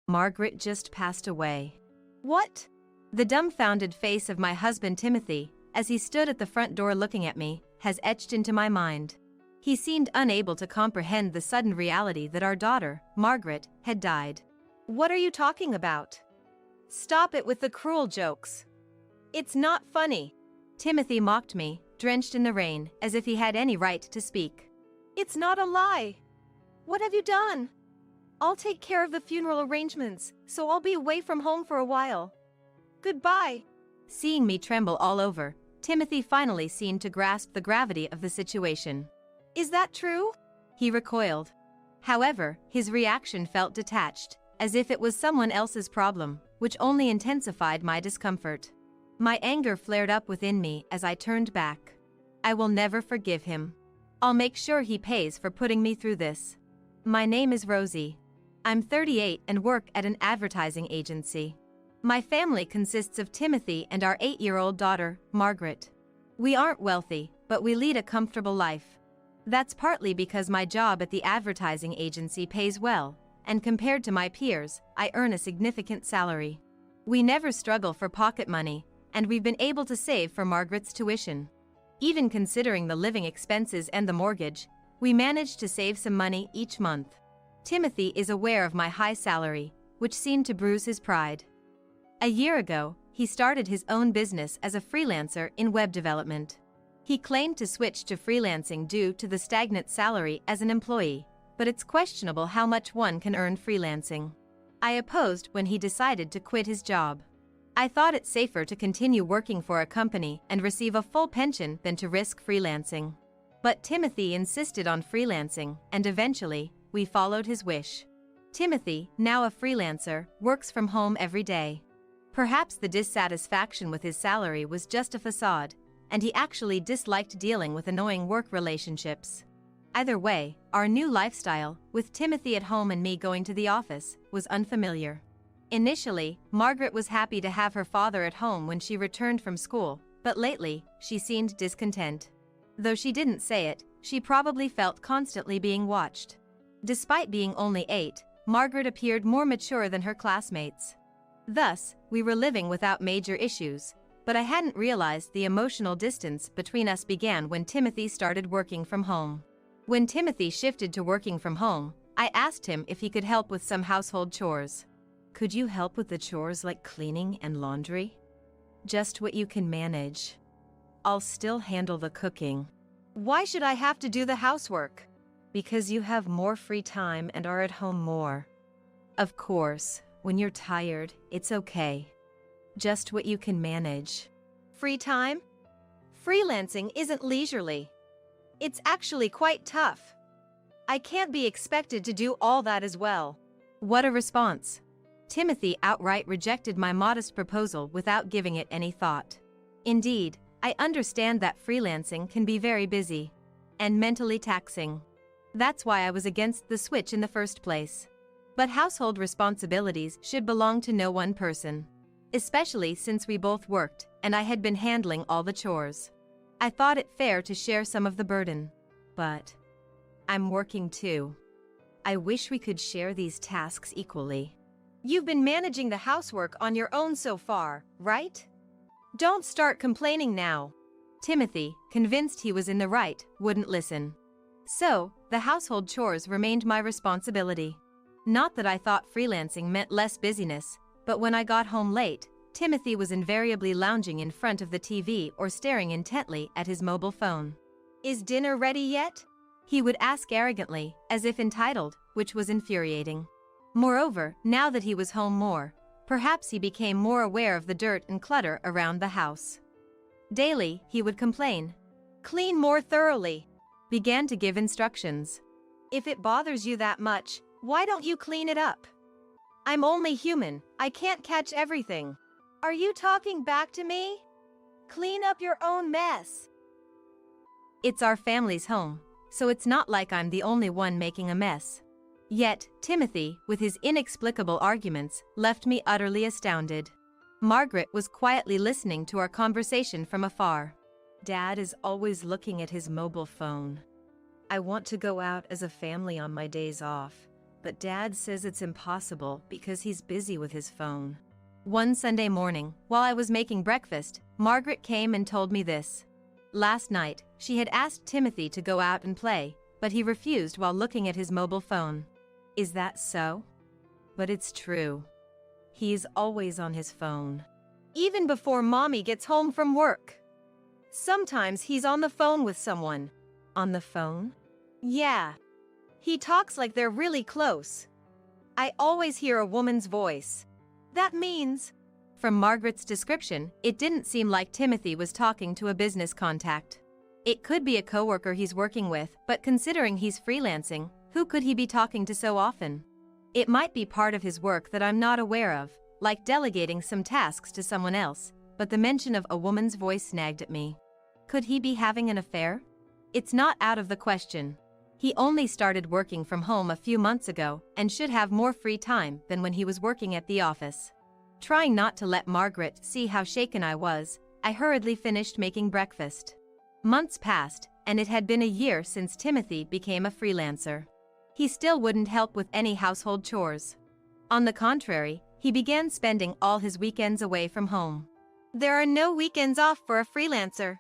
Margaret just passed away. What? The dumbfounded face of my husband Timothy, as he stood at the front door looking at me, has etched into my mind. He seemed unable to comprehend the sudden reality that our daughter, Margaret, had died. What are you talking about? Stop it with the cruel jokes. It's not funny. Timothy mocked me, drenched in the rain, as if he had any right to speak. It's not a lie. What have you done? I'll take care of the funeral arrangements, so I'll be away from home for a while. Goodbye. Seeing me tremble all over, Timothy finally seemed to grasp the gravity of the situation. Is that true? He recoiled. However, his reaction felt detached, as if it was someone else's problem, which only intensified my discomfort. My anger flared up within me as I turned back. I will never forgive him. I'll make sure he pays for putting me through this. My name is Rosie. I'm 38 and work at an advertising agency. My family consists of Timothy and our 8-year-old daughter, Margaret. We aren't wealthy, but we lead a comfortable life. That's partly because my job at the advertising agency pays well, and compared to my peers, I earn a significant salary. We never struggle for pocket money, and we've been able to save for Margaret's tuition. Even considering the living expenses and the mortgage, we managed to save some money each month. Timothy is aware of my high salary, which seemed to bruise his pride. A year ago, he started his own business as a freelancer in web development. He claimed to switch to freelancing due to the stagnant salary as an employee, but it's questionable how much one can earn freelancing. I opposed when he decided to quit his job. I thought it safer to continue working for a company and receive a full pension than to risk freelancing. But Timothy insisted on freelancing, and eventually, we followed his wish. Timothy, now a freelancer, works from home every day. Perhaps the dissatisfaction with his salary was just a facade, and he actually disliked dealing with annoying work relationships. Either way, our new lifestyle, with Timothy at home and me going to the office, was unfamiliar. Initially, Margaret was happy to have her father at home when she returned from school, but lately, she seemed discontent. Though she didn't say it, she probably felt constantly being watched. Despite being only 8, Margaret appeared more mature than her classmates. Thus, we were living without major issues, but I hadn't realized the emotional distance between us began when Timothy started working from home. When Timothy shifted to working from home, I asked him if he could help with some household chores. Could you help with the chores like cleaning and laundry? Just what you can manage. I'll still handle the cooking. Why should I have to do the housework? Because you have more free time and are at home more. Of course, when you're tired, it's okay. Just what you can manage. Free time? Freelancing isn't leisurely. It's actually quite tough. I can't be expected to do all that as well. What a response. Timothy outright rejected my modest proposal without giving it any thought. Indeed, I understand that freelancing can be very busy and mentally taxing. That's why I was against the switch in the first place. But household responsibilities should belong to no one person, especially since we both worked and I had been handling all the chores. I thought it fair to share some of the burden. But I'm working too. I wish we could share these tasks equally. You've been managing the housework on your own so far, right? Don't start complaining now. Timothy, convinced he was in the right, wouldn't listen. So, the household chores remained my responsibility. Not that I thought freelancing meant less busyness, but when I got home late, Timothy was invariably lounging in front of the TV or staring intently at his mobile phone. Is dinner ready yet? He would ask arrogantly, as if entitled, which was infuriating. Moreover, now that he was home more, perhaps he became more aware of the dirt and clutter around the house. Daily, he would complain. Clean more thoroughly. Began to give instructions. If it bothers you that much, why don't you clean it up? I'm only human, I can't catch everything. Are you talking back to me? Clean up your own mess. It's our family's home, so it's not like I'm the only one making a mess. Yet, Timothy, with his inexplicable arguments, left me utterly astounded. Margaret was quietly listening to our conversation from afar. Dad is always looking at his mobile phone. I want to go out as a family on my days off, but Dad says it's impossible because he's busy with his phone. One Sunday morning, while I was making breakfast, Margaret came and told me this. Last night, she had asked Timothy to go out and play, but he refused while looking at his mobile phone. Is that so? But it's true. He's always on his phone. Even before Mommy gets home from work. Sometimes he's on the phone with someone. On the phone? Yeah. He talks like they're really close. I always hear a woman's voice. That means... From Margaret's description, it didn't seem like Timothy was talking to a business contact. It could be a coworker he's working with, but considering he's freelancing, who could he be talking to so often? It might be part of his work that I'm not aware of, like delegating some tasks to someone else, but the mention of a woman's voice snagged at me. Could he be having an affair? It's not out of the question. He only started working from home a few months ago and should have more free time than when he was working at the office. Trying not to let Margaret see how shaken I was, I hurriedly finished making breakfast. Months passed, and it had been a year since Timothy became a freelancer. He still wouldn't help with any household chores. On the contrary, he began spending all his weekends away from home. There are no weekends off for a freelancer.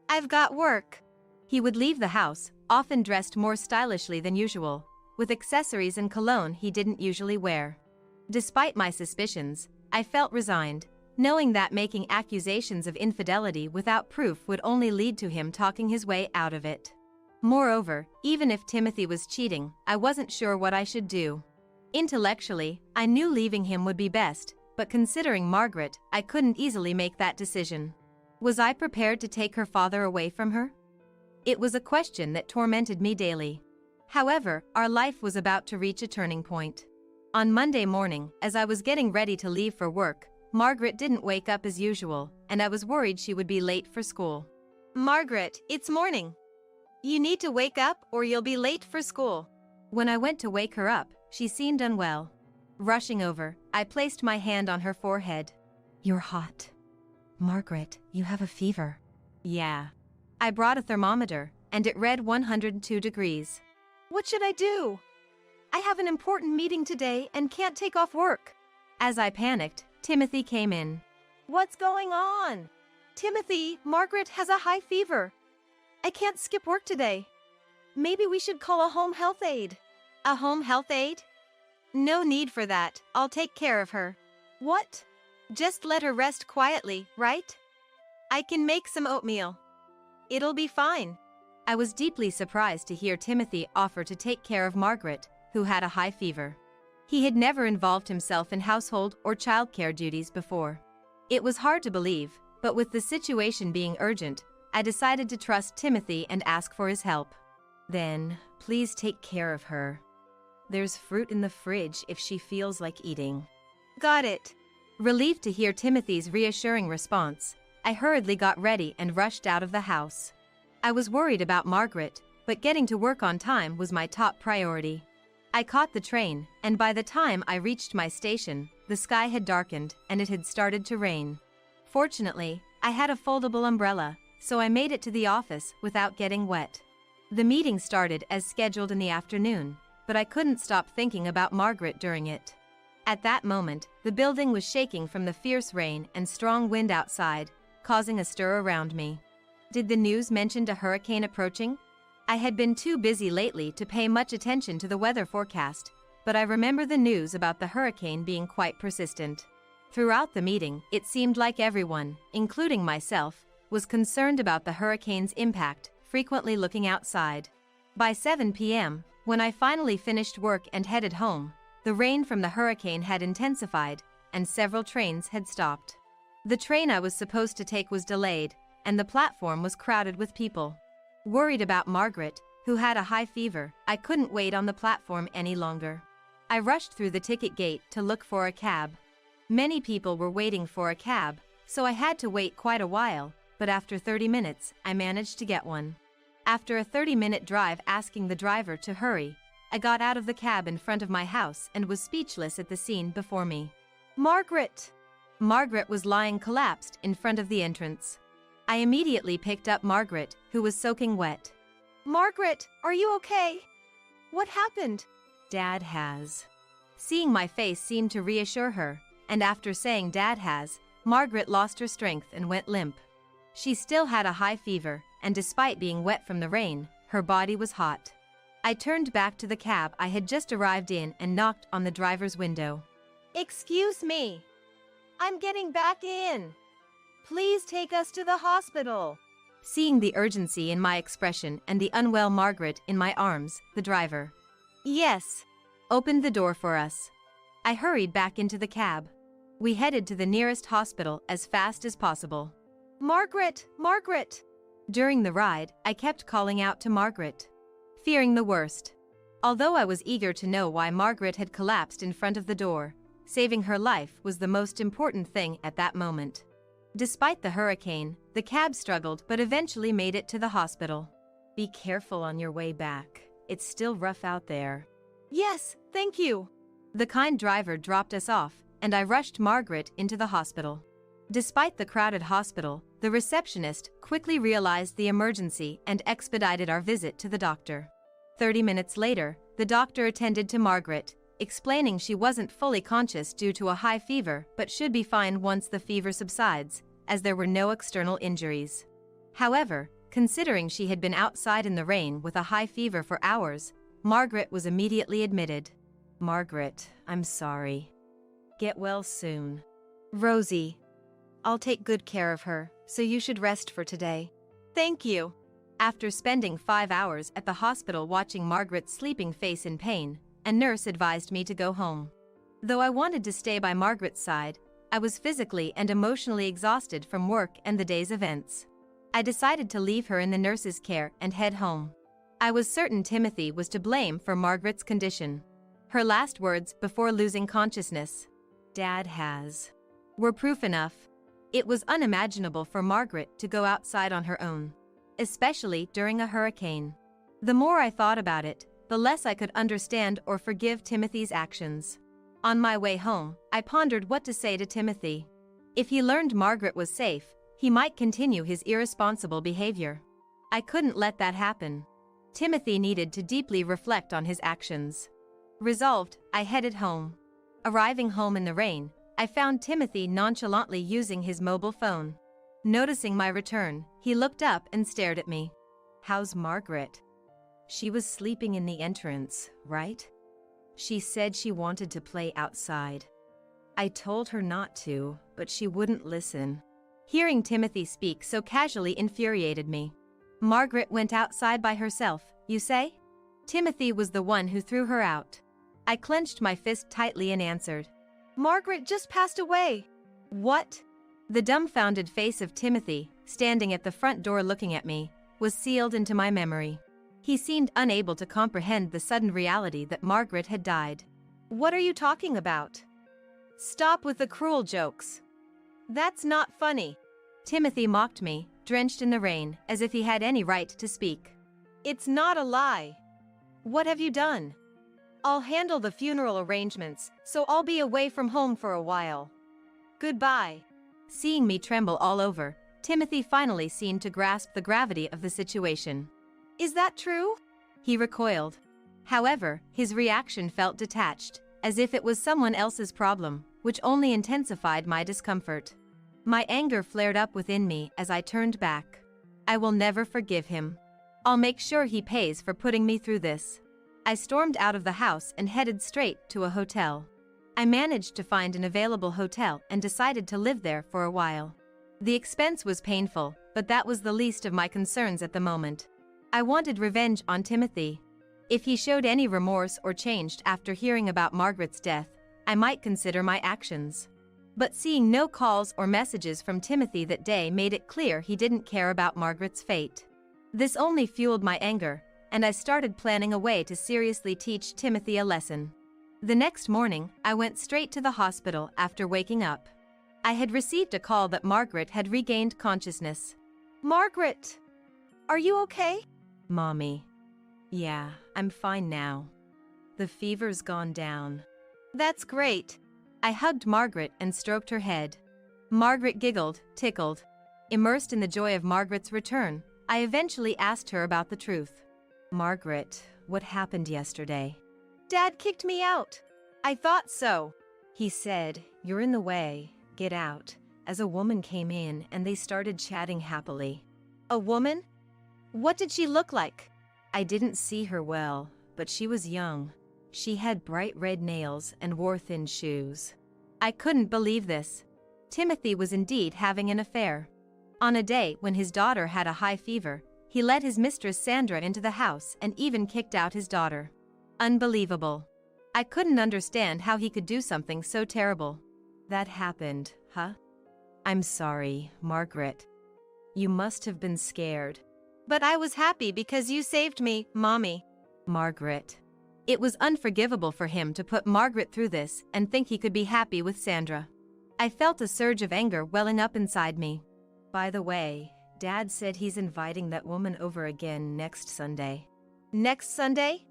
I've got work. He would leave the house, often dressed more stylishly than usual, with accessories and cologne he didn't usually wear. Despite my suspicions, I felt resigned, knowing that making accusations of infidelity without proof would only lead to him talking his way out of it. Moreover, even if Timothy was cheating, I wasn't sure what I should do. Intellectually, I knew leaving him would be best, but considering Margaret, I couldn't easily make that decision. Was I prepared to take her father away from her? It was a question that tormented me daily. However, our life was about to reach a turning point. On Monday morning, as I was getting ready to leave for work, Margaret didn't wake up as usual, and I was worried she would be late for school. Margaret, it's morning. You need to wake up or you'll be late for school. When I went to wake her up, she seemed unwell. Rushing over, I placed my hand on her forehead. You're hot. Margaret, you have a fever. Yeah. I brought a thermometer, and it read 102 degrees. What should I do? I have an important meeting today and can't take off work. As I panicked, Timothy came in. What's going on? Timothy, Margaret has a high fever. I can't skip work today. Maybe we should call a home health aide. A home health aide? No need for that. I'll take care of her. What? Just let her rest quietly, right? I can make some oatmeal. It'll be fine. I was deeply surprised to hear Timothy offer to take care of Margaret, who had a high fever. He had never involved himself in household or childcare duties before. It was hard to believe, but with the situation being urgent, I decided to trust Timothy and ask for his help. Then, please take care of her. There's fruit in the fridge if she feels like eating. Got it. Relieved to hear Timothy's reassuring response, I hurriedly got ready and rushed out of the house. I was worried about Margaret, but getting to work on time was my top priority. I caught the train, and by the time I reached my station, the sky had darkened and it had started to rain. Fortunately, I had a foldable umbrella, so I made it to the office without getting wet. The meeting started as scheduled in the afternoon, but I couldn't stop thinking about Margaret during it. At that moment, the building was shaking from the fierce rain and strong wind outside, causing a stir around me. Did the news mention a hurricane approaching? I had been too busy lately to pay much attention to the weather forecast, but I remember the news about the hurricane being quite persistent. Throughout the meeting, it seemed like everyone, including myself, was concerned about the hurricane's impact, frequently looking outside. By 7 p.m., when I finally finished work and headed home, the rain from the hurricane had intensified, and several trains had stopped. The train I was supposed to take was delayed, and the platform was crowded with people. Worried about Margaret, who had a high fever, I couldn't wait on the platform any longer. I rushed through the ticket gate to look for a cab. Many people were waiting for a cab, so I had to wait quite a while, but after 30 minutes, I managed to get one. After a 30-minute drive asking the driver to hurry, I got out of the cab in front of my house and was speechless at the scene before me. Margaret! Margaret was lying collapsed in front of the entrance. I immediately picked up Margaret, who was soaking wet. Margaret, are you okay? What happened? Dad has. Seeing my face seemed to reassure her, and after saying Dad has, Margaret lost her strength and went limp. She still had a high fever, and despite being wet from the rain, her body was hot. I turned back to the cab I had just arrived in and knocked on the driver's window. Excuse me. I'm getting back in. Please take us to the hospital. Seeing the urgency in my expression and the unwell Margaret in my arms, the driver, Yes, opened the door for us. I hurried back into the cab. We headed to the nearest hospital as fast as possible. Margaret, Margaret. During the ride, I kept calling out to Margaret, fearing the worst. Although I was eager to know why Margaret had collapsed in front of the door, saving her life was the most important thing at that moment. Despite the hurricane, the cab struggled but eventually made it to the hospital. Be careful on your way back. It's still rough out there. Yes, thank you. The kind driver dropped us off, and I rushed Margaret into the hospital. Despite the crowded hospital, the receptionist quickly realized the emergency and expedited our visit to the doctor. 30 minutes later, the doctor attended to Margaret, explaining she wasn't fully conscious due to a high fever but should be fine once the fever subsides, as there were no external injuries. However, considering she had been outside in the rain with a high fever for hours, Margaret was immediately admitted. Margaret, I'm sorry. Get well soon. Rosie, I'll take good care of her, so you should rest for today. Thank you. After spending 5 hours at the hospital watching Margaret's sleeping face in pain, a nurse advised me to go home. Though I wanted to stay by Margaret's side, I was physically and emotionally exhausted from work and the day's events. I decided to leave her in the nurse's care and head home. I was certain Timothy was to blame for Margaret's condition. Her last words before losing consciousness, Dad has, were proof enough. It was unimaginable for Margaret to go outside on her own, especially during a hurricane. The more I thought about it, the less I could understand or forgive Timothy's actions. On my way home, I pondered what to say to Timothy. If he learned Margaret was safe, he might continue his irresponsible behavior. I couldn't let that happen. Timothy needed to deeply reflect on his actions. Resolved, I headed home. Arriving home in the rain, I found Timothy nonchalantly using his mobile phone. Noticing my return, he looked up and stared at me. How's Margaret? She was sleeping in the entrance, right? She said she wanted to play outside. I told her not to, but she wouldn't listen. Hearing Timothy speak so casually infuriated me. Margaret went outside by herself, you say? Timothy was the one who threw her out. I clenched my fist tightly and answered, Margaret just passed away. What? The dumbfounded face of Timothy, standing at the front door looking at me, was sealed into my memory. He seemed unable to comprehend the sudden reality that Margaret had died. What are you talking about? Stop with the cruel jokes. That's not funny. Timothy mocked me, drenched in the rain, as if he had any right to speak. It's not a lie. What have you done? I'll handle the funeral arrangements, so I'll be away from home for a while. Goodbye. Seeing me tremble all over, Timothy finally seemed to grasp the gravity of the situation. Is that true? He recoiled. However, his reaction felt detached, as if it was someone else's problem, which only intensified my discomfort. My anger flared up within me as I turned back. I will never forgive him. I'll make sure he pays for putting me through this. I stormed out of the house and headed straight to a hotel. I managed to find an available hotel and decided to live there for a while. The expense was painful, but that was the least of my concerns at the moment. I wanted revenge on Timothy. If he showed any remorse or changed after hearing about Margaret's death, I might consider my actions. But seeing no calls or messages from Timothy that day made it clear he didn't care about Margaret's fate. This only fueled my anger, and I started planning a way to seriously teach Timothy a lesson. The next morning, I went straight to the hospital after waking up. I had received a call that Margaret had regained consciousness. Margaret! Are you okay? Mommy. Yeah, I'm fine now. The fever's gone down. That's great. I hugged Margaret and stroked her head. Margaret giggled, tickled. Immersed in the joy of Margaret's return, I eventually asked her about the truth. Margaret, what happened yesterday? Dad kicked me out. I thought so. He said, "You're in the way, get out," as a woman came in and they started chatting happily. A woman? What did she look like? I didn't see her well, but she was young. She had bright red nails and wore thin shoes. I couldn't believe this. Timothy was indeed having an affair. On a day when his daughter had a high fever, he let his mistress Sandra into the house and even kicked out his daughter. Unbelievable. I couldn't understand how he could do something so terrible. That happened, huh? I'm sorry, Margaret. You must have been scared. But I was happy because you saved me, Mommy. Margaret. It was unforgivable for him to put Margaret through this and think he could be happy with Sandra. I felt a surge of anger welling up inside me. By the way, Dad said he's inviting that woman over again next Sunday. Next Sunday?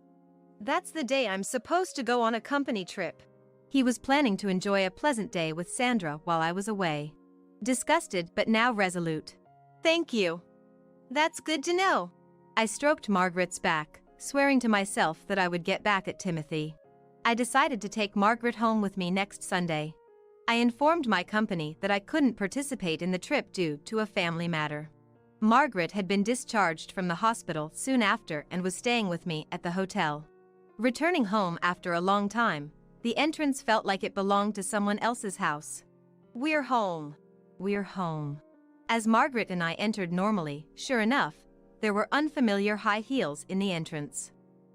That's the day I'm supposed to go on a company trip. He was planning to enjoy a pleasant day with Sandra while I was away. Disgusted but now resolute. Thank you. That's good to know. I stroked Margaret's back, swearing to myself that I would get back at Timothy. I decided to take Margaret home with me next Sunday. I informed my company that I couldn't participate in the trip due to a family matter. Margaret had been discharged from the hospital soon after and was staying with me at the hotel. Returning home after a long time, the entrance felt like it belonged to someone else's house. We're home. We're home. As Margaret and I entered normally, sure enough, there were unfamiliar high heels in the entrance.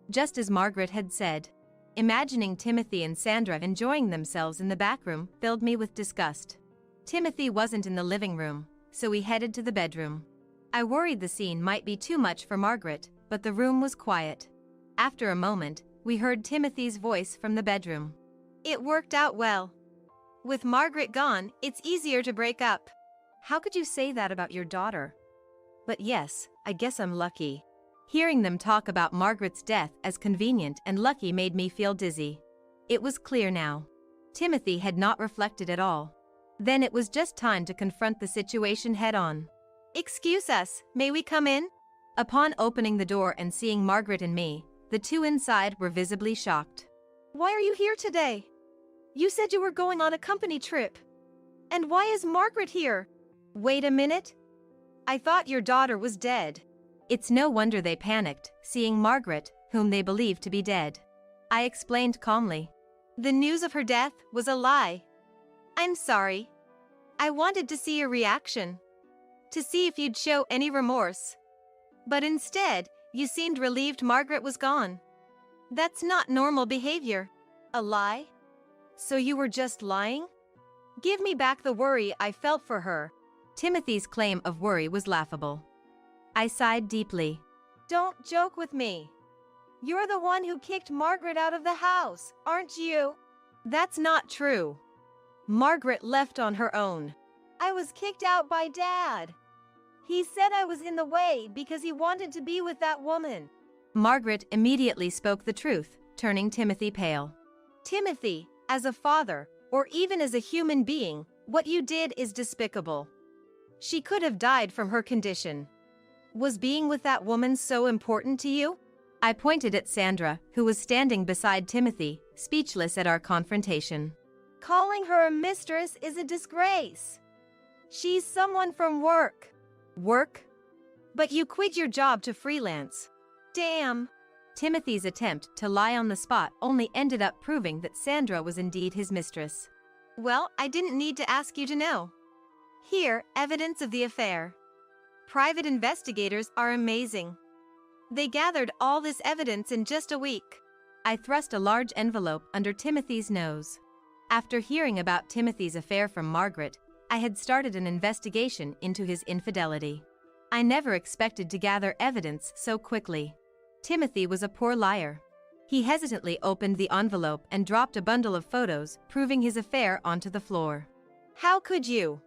Just as Margaret had said, imagining Timothy and Sandra enjoying themselves in the back room filled me with disgust. Timothy wasn't in the living room, so we headed to the bedroom. I worried the scene might be too much for Margaret, but the room was quiet. After a moment, we heard Timothy's voice from the bedroom. It worked out well. With Margaret gone, it's easier to break up. How could you say that about your daughter? But yes, I guess I'm lucky. Hearing them talk about Margaret's death as convenient and lucky made me feel dizzy. It was clear now. Timothy had not reflected at all. Then it was just time to confront the situation head-on. Excuse us, may we come in? Upon opening the door and seeing Margaret and me, the two inside were visibly shocked. Why are you here today? You said you were going on a company trip. And why is Margaret here? Wait a minute. I thought your daughter was dead. It's no wonder they panicked, seeing Margaret, whom they believed to be dead. I explained calmly. The news of her death was a lie. I'm sorry. I wanted to see your reaction. To see if you'd show any remorse. But instead, you seemed relieved Margaret was gone. That's not normal behavior. A lie? So you were just lying? Give me back the worry I felt for her. Timothy's claim of worry was laughable. I sighed deeply. Don't joke with me. You're the one who kicked Margaret out of the house, aren't you? That's not true. Margaret left on her own. I was kicked out by Dad. He said I was in the way because he wanted to be with that woman. Margaret immediately spoke the truth, turning Timothy pale. Timothy, as a father, or even as a human being, what you did is despicable. She could have died from her condition. Was being with that woman so important to you? I pointed at Sandra, who was standing beside Timothy, speechless at our confrontation. Calling her a mistress is a disgrace. She's someone from work. Work? But you quit your job to freelance. Damn. Timothy's attempt to lie on the spot only ended up proving that Sandra was indeed his mistress. Well, I didn't need to ask you to know. Here, evidence of the affair. Private investigators are amazing. They gathered all this evidence in just a week. I thrust a large envelope under Timothy's nose. After hearing about Timothy's affair from Margaret, I had started an investigation into his infidelity. I never expected to gather evidence so quickly. Timothy was a poor liar. He hesitantly opened the envelope and dropped a bundle of photos proving his affair onto the floor. How could you?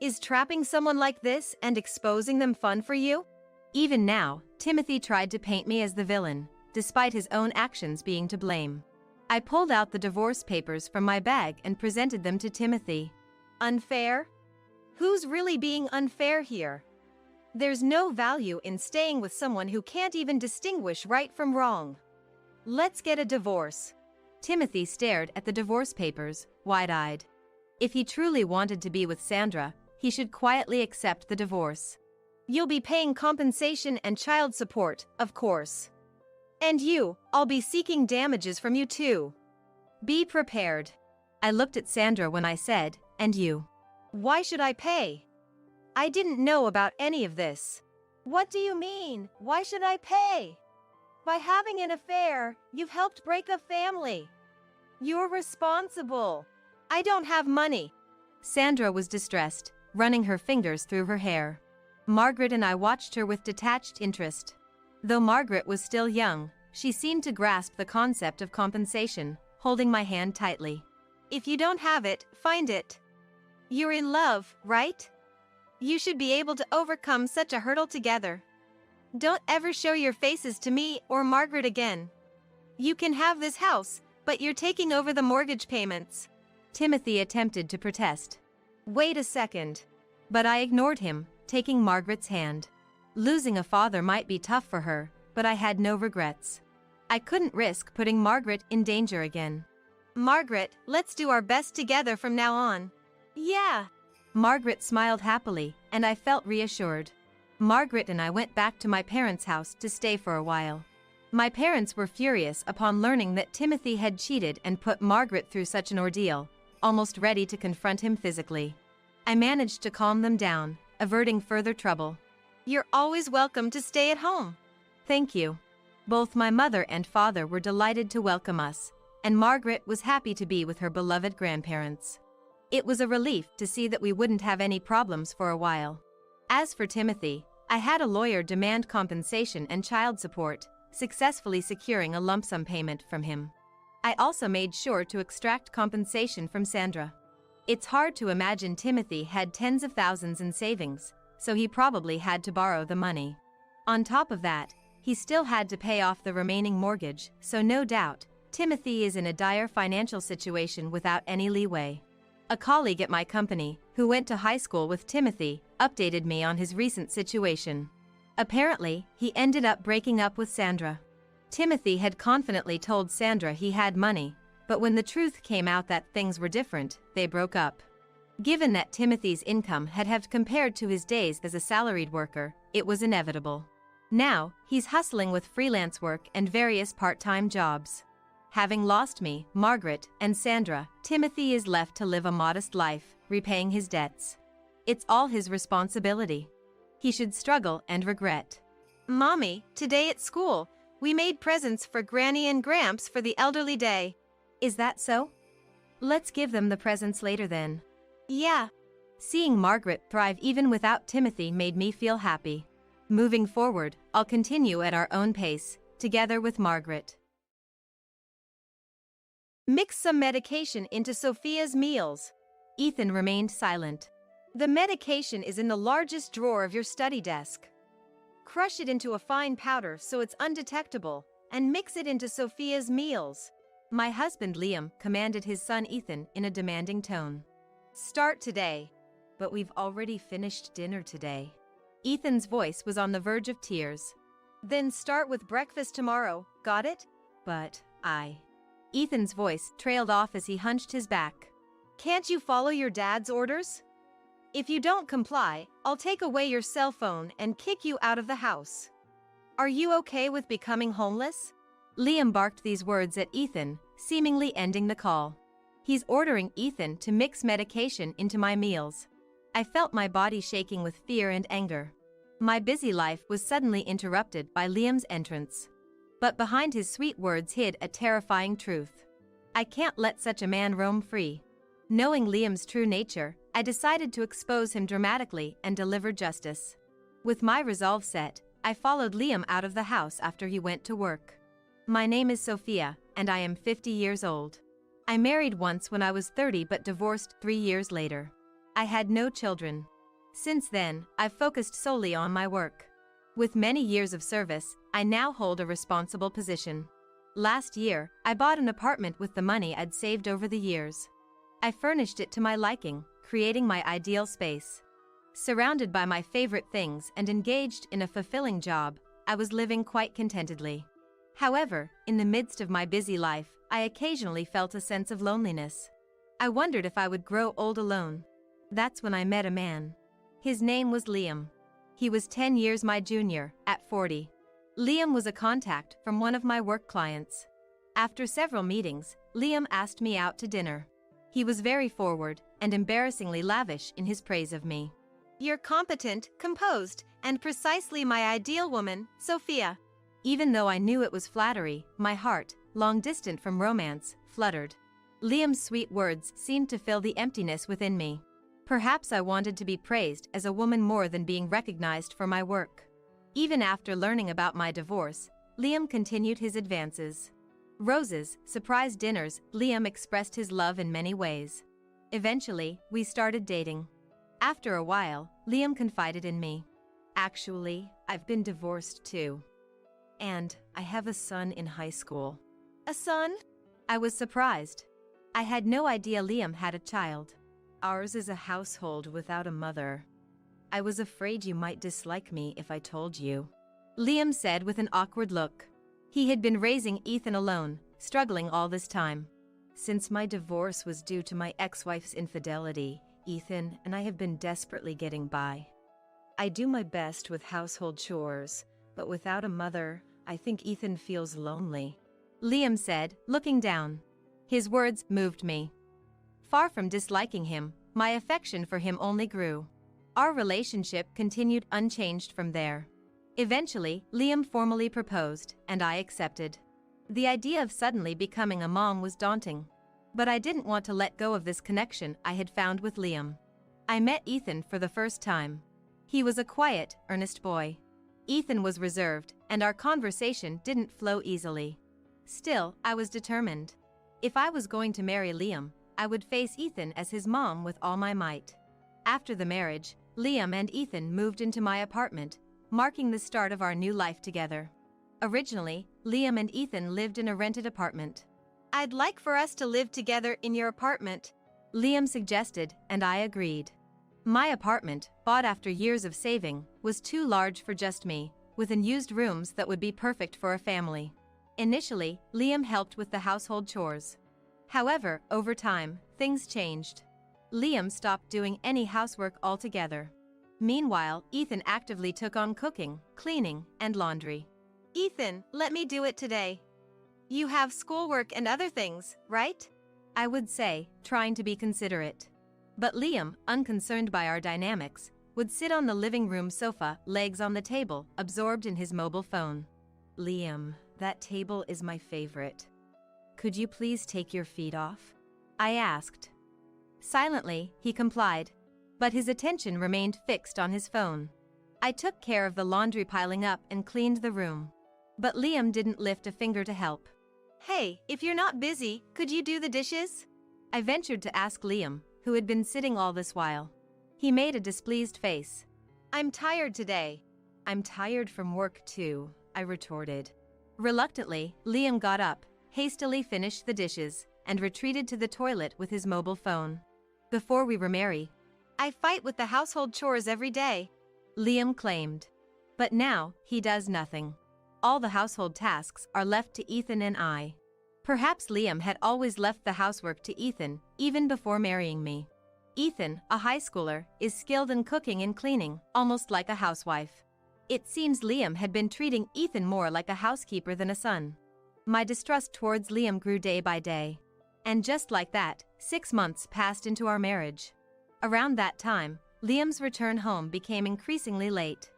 Is trapping someone like this and exposing them fun for you? Even now, Timothy tried to paint me as the villain, despite his own actions being to blame. I pulled out the divorce papers from my bag and presented them to Timothy. Unfair? Who's really being unfair here? There's no value in staying with someone who can't even distinguish right from wrong. Let's get a divorce. Timothy stared at the divorce papers, wide-eyed. If he truly wanted to be with Sandra, he should quietly accept the divorce. You'll be paying compensation and child support, of course. And I'll be seeking damages from you too. Be prepared. I looked at Sandra when I said, and you. Why should I pay? I didn't know about any of this. What do you mean, why should I pay? By having an affair, you've helped break a family. You're responsible. I don't have money. Sandra was distressed, running her fingers through her hair. Margaret and I watched her with detached interest. Though Margaret was still young, she seemed to grasp the concept of compensation, holding my hand tightly. If you don't have it, find it. You're in love, right? You should be able to overcome such a hurdle together. Don't ever show your faces to me or Margaret again. You can have this house, but you're taking over the mortgage payments. Timothy attempted to protest. Wait a second. But I ignored him, taking Margaret's hand. Losing a father might be tough for her, but I had no regrets. I couldn't risk putting Margaret in danger again. Margaret, let's do our best together from now on. Yeah. Margaret smiled happily, and I felt reassured. Margaret and I went back to my parents' house to stay for a while. My parents were furious upon learning that Timothy had cheated and put Margaret through such an ordeal, almost ready to confront him physically. I managed to calm them down, averting further trouble. You're always welcome to stay at home. Thank you. Both my mother and father were delighted to welcome us, and Margaret was happy to be with her beloved grandparents. It was a relief to see that we wouldn't have any problems for a while. As for Timothy, I had a lawyer demand compensation and child support, successfully securing a lump sum payment from him. I also made sure to extract compensation from Sandra. It's hard to imagine Timothy had tens of thousands in savings, so he probably had to borrow the money. On top of that, he still had to pay off the remaining mortgage, so no doubt, Timothy is in a dire financial situation without any leeway. A colleague at my company, who went to high school with Timothy, updated me on his recent situation. Apparently, he ended up breaking up with Sandra. Timothy had confidently told Sandra he had money, but when the truth came out that things were different, they broke up. Given that Timothy's income had halved compared to his days as a salaried worker, it was inevitable. Now, he's hustling with freelance work and various part-time jobs. Having lost me, Margaret, and Sandra, Timothy is left to live a modest life, repaying his debts. It's all his responsibility. He should struggle and regret. Mommy, today at school, we made presents for Granny and Gramps for the elderly day. Is that so? Let's give them the presents later then. Yeah. Seeing Margaret thrive even without Timothy made me feel happy. Moving forward, I'll continue at our own pace, together with Margaret. Mix some medication into Sophia's meals. Ethan remained silent. The medication is in the largest drawer of your study desk. Crush it into a fine powder so it's undetectable, and mix it into Sophia's meals. My husband Liam commanded his son Ethan in a demanding tone. Start today. But we've already finished dinner today. Ethan's voice was on the verge of tears. Then start with breakfast tomorrow, got it? But Ethan's voice trailed off as he hunched his back. Can't you follow your dad's orders? If you don't comply, I'll take away your cell phone and kick you out of the house. Are you okay with becoming homeless? Liam barked these words at Ethan, seemingly ending the call. He's ordering Ethan to mix medication into my meals. I felt my body shaking with fear and anger. My busy life was suddenly interrupted by Liam's entrance. But behind his sweet words hid a terrifying truth. I can't let such a man roam free. Knowing Liam's true nature, I decided to expose him dramatically and deliver justice. With my resolve set, I followed Liam out of the house after he went to work. My name is Sophia, and I am 50 years old. I married once when I was 30 but divorced 3 years later. I had no children. Since then, I've focused solely on my work. With many years of service, I now hold a responsible position. Last year, I bought an apartment with the money I'd saved over the years. I furnished it to my liking, creating my ideal space. Surrounded by my favorite things and engaged in a fulfilling job, I was living quite contentedly. However, in the midst of my busy life, I occasionally felt a sense of loneliness. I wondered if I would grow old alone. That's when I met a man. His name was Liam. He was 10 years my junior, at 40. Liam was a contact from one of my work clients. After several meetings, Liam asked me out to dinner. He was very forward and embarrassingly lavish in his praise of me. "You're competent, composed, and precisely my ideal woman, Sophia." Even though I knew it was flattery, my heart, long distant from romance, fluttered. Liam's sweet words seemed to fill the emptiness within me. Perhaps I wanted to be praised as a woman more than being recognized for my work. Even after learning about my divorce, Liam continued his advances. Roses, surprise dinners, Liam expressed his love in many ways. Eventually, we started dating. After a while, Liam confided in me. "Actually, I've been divorced too. And I have a son in high school." "A son?" I was surprised. I had no idea Liam had a child. "Ours is a household without a mother. I was afraid you might dislike me if I told you," Liam said with an awkward look. He had been raising Ethan alone, struggling all this time. "Since my divorce was due to my ex-wife's infidelity, Ethan and I have been desperately getting by. I do my best with household chores, but without a mother, I think Ethan feels lonely," Liam said, looking down. His words moved me. Far from disliking him, my affection for him only grew. Our relationship continued unchanged from there. Eventually, Liam formally proposed, and I accepted. The idea of suddenly becoming a mom was daunting. But I didn't want to let go of this connection I had found with Liam. I met Ethan for the first time. He was a quiet, earnest boy. Ethan was reserved, and our conversation didn't flow easily. Still, I was determined. If I was going to marry Liam, I would face Ethan as his mom with all my might. After the marriage, Liam and Ethan moved into my apartment, marking the start of our new life together. Originally, Liam and Ethan lived in a rented apartment. "I'd like for us to live together in your apartment," Liam suggested, and I agreed. My apartment, bought after years of saving, was too large for just me, with unused rooms that would be perfect for a family. Initially, Liam helped with the household chores. However, over time, things changed. Liam stopped doing any housework altogether. Meanwhile, Ethan actively took on cooking, cleaning, and laundry. "Ethan, let me do it today. You have schoolwork and other things, right?" I would say, trying to be considerate. But Liam, unconcerned by our dynamics, would sit on the living room sofa, legs on the table, absorbed in his mobile phone. "Liam, that table is my favorite. Could you please take your feet off?" I asked. Silently, he complied. But his attention remained fixed on his phone. I took care of the laundry piling up and cleaned the room. But Liam didn't lift a finger to help. "Hey, if you're not busy, could you do the dishes?" I ventured to ask Liam, who had been sitting all this while. He made a displeased face. "I'm tired today." "I'm tired from work too," I retorted. Reluctantly, Liam got up, hastily finished the dishes, and retreated to the toilet with his mobile phone. Before we were married, "I fight with the household chores every day," Liam claimed. But now, he does nothing. All the household tasks are left to Ethan and I. Perhaps Liam had always left the housework to Ethan, even before marrying me. Ethan, a high schooler, is skilled in cooking and cleaning, almost like a housewife. It seems Liam had been treating Ethan more like a housekeeper than a son. My distrust towards Liam grew day by day. And just like that, 6 months passed into our marriage. Around that time, Liam's return home became increasingly late.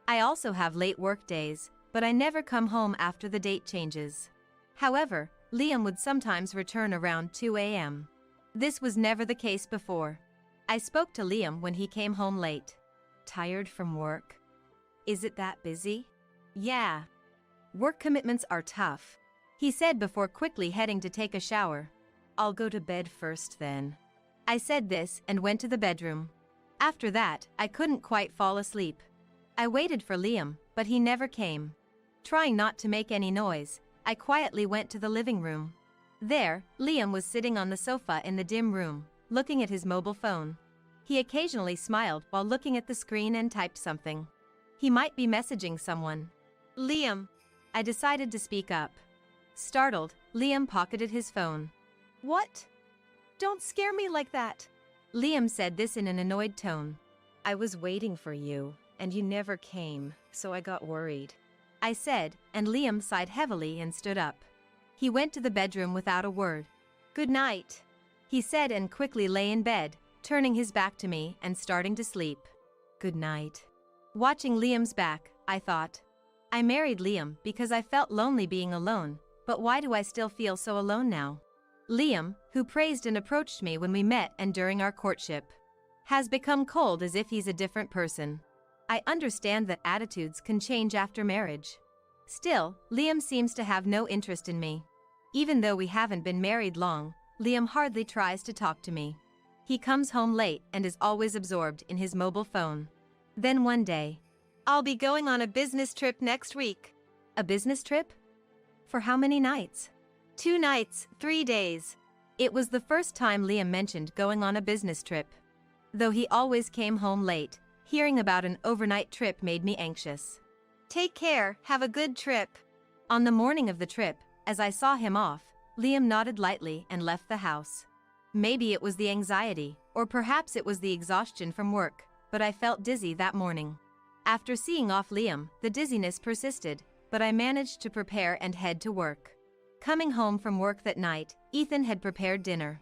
I also have late work days, but I never come home after the date changes. However, Liam would sometimes return around 2 a.m. This was never the case before. I spoke to Liam when he came home late. "Tired from work? Is it that busy?" "Yeah. Work commitments are tough," he said before quickly heading to take a shower. "I'll go to bed first then." I said this and went to the bedroom. After that, I couldn't quite fall asleep. I waited for Liam, but he never came. Trying not to make any noise, I quietly went to the living room. There, Liam was sitting on the sofa in the dim room, looking at his mobile phone. He occasionally smiled while looking at the screen and typed something. He might be messaging someone. "Liam, I decided to speak up. Startled, Liam pocketed his phone. What? Don't scare me like that. Liam said this in an annoyed tone. I was waiting for you, and you never came, so I got worried. I said, and Liam sighed heavily and stood up. He went to the bedroom without a word. Good night, he said, and quickly lay in bed, turning his back to me and starting to sleep. Good night. Watching Liam's back, I thought. I married Liam because I felt lonely being alone, but why do I still feel so alone now? Liam, who praised and approached me when we met and during our courtship, has become cold as if he's a different person. I understand that attitudes can change after marriage. Still, Liam seems to have no interest in me. Even though we haven't been married long, Liam hardly tries to talk to me. He comes home late and is always absorbed in his mobile phone. Then one day, I'll be going on a business trip next week. A business trip? For how many nights? 2 nights, 3 days. It was the first time Liam mentioned going on a business trip. Though he always came home late, hearing about an overnight trip made me anxious. Take care, have a good trip. On the morning of the trip, as I saw him off, Liam nodded lightly and left the house. Maybe it was the anxiety, or perhaps it was the exhaustion from work, but I felt dizzy that morning. After seeing off Liam, the dizziness persisted, but I managed to prepare and head to work. Coming home from work that night, Ethan had prepared dinner.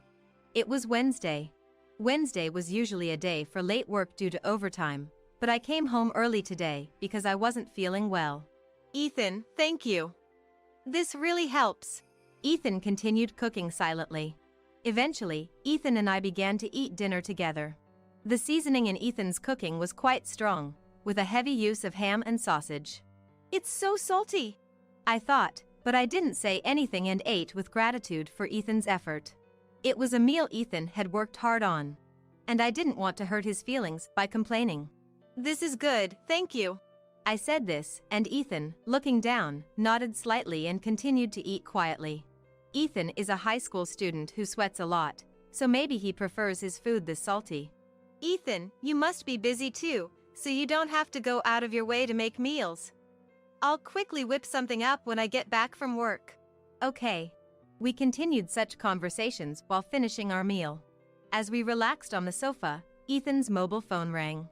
It was Wednesday. Wednesday was usually a day for late work due to overtime, but I came home early today because I wasn't feeling well. Ethan, thank you. This really helps. Ethan continued cooking silently. Eventually, Ethan and I began to eat dinner together. The seasoning in Ethan's cooking was quite strong, with a heavy use of ham and sausage. It's so salty, I thought, but I didn't say anything and ate with gratitude for Ethan's effort. It was a meal Ethan had worked hard on, and I didn't want to hurt his feelings by complaining. This is good, thank you. I said this, and Ethan, looking down, nodded slightly and continued to eat quietly. Ethan is a high school student who sweats a lot, so maybe he prefers his food this salty. Ethan, you must be busy too, so you don't have to go out of your way to make meals. I'll quickly whip something up when I get back from work. Okay. We continued such conversations while finishing our meal. As we relaxed on the sofa, Ethan's mobile phone rang.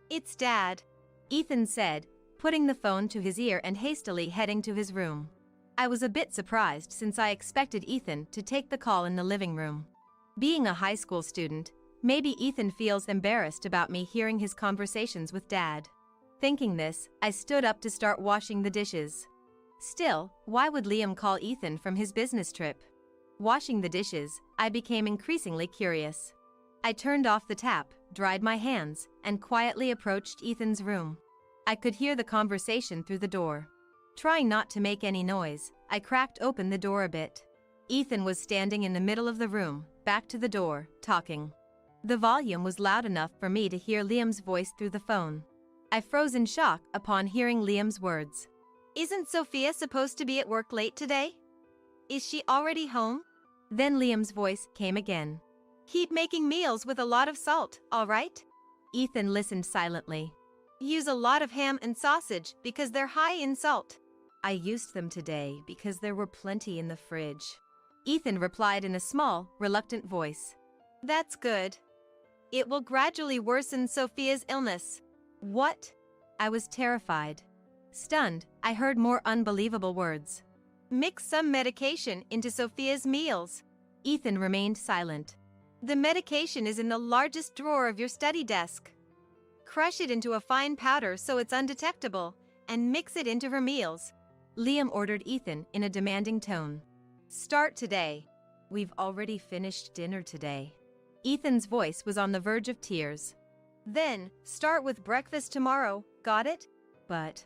It's Dad, Ethan said, putting the phone to his ear and hastily heading to his room. I was a bit surprised since I expected Ethan to take the call in the living room. Being a high school student, maybe Ethan feels embarrassed about me hearing his conversations with Dad. Thinking this, I stood up to start washing the dishes. Still, why would Liam call Ethan from his business trip? Washing the dishes, I became increasingly curious. I turned off the tap, dried my hands, and quietly approached Ethan's room. I could hear the conversation through the door. Trying not to make any noise, I cracked open the door a bit. Ethan was standing in the middle of the room, back to the door, talking. The volume was loud enough for me to hear Liam's voice through the phone. I froze in shock upon hearing Liam's words. Isn't Sophia supposed to be at work late today? Is she already home? Then Liam's voice came again. Keep making meals with a lot of salt, all right? Ethan listened silently. Use a lot of ham and sausage because they're high in salt. I used them today because there were plenty in the fridge. Ethan replied in a small, reluctant voice. That's good. It will gradually worsen Sophia's illness. What? I was terrified. Stunned, I heard more unbelievable words. Mix some medication into Sophia's meals. Ethan remained silent. The medication is in the largest drawer of your study desk. Crush it into a fine powder so it's undetectable, and mix it into her meals. Liam ordered Ethan in a demanding tone. Start today. We've already finished dinner today. Ethan's voice was on the verge of tears. Then, start with breakfast tomorrow, got it? But,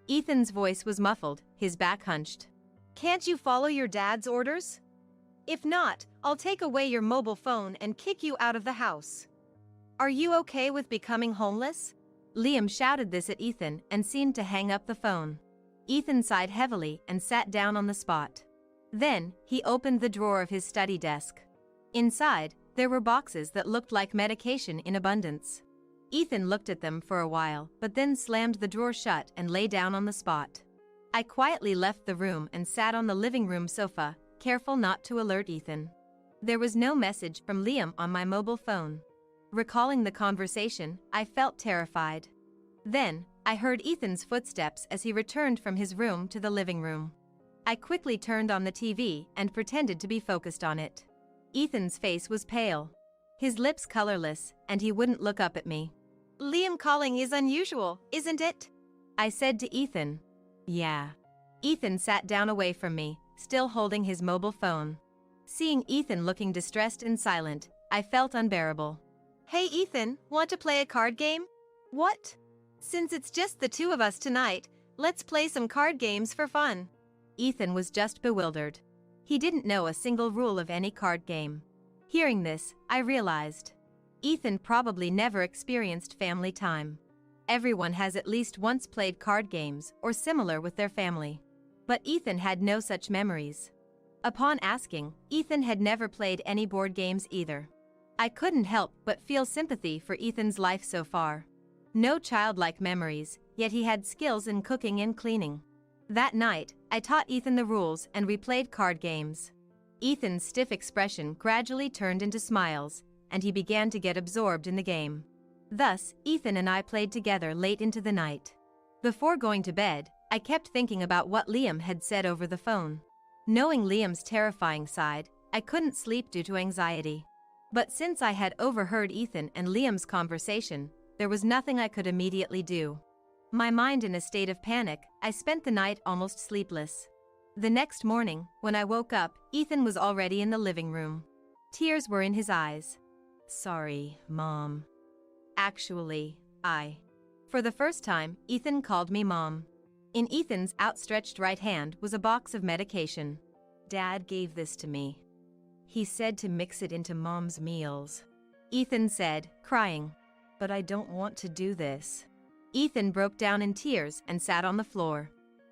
Ethan's voice was muffled, his back hunched. Can't you follow your dad's orders? If not, I'll take away your mobile phone and kick you out of the house. Are you okay with becoming homeless? Liam shouted this at Ethan and seemed to hang up the phone. Ethan sighed heavily and sat down on the spot. Then, he opened the drawer of his study desk. Inside, there were boxes that looked like medication in abundance. Ethan looked at them for a while, but then slammed the drawer shut and lay down on the spot. I quietly left the room and sat on the living room sofa, careful not to alert Ethan. There was no message from Liam on my mobile phone. Recalling the conversation, I felt terrified. Then, I heard Ethan's footsteps as he returned from his room to the living room. I quickly turned on the TV and pretended to be focused on it. Ethan's face was pale. His lips colorless, and he wouldn't look up at me. Liam calling is unusual, isn't it? I said to Ethan. Yeah. Ethan sat down away from me, still holding his mobile phone. Seeing Ethan looking distressed and silent, I felt unbearable. Hey Ethan, want to play a card game? What? Since it's just the two of us tonight, let's play some card games for fun. Ethan was just bewildered. He didn't know a single rule of any card game. Hearing this, I realized. Ethan probably never experienced family time. Everyone has at least once played card games or similar with their family. But Ethan had no such memories. Upon asking, Ethan had never played any board games either. I couldn't help but feel sympathy for Ethan's life so far. No childlike memories, yet he had skills in cooking and cleaning. That night, I taught Ethan the rules and we played card games. Ethan's stiff expression gradually turned into smiles, and he began to get absorbed in the game. Thus, Ethan and I played together late into the night. Before going to bed, I kept thinking about what Liam had said over the phone. Knowing Liam's terrifying side, I couldn't sleep due to anxiety. But since I had overheard Ethan and Liam's conversation, there was nothing I could immediately do. My mind in a state of panic, I spent the night almost sleepless. The next morning, when I woke up, Ethan was already in the living room. Tears were in his eyes. Sorry, Mom. Actually, For the first time, Ethan called me Mom. In Ethan's outstretched right hand was a box of medication. Dad gave this to me. He said to mix it into Mom's meals. Ethan said, crying. But I don't want to do this. Ethan broke down in tears and sat on the floor.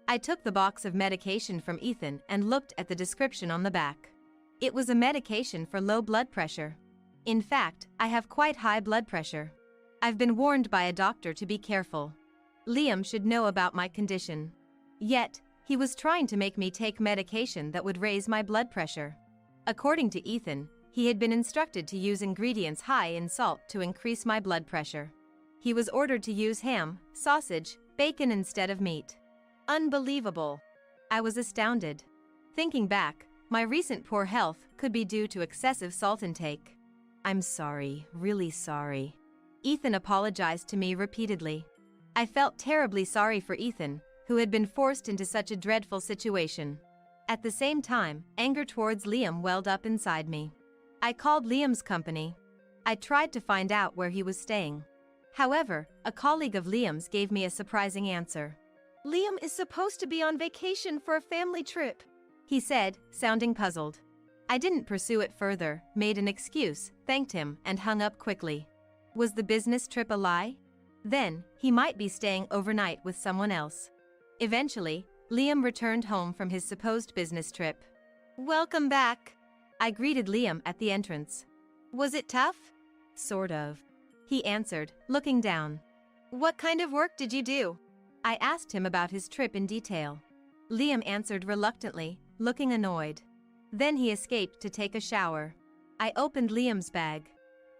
I took the box of medication from Ethan and looked at the description on the back. It was a medication for low blood pressure. In fact, I have quite high blood pressure. I've been warned by a doctor to be careful. Liam should know about my condition. Yet, he was trying to make me take medication that would raise my blood pressure. According to Ethan, he had been instructed to use ingredients high in salt to increase my blood pressure. He was ordered to use ham, sausage, bacon instead of meat. Unbelievable. I was astounded. Thinking back, my recent poor health could be due to excessive salt intake. I'm sorry, really sorry. Ethan apologized to me repeatedly. I felt terribly sorry for Ethan, who had been forced into such a dreadful situation. At the same time, anger towards Liam welled up inside me. I called Liam's company. I tried to find out where he was staying. However, a colleague of Liam's gave me a surprising answer. Liam is supposed to be on vacation for a family trip, he said, sounding puzzled. I didn't pursue it further, made an excuse, thanked him, and hung up quickly. Was the business trip a lie? Then, he might be staying overnight with someone else. Eventually, Liam returned home from his supposed business trip. Welcome back. I greeted Liam at the entrance. Was it tough? Sort of. He answered, looking down. What kind of work did you do? I asked him about his trip in detail. Liam answered reluctantly, looking annoyed. Then he escaped to take a shower. I opened Liam's bag.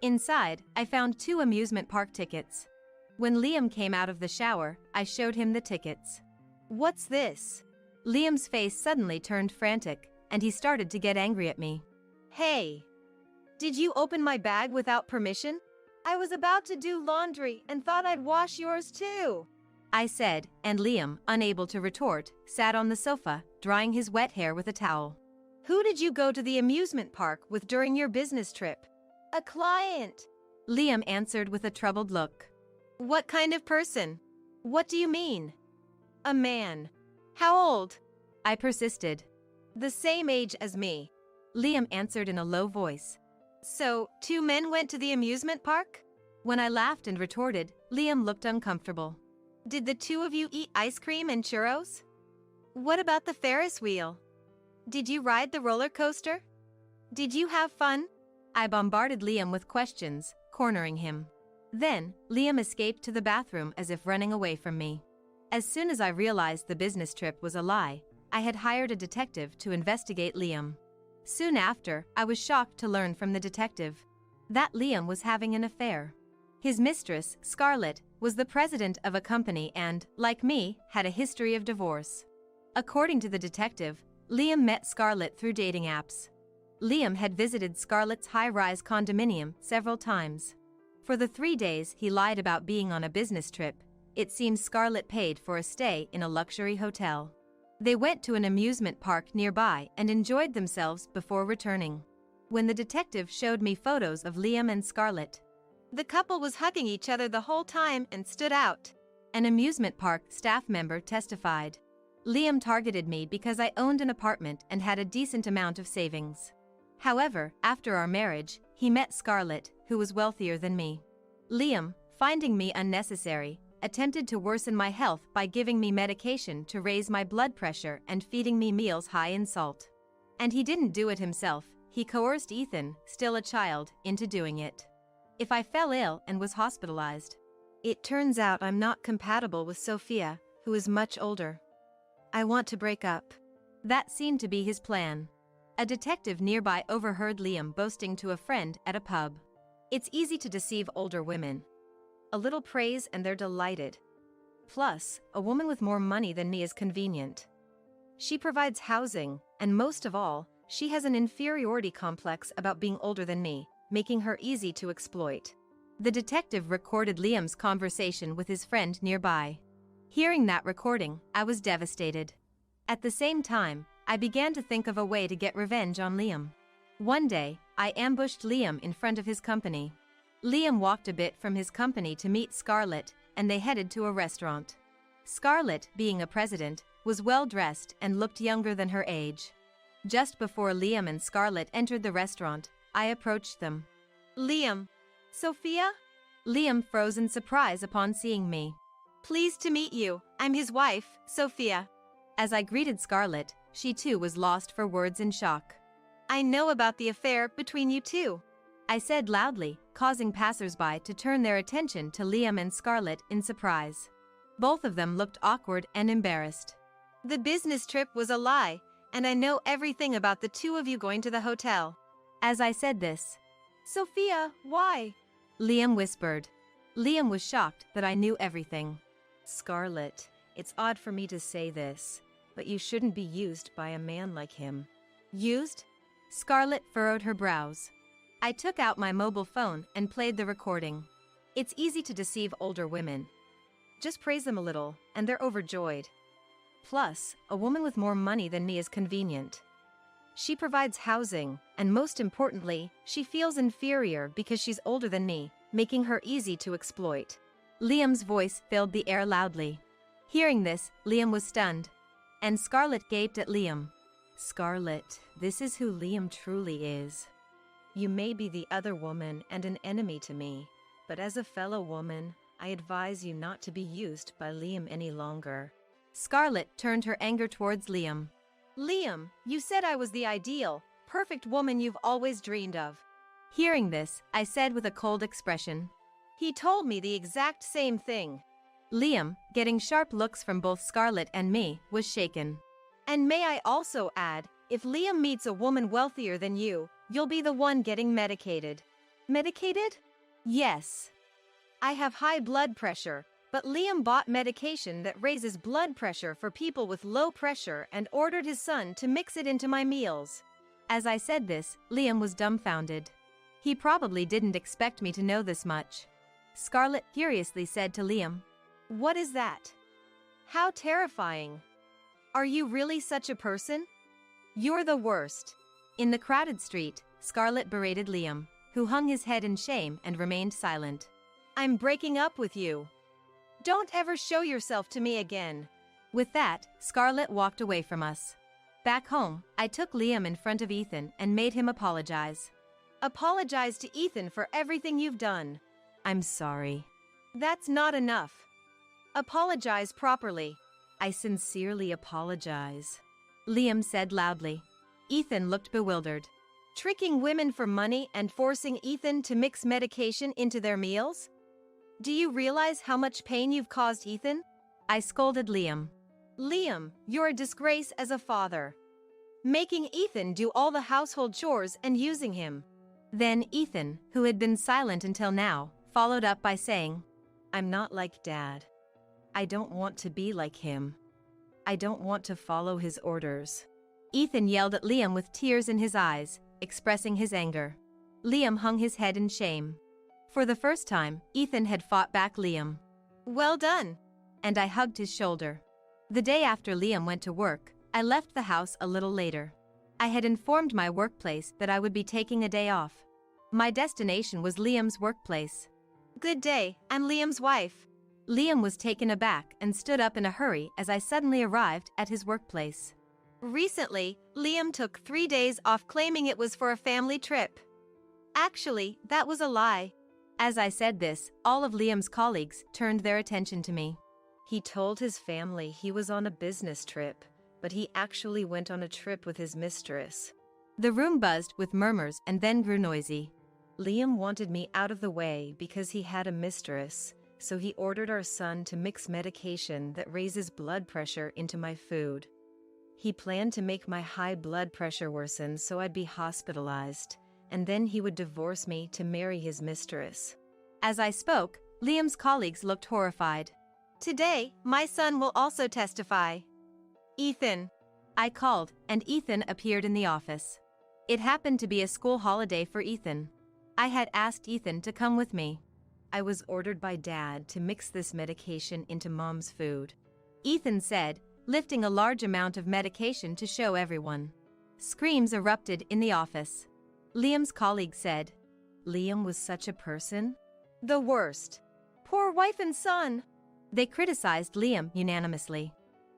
Inside, I found 2 amusement park tickets. When Liam came out of the shower, I showed him the tickets. What's this? Liam's face suddenly turned frantic, and he started to get angry at me. Hey! Did you open my bag without permission? I was about to do laundry and thought I'd wash yours too, I said, and Liam, unable to retort, sat on the sofa, drying his wet hair with a towel. Who did you go to the amusement park with during your business trip? A client, Liam answered with a troubled look. What kind of person? What do you mean? A man. How old? I persisted. The same age as me, Liam answered in a low voice. So, 2 men went to the amusement park? When I laughed and retorted, Liam looked uncomfortable. Did the 2 of you eat ice cream and churros? What about the Ferris wheel? Did you ride the roller coaster? Did you have fun? I bombarded Liam with questions, cornering him. Then, Liam escaped to the bathroom as if running away from me. As soon as I realized the business trip was a lie, I had hired a detective to investigate Liam. Soon after, I was shocked to learn from the detective that Liam was having an affair. His mistress, Scarlett, was the president of a company and, like me, had a history of divorce. According to the detective, Liam met Scarlett through dating apps. Liam had visited Scarlett's high-rise condominium several times. For the 3 days he lied about being on a business trip, it seems Scarlett paid for a stay in a luxury hotel. They went to an amusement park nearby and enjoyed themselves before returning. When the detective showed me photos of Liam and Scarlett, The couple was hugging each other the whole time and stood out. an amusement park staff member testified. Liam targeted me because I owned an apartment and had a decent amount of savings. However, after our marriage, he met Scarlett, who was wealthier than me. Liam, finding me unnecessary, attempted to worsen my health by giving me medication to raise my blood pressure and feeding me meals high in salt. And he didn't do it himself, he coerced Ethan, still a child, into doing it. If I fell ill and was hospitalized, It turns out I'm not compatible with Sophia, who is much older. I want to break up. that seemed to be his plan. A detective nearby overheard Liam boasting to a friend at a pub. It's easy to deceive older women. A little praise and they're delighted. Plus, a woman with more money than me is convenient. She provides housing, and most of all, she has an inferiority complex about being older than me, making her easy to exploit. The detective recorded Liam's conversation with his friend nearby. Hearing that recording, I was devastated. At the same time, I began to think of a way to get revenge on Liam. One day, I ambushed Liam in front of his company. Liam walked a bit from his company to meet Scarlett, and they headed to a restaurant. Scarlett, being a president, was well-dressed and looked younger than her age. Just before Liam and Scarlett entered the restaurant, I approached them. Liam. Sophia? Liam froze in surprise upon seeing me. Pleased to meet you. I'm his wife, Sophia. As I greeted Scarlett, she too was lost for words in shock. I know about the affair between you two. I said loudly, causing passers-by to turn their attention to Liam and Scarlett in surprise. Both of them looked awkward and embarrassed. The business trip was a lie, and I know everything about the two of you going to the hotel. As I said this, Sophia, why? Liam whispered. Liam was shocked that I knew everything. Scarlett, it's odd for me to say this, but you shouldn't be used by a man like him. Used? Scarlett furrowed her brows. I took out my mobile phone and played the recording. It's easy to deceive older women. Just praise them a little, and they're overjoyed. Plus, a woman with more money than me is convenient. She provides housing, and most importantly, she feels inferior because she's older than me, making her easy to exploit. Liam's voice filled the air loudly. Hearing this, Liam was stunned. And Scarlett gaped at Liam. Scarlett, this is who Liam truly is. You may be the other woman and an enemy to me, but as a fellow woman, I advise you not to be used by Liam any longer. Scarlett turned her anger towards Liam. Liam, you said I was the ideal, perfect woman you've always dreamed of. Hearing this, I said with a cold expression. He told me the exact same thing. Liam, getting sharp looks from both Scarlett and me, was shaken. And may I also add, if Liam meets a woman wealthier than you, you'll be the one getting medicated. Medicated? Yes. I have high blood pressure, but Liam bought medication that raises blood pressure for people with low pressure and ordered his son to mix it into my meals. As I said this, Liam was dumbfounded. He probably didn't expect me to know this much. Scarlett curiously said to Liam, What is that? How terrifying. Are you really such a person? You're the worst. In the crowded street, Scarlett berated Liam, who hung his head in shame and remained silent. I'm breaking up with you. Don't ever show yourself to me again. With that, Scarlett walked away from us. Back home, I took Liam in front of Ethan and made him apologize. Apologize to Ethan for everything you've done. I'm sorry. That's not enough. Apologize properly. I sincerely apologize, Liam said loudly. Ethan looked bewildered. Tricking women for money and forcing Ethan to mix medication into their meals? Do you realize how much pain you've caused Ethan? I scolded Liam. Liam, you're a disgrace as a father. Making Ethan do all the household chores and using him. Then Ethan, who had been silent until now, followed up by saying, I'm not like Dad. I don't want to be like him. I don't want to follow his orders. Ethan yelled at Liam with tears in his eyes, expressing his anger. Liam hung his head in shame. For the first time, Ethan had fought back Liam. Well done. And I hugged his shoulder. The day after Liam went to work, I left the house a little later. I had informed my workplace that I would be taking a day off. My destination was Liam's workplace. Good day, I'm Liam's wife. Liam was taken aback and stood up in a hurry as I suddenly arrived at his workplace. Recently, Liam took 3 days off claiming it was for a family trip. Actually, that was a lie. As I said this, all of Liam's colleagues turned their attention to me. He told his family he was on a business trip, but he actually went on a trip with his mistress. The room buzzed with murmurs and then grew noisy. Liam wanted me out of the way because he had a mistress, so he ordered our son to mix medication that raises blood pressure into my food. He planned to make my high blood pressure worsen so I'd be hospitalized, and then he would divorce me to marry his mistress. As I spoke, Liam's colleagues looked horrified. Today, my son will also testify. Ethan. I called, and Ethan appeared in the office. It happened to be a school holiday for Ethan. I had asked Ethan to come with me. I was ordered by Dad to mix this medication into Mom's food. Ethan said, lifting a large amount of medication to show everyone. Screams erupted in the office. Liam's colleague said, Liam was such a person? The worst. Poor wife and son. They criticized Liam unanimously.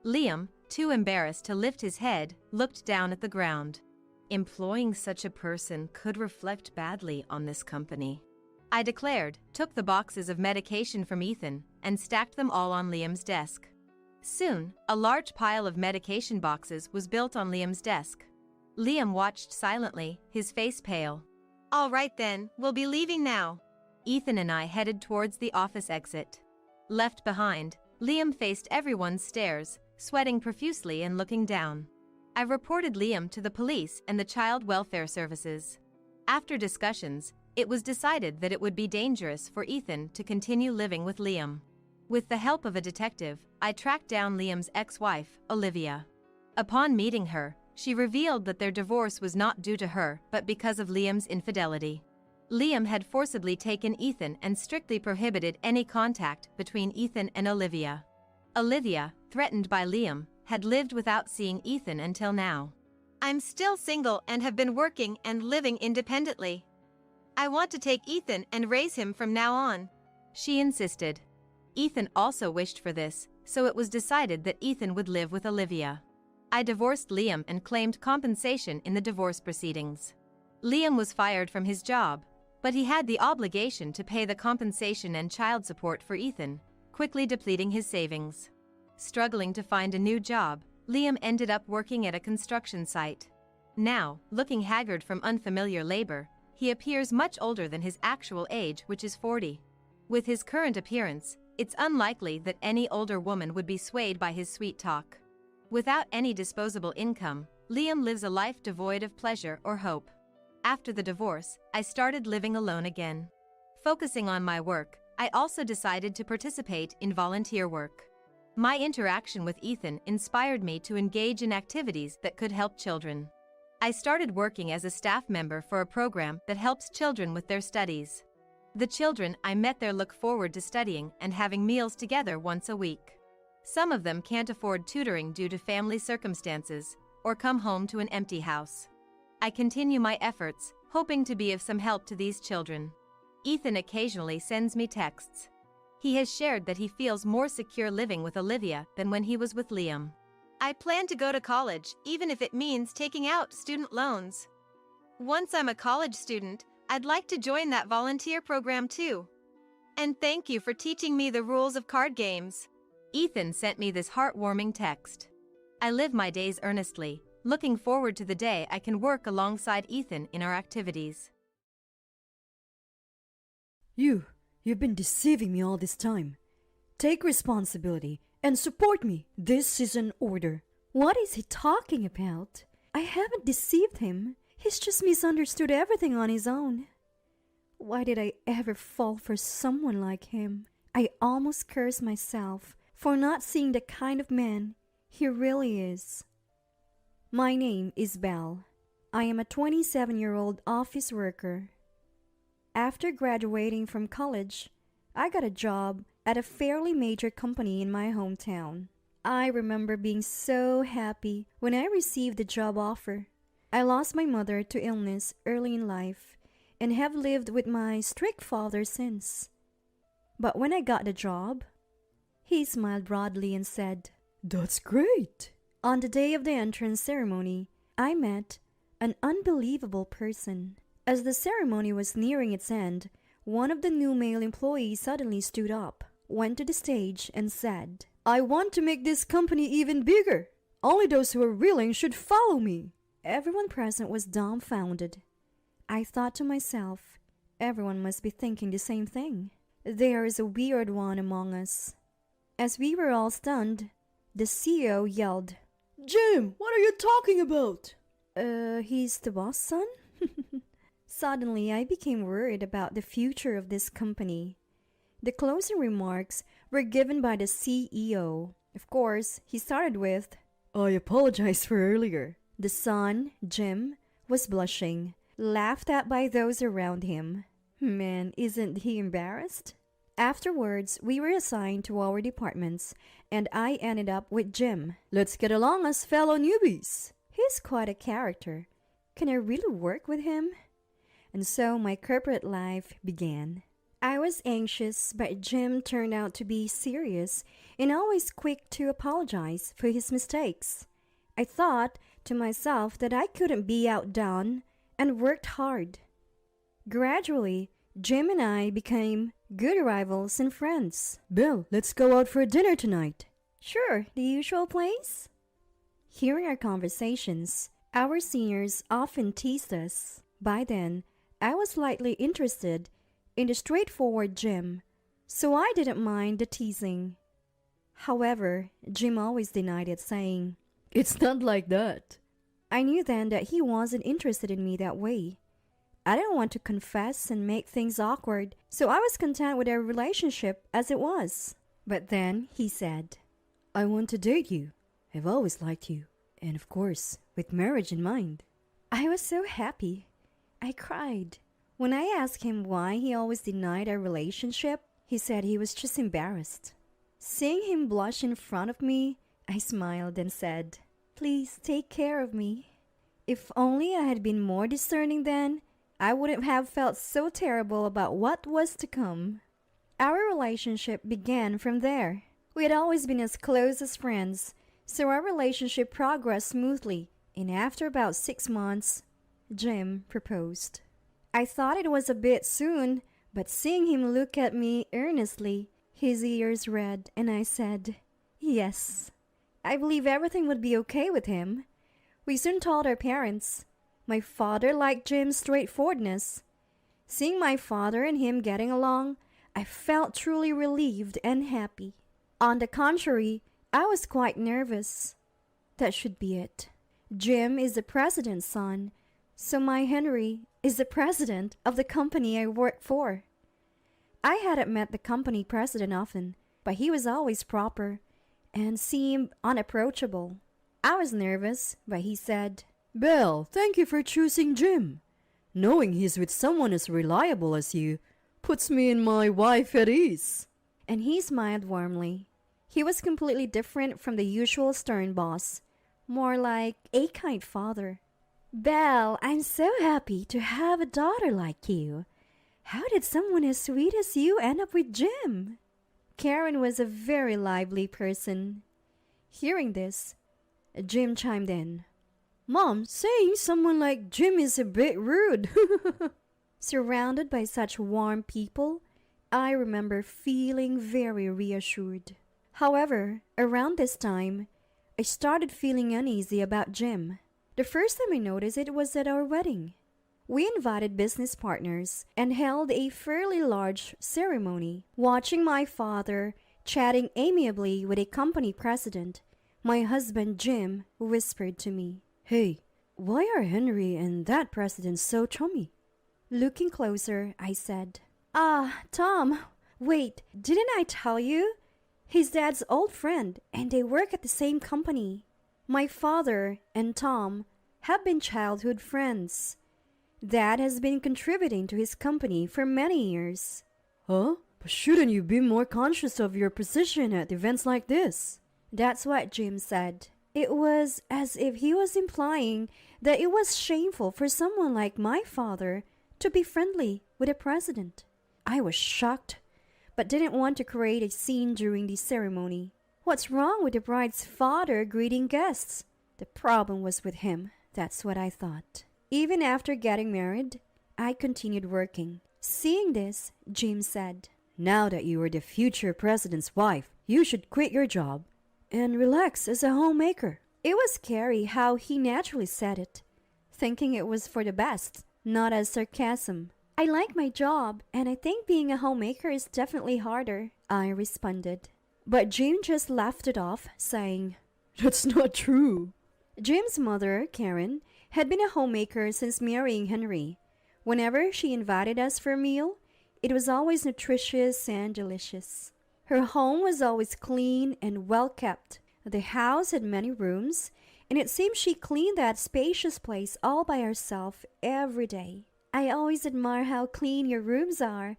Liam, too embarrassed to lift his head, looked down at the ground. Employing such a person could reflect badly on this company. I declared, took the boxes of medication from Ethan, and stacked them all on Liam's desk. Soon, a large pile of medication boxes was built on Liam's desk. Liam watched silently, his face pale. All right then, we'll be leaving now. Ethan and I headed towards the office exit. Left behind, Liam faced everyone's stares, sweating profusely and looking down. I reported Liam to the police and the child welfare services. After discussions, it was decided that it would be dangerous for Ethan to continue living with Liam. With the help of a detective, I tracked down Liam's ex-wife, Olivia. Upon meeting her, she revealed that their divorce was not due to her but because of Liam's infidelity. Liam had forcibly taken Ethan and strictly prohibited any contact between Ethan and Olivia. Olivia, threatened by Liam, had lived without seeing Ethan until now. I'm still single and have been working and living independently. I want to take Ethan and raise him from now on. She insisted. Ethan also wished for this, so it was decided that Ethan would live with Olivia. I divorced Liam and claimed compensation in the divorce proceedings. Liam was fired from his job, but he had the obligation to pay the compensation and child support for Ethan, quickly depleting his savings. Struggling to find a new job, Liam ended up working at a construction site. Now, looking haggard from unfamiliar labor, he appears much older than his actual age, which is 40. With his current appearance, it's unlikely that any older woman would be swayed by his sweet talk. Without any disposable income, Liam lives a life devoid of pleasure or hope. After the divorce, I started living alone again. Focusing on my work, I also decided to participate in volunteer work. My interaction with Ethan inspired me to engage in activities that could help children. I started working as a staff member for a program that helps children with their studies. The children I met there look forward to studying and having meals together once a week. Some of them can't afford tutoring due to family circumstances, or come home to an empty house. I continue my efforts, hoping to be of some help to these children. Ethan occasionally sends me texts. He has shared that he feels more secure living with Olivia than when he was with Liam. I plan to go to college, even if it means taking out student loans. Once I'm a college student, I'd like to join that volunteer program too. And thank you for teaching me the rules of card games. Ethan sent me this heartwarming text. I live my days earnestly, looking forward to the day I can work alongside Ethan in our activities. You've been deceiving me all this time. Take responsibility and support me. This is an order. What is he talking about? I haven't deceived him. He's just misunderstood everything on his own. Why did I ever fall for someone like him? I almost cursed myself for not seeing the kind of man he really is. My name is Belle. I am a 27-year-old office worker. After graduating from college, I got a job at a fairly major company in my hometown. I remember being so happy when I received the job offer. I lost my mother to illness early in life and have lived with my strict father since. But when I got the job, he smiled broadly and said, "That's great." On the day of the entrance ceremony, I met an unbelievable person. As the ceremony was nearing its end, one of the new male employees suddenly stood up, went to the stage, and said, "I want to make this company even bigger. Only those who are willing should follow me." Everyone present was dumbfounded. I thought to myself, everyone must be thinking the same thing. There is a weird one among us. As we were all stunned, the CEO yelled, "Jim, what are you talking about?" He's the boss, son?" Suddenly, I became worried about the future of this company. The closing remarks were given by the CEO. Of course, he started with, "I apologize for earlier." The son, Jim, was blushing, laughed at by those around him. Man, isn't he embarrassed? Afterwards, we were assigned to our departments, and I ended up with Jim. "Let's get along as fellow newbies." He's quite a character. Can I really work with him? And so my corporate life began. I was anxious, but Jim turned out to be serious and always quick to apologize for his mistakes. I thought to myself that I couldn't be outdone and worked hard. Gradually, Jim and I became good rivals and friends. "Bill, let's go out for dinner tonight." "Sure, the usual place?" Hearing our conversations, our seniors often teased us. By then, I was slightly interested in the straightforward Jim, so I didn't mind the teasing. However, Jim always denied it, saying, "It's not like that." I knew then that he wasn't interested in me that way. I didn't want to confess and make things awkward, so I was content with our relationship as it was. But then he said, "I want to date you. I've always liked you, and of course, with marriage in mind." I was so happy. I cried. When I asked him why he always denied our relationship, he said he was just embarrassed. Seeing him blush in front of me, I smiled and said, "Please take care of me." If only I had been more discerning then, I wouldn't have felt so terrible about what was to come. Our relationship began from there. We had always been as close as friends, so our relationship progressed smoothly, and after about 6 months, Jim proposed. I thought it was a bit soon, but seeing him look at me earnestly, his ears red, and I said, "Yes." I believe everything would be okay with him. We soon told our parents. My father liked Jim's straightforwardness. Seeing my father and him getting along, I felt truly relieved and happy. On the contrary, I was quite nervous. That should be it. Jim is the president's son, so my Henry is the president of the company I work for. I hadn't met the company president often, but he was always proper and seemed unapproachable. I was nervous, but he said, "Belle, thank you for choosing Jim. Knowing he's with someone as reliable as you puts me and my wife at ease." And he smiled warmly. He was completely different from the usual stern boss, more like a kind father. "Belle, I'm so happy to have a daughter like you. How did someone as sweet as you end up with Jim?" Karen was a very lively person. Hearing this, Jim chimed in. "Mom, saying someone like Jim is a bit rude." Surrounded by such warm people, I remember feeling very reassured. However, around this time, I started feeling uneasy about Jim. The first time I noticed it was at our wedding. We invited business partners and held a fairly large ceremony. Watching my father Chatting amiably with a company president, my husband Jim whispered to me, "Hey, why are Henry and that president so chummy?" Looking closer, I said, Tom, wait, didn't I tell you? He's Dad's old friend, and they work at the same company. My father and Tom have been childhood friends. Dad has been contributing to his company for many years." "Huh? But shouldn't you be more conscious of your position at events like this?" That's what Jim said. It was as if he was implying that it was shameful for someone like my father to be friendly with a president. I was shocked, but didn't want to create a scene during the ceremony. What's wrong with the bride's father greeting guests? The problem was with him, that's what I thought. Even after getting married, I continued working. Seeing this, Jim said, "Now that you are the future president's wife, you should quit your job and relax as a homemaker." It was scary how he naturally said it, thinking it was for the best, not as sarcasm. "I like my job, and I think being a homemaker is definitely harder," I responded. But Jim just laughed it off, saying, "That's not true." Jim's mother, Karen, had been a homemaker since marrying Henry. Whenever she invited us for a meal, it was always nutritious and delicious. Her home was always clean and well kept. The house had many rooms, and it seemed she cleaned that spacious place all by herself every day. "I always admire how clean your rooms are.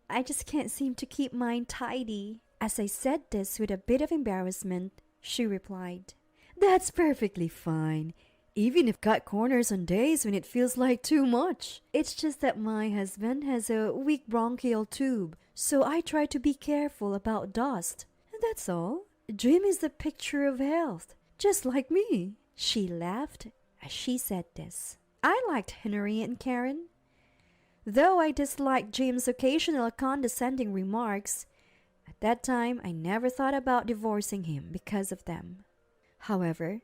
I just can't seem to keep mine tidy." As I said this with a bit of embarrassment, she replied, "That's perfectly fine, even if cut corners on days when it feels like too much. It's just that my husband has a weak bronchial tube, so I try to be careful about dust. That's all. Jim is the picture of health, just like me." She laughed as she said this. I liked Henry and Karen. Though I disliked Jim's occasional condescending remarks, at that time I never thought about divorcing him because of them. However,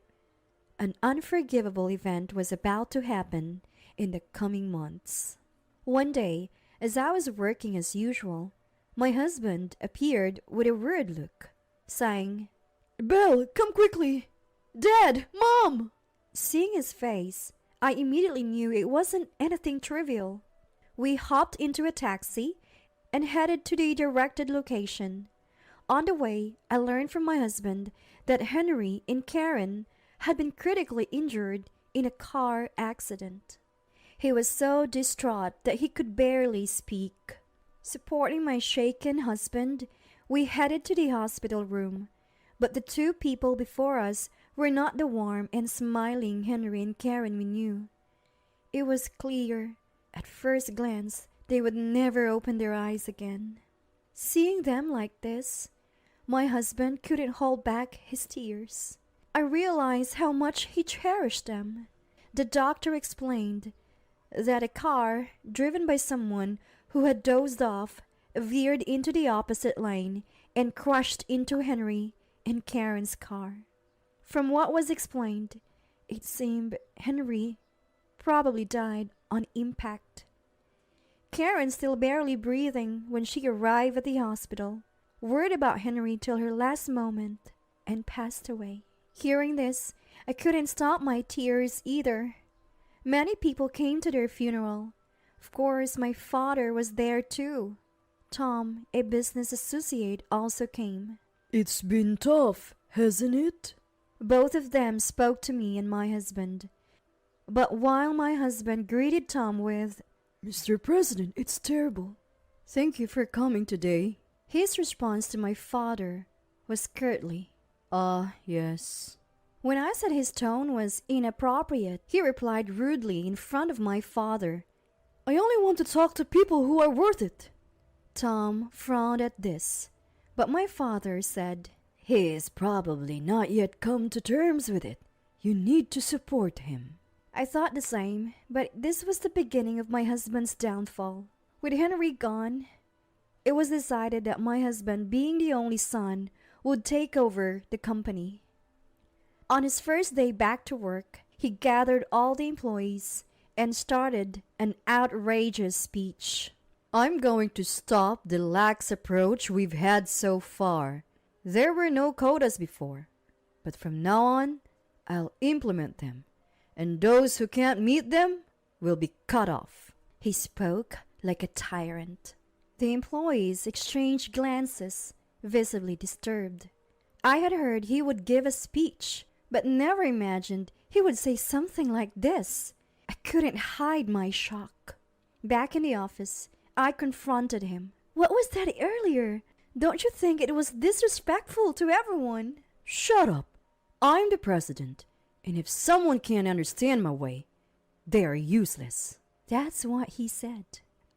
an unforgivable event was about to happen in the coming months. One day, as I was working as usual, my husband appeared with a worried look, saying, "Belle, come quickly! Dad! Mom!" Seeing his face, I immediately knew it wasn't anything trivial. We hopped into a taxi and headed to the directed location. On the way, I learned from my husband that Henry and Karen had been critically injured in a car accident. He was so distraught that he could barely speak. Supporting my shaken husband, we headed to the hospital room, but the two people before us were not the warm and smiling Henry and Karen we knew. It was clear, at first glance, they would never open their eyes again. Seeing them like this, my husband couldn't hold back his tears. I realized how much he cherished them. The doctor explained that a car driven by someone who had dozed off veered into the opposite lane and crashed into Henry and Karen's car. From what was explained, it seemed Henry probably died on impact. Karen still barely breathing when she arrived at the hospital, worried about Henry till her last moment, and passed away. Hearing this, I couldn't stop my tears either. Many people came to their funeral. Of course, my father was there too. Tom, a business associate, also came. "It's been tough, hasn't it?" Both of them spoke to me and my husband. But while my husband greeted Tom with, "Mr. President, it's terrible. Thank you for coming today," his response to my father was curtly, yes." When I said his tone was inappropriate, he replied rudely in front of my father, "I only want to talk to people who are worth it." Tom frowned at this, but my father said, "He's probably not yet come to terms with it. You need to support him." I thought the same, but this was the beginning of my husband's downfall. With Henry gone, it was decided that my husband, being the only son, would take over the company. On his first day back to work, he gathered all the employees and started an outrageous speech. "I'm going to stop the lax approach we've had so far. There were no quotas before, but from now on, I'll implement them, and those who can't meet them will be cut off." He spoke like a tyrant. The employees exchanged glances, visibly disturbed. I had heard he would give a speech, but never imagined he would say something like this. I couldn't hide my shock. Back in the office, I confronted him. "What was that earlier? Don't you think it was disrespectful to everyone?" "Shut up. I'm the president, and if someone can't understand my way, they are useless." That's what he said.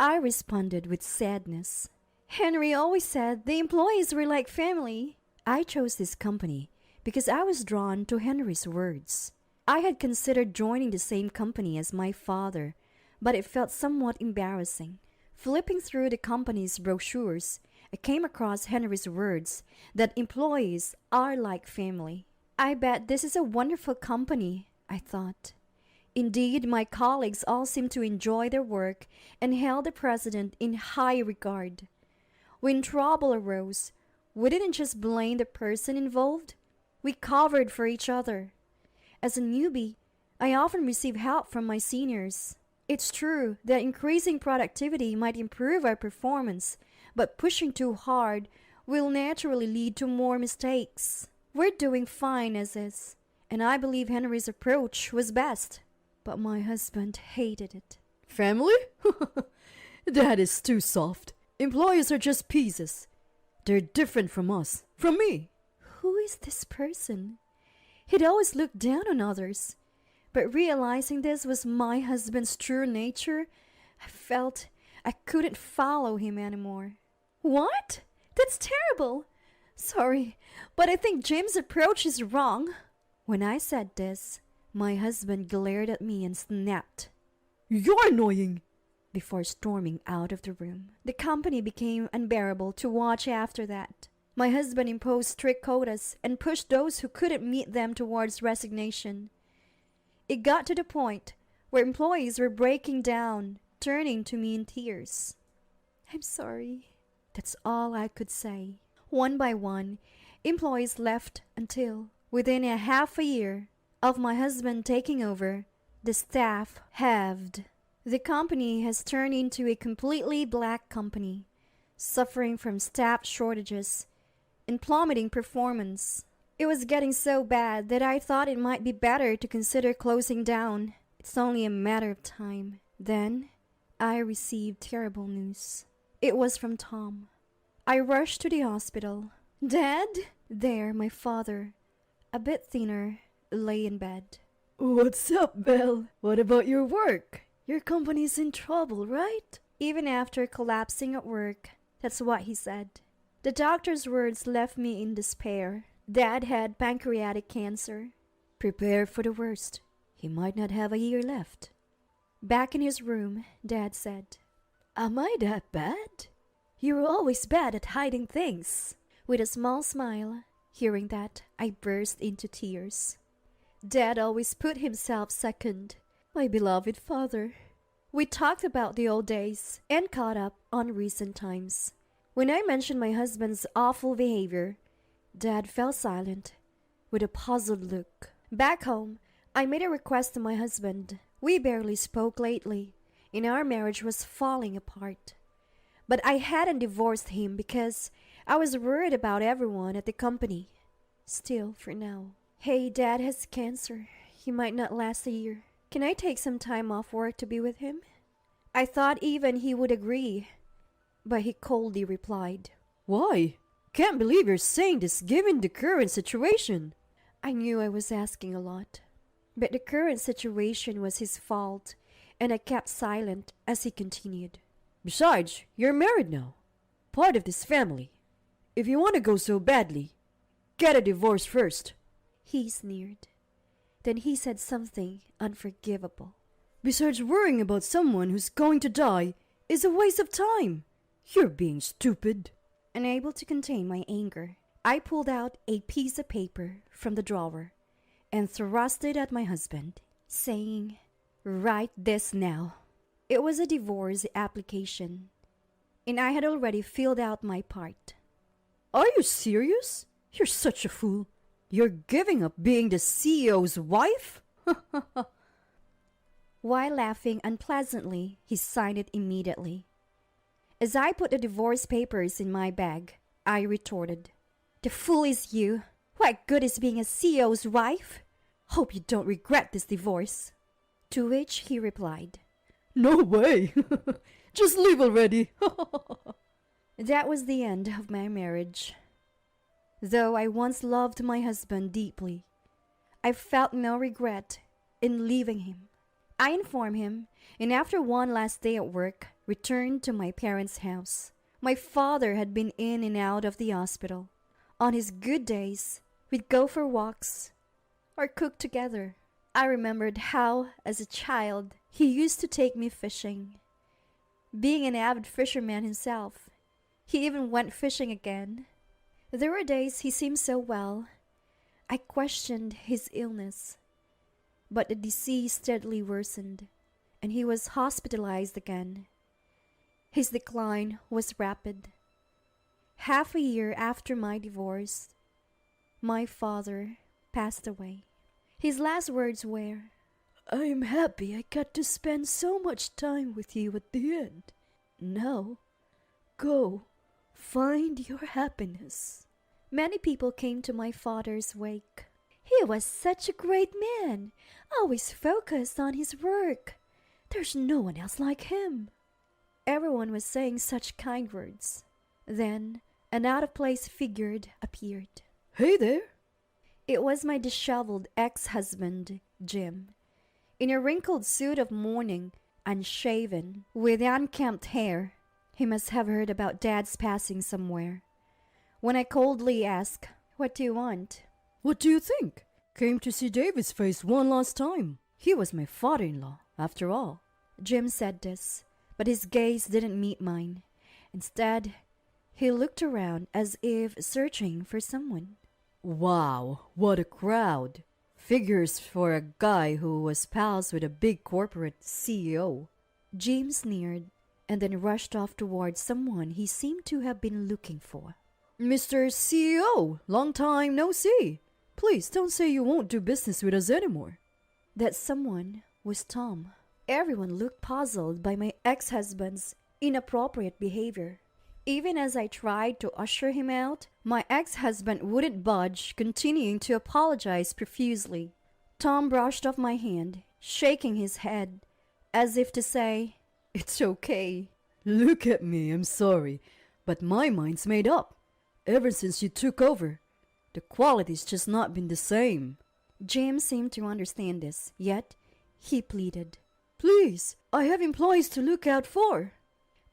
I responded with sadness. "Henry always said the employees were like family." I chose this company because I was drawn to Henry's words. I had considered joining the same company as my father, but it felt somewhat embarrassing. Flipping through the company's brochures, I came across Henry's words that employees are like family. I bet this is a wonderful company, I thought. Indeed, my colleagues all seemed to enjoy their work and held the president in high regard. When trouble arose, we didn't just blame the person involved. We covered for each other. As a newbie, I often receive help from my seniors. It's true that increasing productivity might improve our performance, but pushing too hard will naturally lead to more mistakes. We're doing fine as is, and I believe Henry's approach was best. But my husband hated it. "Family? That is too soft. Employees are just pieces. They're different from us, from me." Who is this person? He'd always looked down on others. But realizing this was my husband's true nature, I felt I couldn't follow him anymore. "What? That's terrible. Sorry, but I think Jim's approach is wrong." When I said this, my husband glared at me and snapped, "You're annoying," before storming out of the room. The company became unbearable to watch after that. My husband imposed strict quotas and pushed those who couldn't meet them towards resignation. It got to the point where employees were breaking down, turning to me in tears. "I'm sorry." That's all I could say. One by one, employees left until, within a half a year of my husband taking over, the staff halved. The company has turned into a completely black company, suffering from staff shortages and plummeting performance. It was getting so bad that I thought it might be better to consider closing down. It's only a matter of time. Then, I received terrible news. It was from Tom. I rushed to the hospital. "Dad?" There, my father, a bit thinner, lay in bed. "What's up, Belle? What about your work? Your company's in trouble, right?" Even after collapsing at work, that's what he said. The doctor's words left me in despair. Dad had pancreatic cancer. "Prepare for the worst. He might not have a year left." Back in his room, Dad said, "Am I that bad? You were always bad at hiding things." With a small smile, hearing that, I burst into tears. Dad always put himself second. My beloved father. We talked about the old days and caught up on recent times. When I mentioned my husband's awful behavior, Dad fell silent with a puzzled look. Back home, I made a request to my husband. We barely spoke lately, and our marriage was falling apart. But I hadn't divorced him because I was worried about everyone at the company. Still, for now. "Hey, Dad has cancer. He might not last a year. Can I take some time off work to be with him?" I thought even he would agree, but he coldly replied, "Why? Can't believe you're saying this given the current situation." I knew I was asking a lot, but the current situation was his fault, and I kept silent as he continued. "Besides, you're married now, part of this family. If you want to go so badly, get a divorce first." He sneered. Then he said something unforgivable. "Besides, worrying about someone who's going to die is a waste of time. You're being stupid." Unable to contain my anger, I pulled out a piece of paper from the drawer and thrust it at my husband, saying, "Write this now." It was a divorce application, and I had already filled out my part. "Are you serious? You're such a fool. You're giving up being the CEO's wife? While laughing unpleasantly, he signed it immediately. As I put the divorce papers in my bag, I retorted, "The fool is you. What good is being a CEO's wife? Hope you don't regret this divorce." To which he replied, No way. Just leave already. "That was the end of my marriage. Though I once loved my husband deeply, I felt no regret in leaving him. I informed him, and after one last day at work, returned to my parents' house. My father had been in and out of the hospital. On his good days, we'd go for walks or cook together. I remembered how, as a child, he used to take me fishing. Being an avid fisherman himself, he even went fishing again. There were days he seemed so well, I questioned his illness. But the disease steadily worsened, and he was hospitalized again. His decline was rapid. Half a year after my divorce, my father passed away. His last words were, I am happy I got to spend so much time with you at the end. Now, go, find your happiness. Many people came to my father's wake. He was such a great man, always focused on his work. There's no one else like him. Everyone was saying such kind words. Then an out-of-place figure appeared. Hey there. It was my disheveled ex-husband, Jim. In a wrinkled suit of mourning, unshaven, with unkempt hair. He must have heard about Dad's passing somewhere. When I coldly asked, "What do you want?" What do you think? Came to see David's face one last time. He was my father-in-law, after all. Jim said this, but his gaze didn't meet mine. Instead, he looked around as if searching for someone. Wow, what a crowd. Figures for a guy who was pals with a big corporate CEO. Jim sneered and then rushed off towards someone he seemed to have been looking for. Mr. CEO, long time no see. Please don't say you won't do business with us anymore. That someone was Tom. Everyone looked puzzled by my ex-husband's inappropriate behavior. Even as I tried to usher him out, my ex-husband wouldn't budge, continuing to apologize profusely. Tom brushed off my hand, shaking his head, as if to say, It's okay. Look at me, I'm sorry, but my mind's made up. Ever since you took over, the quality's just not been the same. Jim seemed to understand this, yet he pleaded, Please, I have employees to look out for.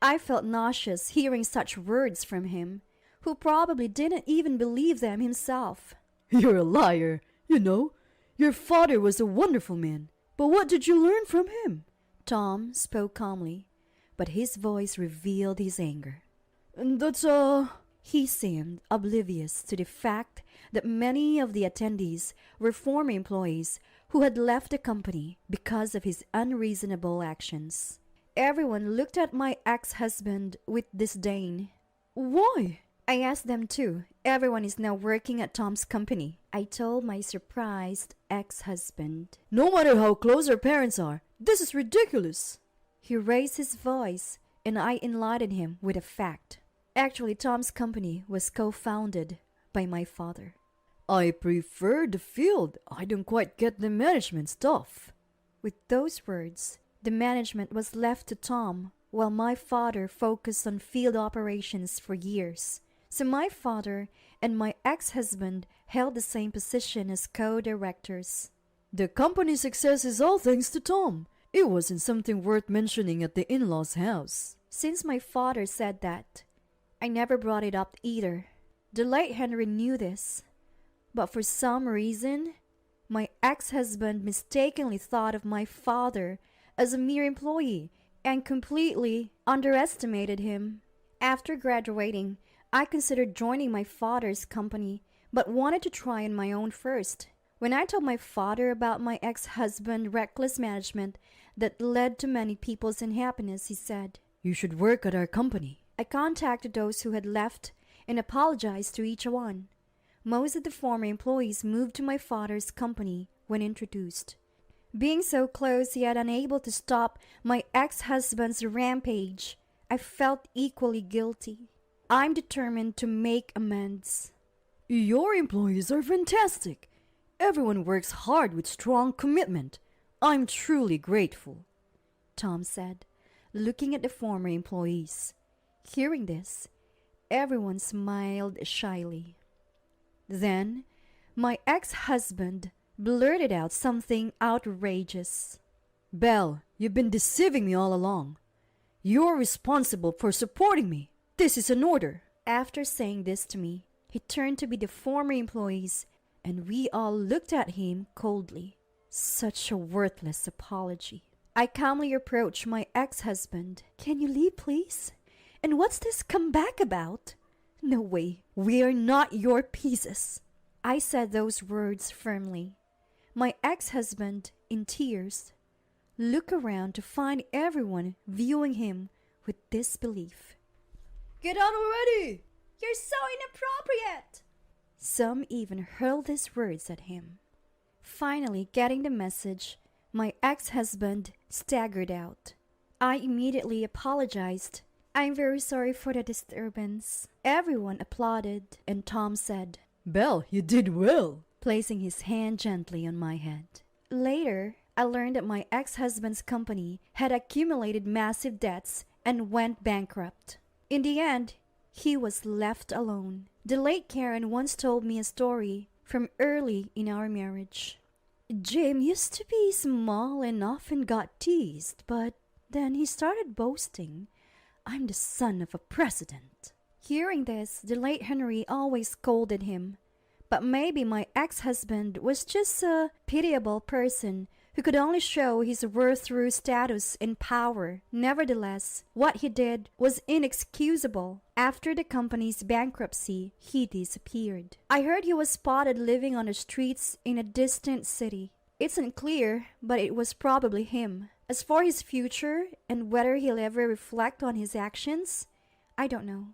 I felt nauseous hearing such words from him, who probably didn't even believe them himself. You're a liar. You know, your father was a wonderful man. But what did you learn from him? Tom spoke calmly, but his voice revealed his anger. And that's, He seemed oblivious to the fact that many of the attendees were former employees who had left the company because of his unreasonable actions. Everyone looked at my ex-husband with disdain. Why? I asked them too. Everyone is now working at Tom's company, I told my surprised ex-husband. No matter how close our parents are, this is ridiculous. He raised his voice, and I enlightened him with a fact. Actually, Tom's company was co-founded by my father. I prefer the field. I don't quite get the management stuff. With those words, the management was left to Tom, while my father focused on field operations for years. So my father and my ex-husband held the same position as co-directors. The company's success is all thanks to Tom. It wasn't something worth mentioning at the in-laws' house. Since my father said that, I never brought it up either. The late Henry knew this, but for some reason, my ex-husband mistakenly thought of my father as a mere employee and completely underestimated him. After graduating, I considered joining my father's company, but wanted to try on my own first. When I told my father about my ex-husband's reckless management that led to many people's unhappiness, he said, You should work at our company. I contacted those who had left and apologized to each one. Most of the former employees moved to my father's company when introduced. Being so close yet unable to stop my ex-husband's rampage, I felt equally guilty. I'm determined to make amends. Your employees are fantastic. Everyone works hard with strong commitment. I'm truly grateful, Tom said, looking at the former employees. Hearing this, everyone smiled shyly. Then, my ex-husband blurted out something outrageous. Belle, you've been deceiving me all along. You're responsible for supporting me. This is an order. After saying this to me, he turned to be the former employees, and we all looked at him coldly. Such a worthless apology. I calmly approached my ex-husband. Can you leave, please? And what's this comeback about? No way. We are not your pieces. I said those words firmly. My ex-husband, in tears, looked around to find everyone viewing him with disbelief. Get out already! You're so inappropriate! Some even hurled these words at him. Finally, getting the message, my ex-husband staggered out. I immediately apologized. I'm very sorry for the disturbance. Everyone applauded, and Tom said, Belle, you did well, placing his hand gently on my head. Later, I learned that my ex-husband's company had accumulated massive debts and went bankrupt. In the end, he was left alone. The late Karen once told me a story from early in our marriage. Jim used to be small and often got teased, but then he started boasting, I'm the son of a president. Hearing this, the late Henry always scolded him. But maybe my ex-husband was just a pitiable person who could only show his worth through status and power. Nevertheless, what he did was inexcusable. After the company's bankruptcy, he disappeared. I heard he was spotted living on the streets in a distant city. It's unclear, but it was probably him. As for his future and whether he'll ever reflect on his actions, I don't know.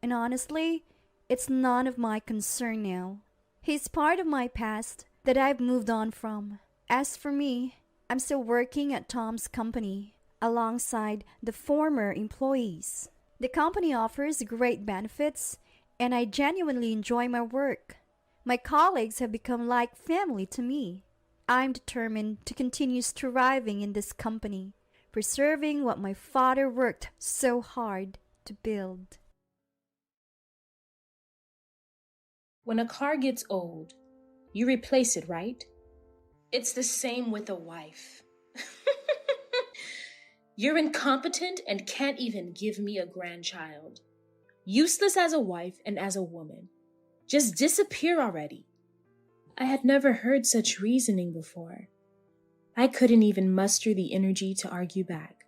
And honestly, it's none of my concern now. He's part of my past that I've moved on from. As for me, I'm still working at Tom's company alongside the former employees. The company offers great benefits, and I genuinely enjoy my work. My colleagues have become like family to me. I'm determined to continue striving in this company, preserving what my father worked so hard to build. When a car gets old, you replace it, right? It's the same with a wife. You're incompetent and can't even give me a grandchild. Useless as a wife and as a woman. Just disappear already. I had never heard such reasoning before. I couldn't even muster the energy to argue back.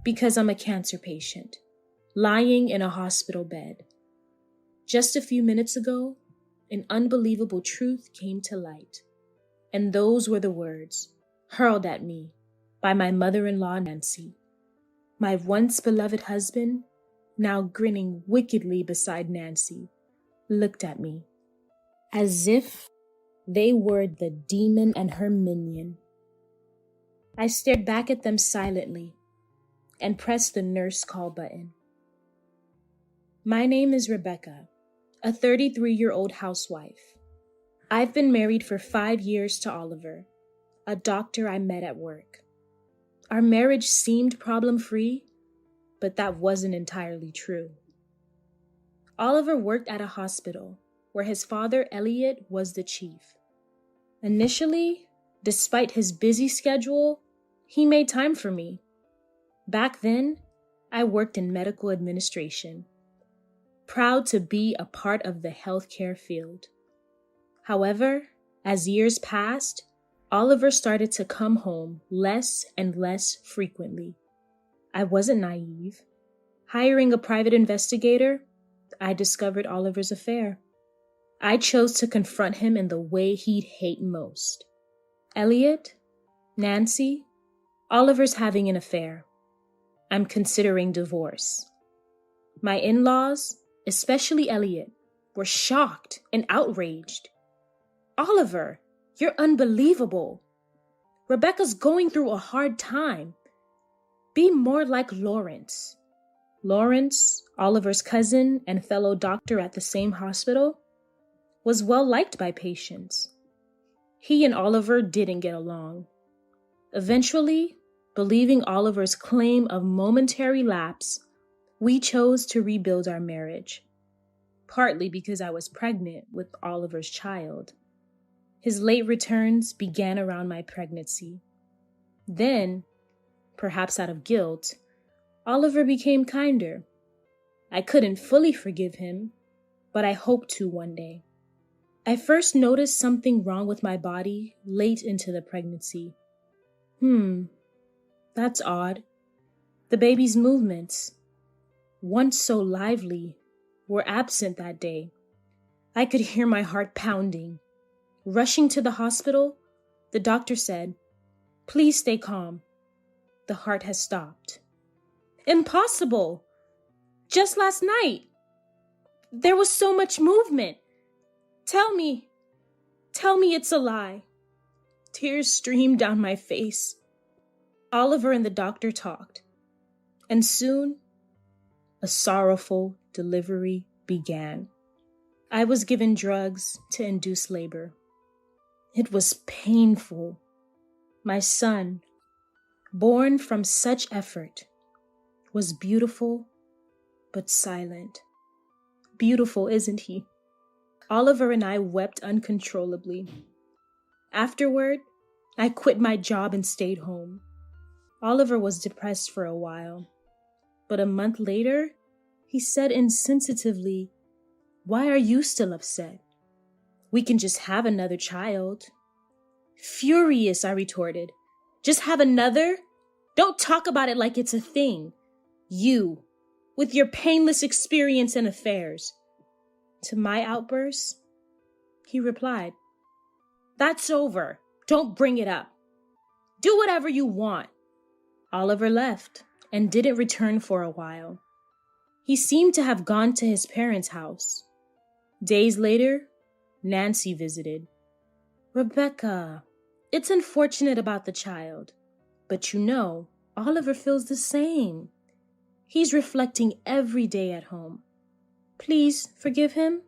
Because I'm a cancer patient, lying in a hospital bed. Just a few minutes ago, an unbelievable truth came to light. And those were the words, hurled at me by my mother-in-law, Nancy. My once beloved husband, now grinning wickedly beside Nancy, looked at me as if they were the demon and her minion. I stared back at them silently and pressed the nurse call button. My name is Rebecca, a 33-year-old housewife. I've been married for 5 years to Oliver, a doctor I met at work. Our marriage seemed problem-free, but that wasn't entirely true. Oliver worked at a hospital where his father, Elliot, was the chief. Initially, despite his busy schedule, he made time for me. Back then, I worked in medical administration, proud to be a part of the healthcare field. However, as years passed, Oliver started to come home less and less frequently. I wasn't naive. Hiring a private investigator, I discovered Oliver's affair. I chose to confront him in the way he'd hate most. Elliot, Nancy, Oliver's having an affair. I'm considering divorce. My in-laws, especially Elliot, were shocked and outraged. Oliver, you're unbelievable. Rebecca's going through a hard time. Be more like Lawrence. Lawrence, Oliver's cousin and fellow doctor at the same hospital, was well liked by patients. He and Oliver didn't get along. Eventually, believing Oliver's claim of momentary lapse, we chose to rebuild our marriage, partly because I was pregnant with Oliver's child. His late returns began around my pregnancy. Then, perhaps out of guilt, Oliver became kinder. I couldn't fully forgive him, but I hoped to one day. I first noticed something wrong with my body late into the pregnancy. That's odd. The baby's movements, once so lively, were absent that day. I could hear my heart pounding. Rushing to the hospital, the doctor said, "Please stay calm. The heart has stopped." Impossible! Just last night, there was so much movement. Tell me it's a lie. Tears streamed down my face. Oliver and the doctor talked, and soon a sorrowful delivery began. I was given drugs to induce labor. It was painful. My son, born from such effort, was beautiful but silent. Beautiful, isn't he? Oliver and I wept uncontrollably. Afterward, I quit my job and stayed home. Oliver was depressed for a while, but a month later, he said insensitively, "Why are you still upset? We can just have another child." Furious, I retorted, "Just have another? Don't talk about it like it's a thing. You, with your painless experience in affairs." To my outburst, he replied, "That's over. Don't bring it up. Do whatever you want." Oliver left and didn't return for a while. He seemed to have gone to his parents' house. Days later, Nancy visited. "Rebecca, it's unfortunate about the child, but Oliver feels the same. He's reflecting every day at home. Please forgive him.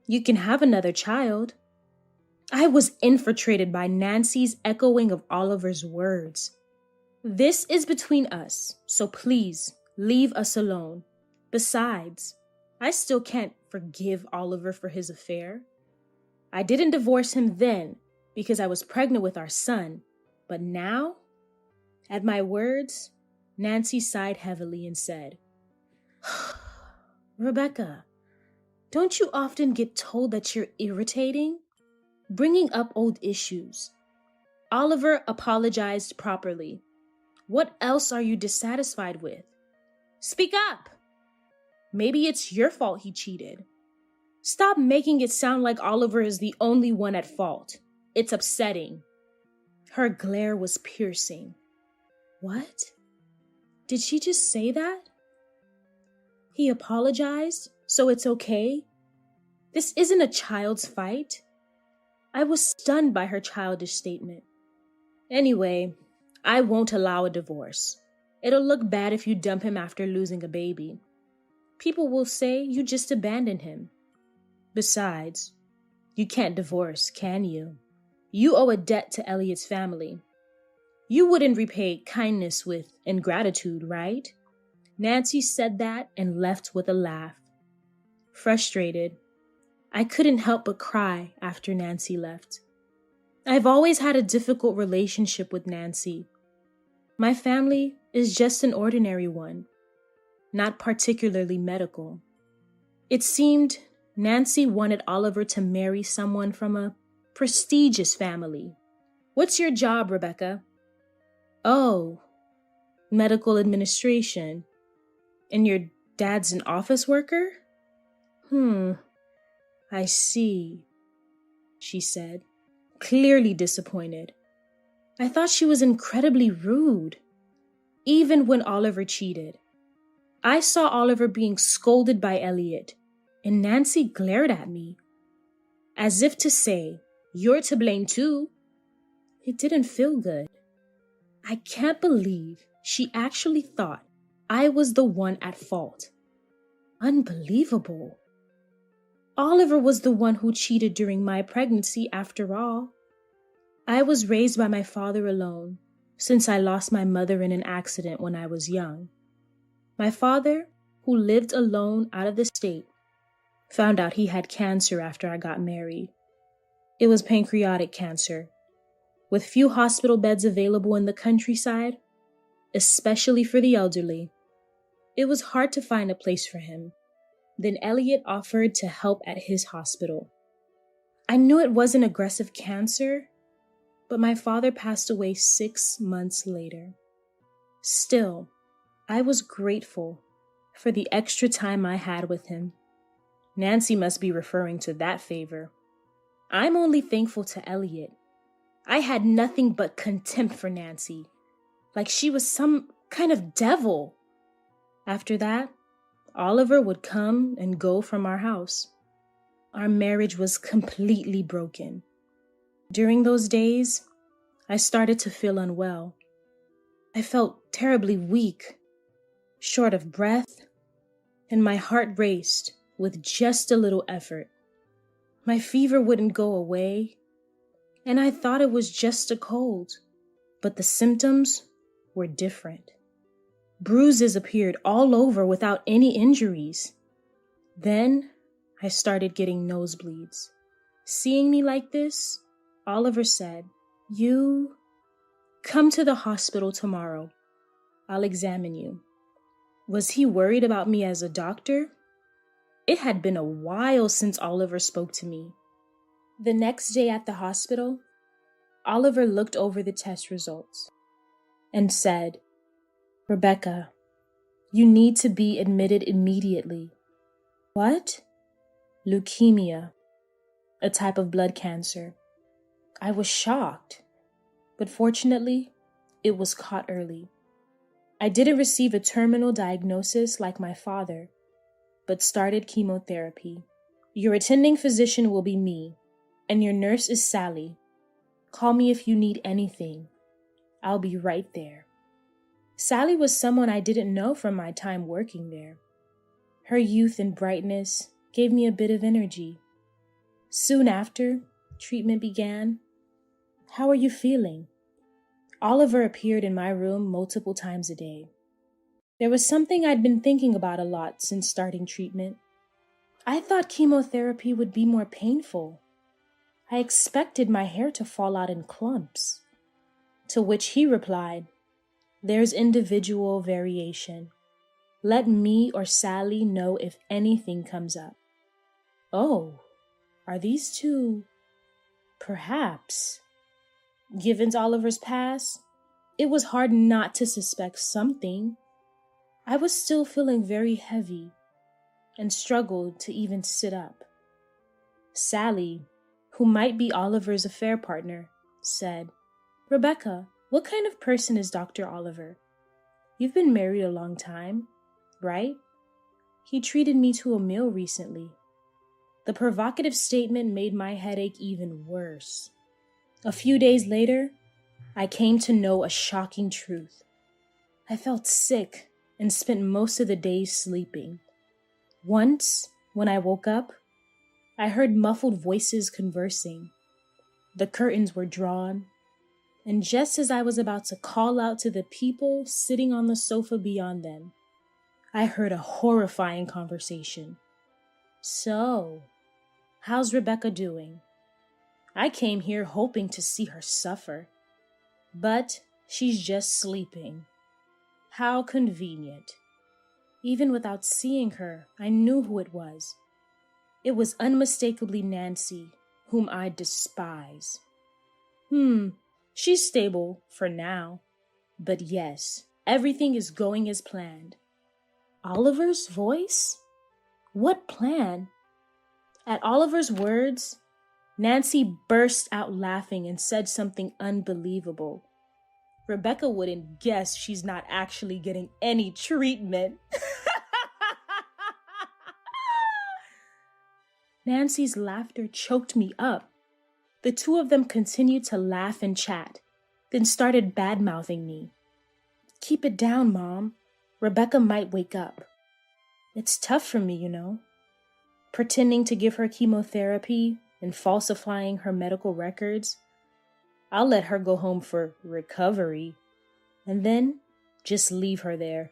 You can have another child." I was infiltrated by Nancy's echoing of Oliver's words. "This is between us, so please leave us alone. Besides, I still can't forgive Oliver for his affair. I didn't divorce him then because I was pregnant with our son, but now?" At my words, Nancy sighed heavily and said, "Rebecca, don't you often get told that you're irritating? Bringing up old issues." Oliver apologized properly. "What else are you dissatisfied with? Speak up. Maybe it's your fault he cheated. Stop making it sound like Oliver is the only one at fault. It's upsetting." Her glare was piercing. What? Did she just say that? He apologized, so it's okay? This isn't a child's fight. I was stunned by her childish statement. Anyway, I won't allow a divorce. It'll look bad if you dump him after losing a baby. People will say you just abandoned him. Besides, you can't divorce, can you? You owe a debt to Elliot's family. You wouldn't repay kindness with ingratitude, right? Nancy said that and left with a laugh. Frustrated, I couldn't help but cry after Nancy left. I've always had a difficult relationship with Nancy. My family is just an ordinary one, not particularly medical. It seemed Nancy wanted Oliver to marry someone from a prestigious family. "What's your job, Rebecca?" "Oh, medical administration. And your dad's an office worker?" I see," she said, clearly disappointed. I thought she was incredibly rude, even when Oliver cheated. I saw Oliver being scolded by Elliot, and Nancy glared at me, as if to say, "You're to blame too." It didn't feel good. I can't believe she actually thought I was the one at fault. Unbelievable. Oliver was the one who cheated during my pregnancy after all. I was raised by my father alone, since I lost my mother in an accident when I was young. My father, who lived alone out of the state, found out he had cancer after I got married. It was pancreatic cancer. With few hospital beds available in the countryside, especially for the elderly, it was hard to find a place for him. Then Elliot offered to help at his hospital. I knew it wasn't aggressive cancer, but my father passed away 6 months later. Still, I was grateful for the extra time I had with him. Nancy must be referring to that favor. I'm only thankful to Elliot. I had nothing but contempt for Nancy, like she was some kind of devil. After that, Oliver would come and go from our house. Our marriage was completely broken. During those days, I started to feel unwell. I felt terribly weak, short of breath, and my heart raced with just a little effort. My fever wouldn't go away, and I thought it was just a cold, but the symptoms were different. Bruises appeared all over without any injuries. Then I started getting nosebleeds. Seeing me like this, Oliver said, "You come to the hospital tomorrow. I'll examine you." Was he worried about me as a doctor? It had been a while since Oliver spoke to me. The next day at the hospital, Oliver looked over the test results and said, "Rebecca, you need to be admitted immediately." What? Leukemia, a type of blood cancer. I was shocked, but fortunately, it was caught early. I didn't receive a terminal diagnosis like my father, but started chemotherapy. Your attending physician will be me, and your nurse is Sally. Call me if you need anything. I'll be right there. Sally was someone I didn't know from my time working there. Her youth and brightness gave me a bit of energy. Soon after, treatment began. "How are you feeling?" Oliver appeared in my room multiple times a day. There was something I'd been thinking about a lot since starting treatment. I thought chemotherapy would be more painful. I expected my hair to fall out in clumps. To which he replied, "There's individual variation. Let me or Sally know if anything comes up." Oh, are these two perhaps? Given Oliver's past, it was hard not to suspect something. I was still feeling very heavy and struggled to even sit up. Sally, who might be Oliver's affair partner, said, "Rebecca, what kind of person is Dr. Oliver? You've been married a long time, right? He treated me to a meal recently." The provocative statement made my headache even worse. A few days later, I came to know a shocking truth. I felt sick and spent most of the day sleeping. Once, when I woke up, I heard muffled voices conversing. The curtains were drawn, and just as I was about to call out to the people sitting on the sofa beyond them, I heard a horrifying conversation. "So, how's Rebecca doing? I came here hoping to see her suffer, but she's just sleeping. How convenient." Even without seeing her, I knew who it was. It was unmistakably Nancy, whom I despise. She's stable for now, but yes, everything is going as planned. Oliver's voice? What plan? At Oliver's words, Nancy burst out laughing and said something unbelievable. Rebecca wouldn't guess she's not actually getting any treatment. Nancy's laughter choked me up. The two of them continued to laugh and chat, then started bad-mouthing me. "Keep it down, Mom. Rebecca might wake up." It's tough for me, pretending to give her chemotherapy and falsifying her medical records. I'll let her go home for recovery and then just leave her there.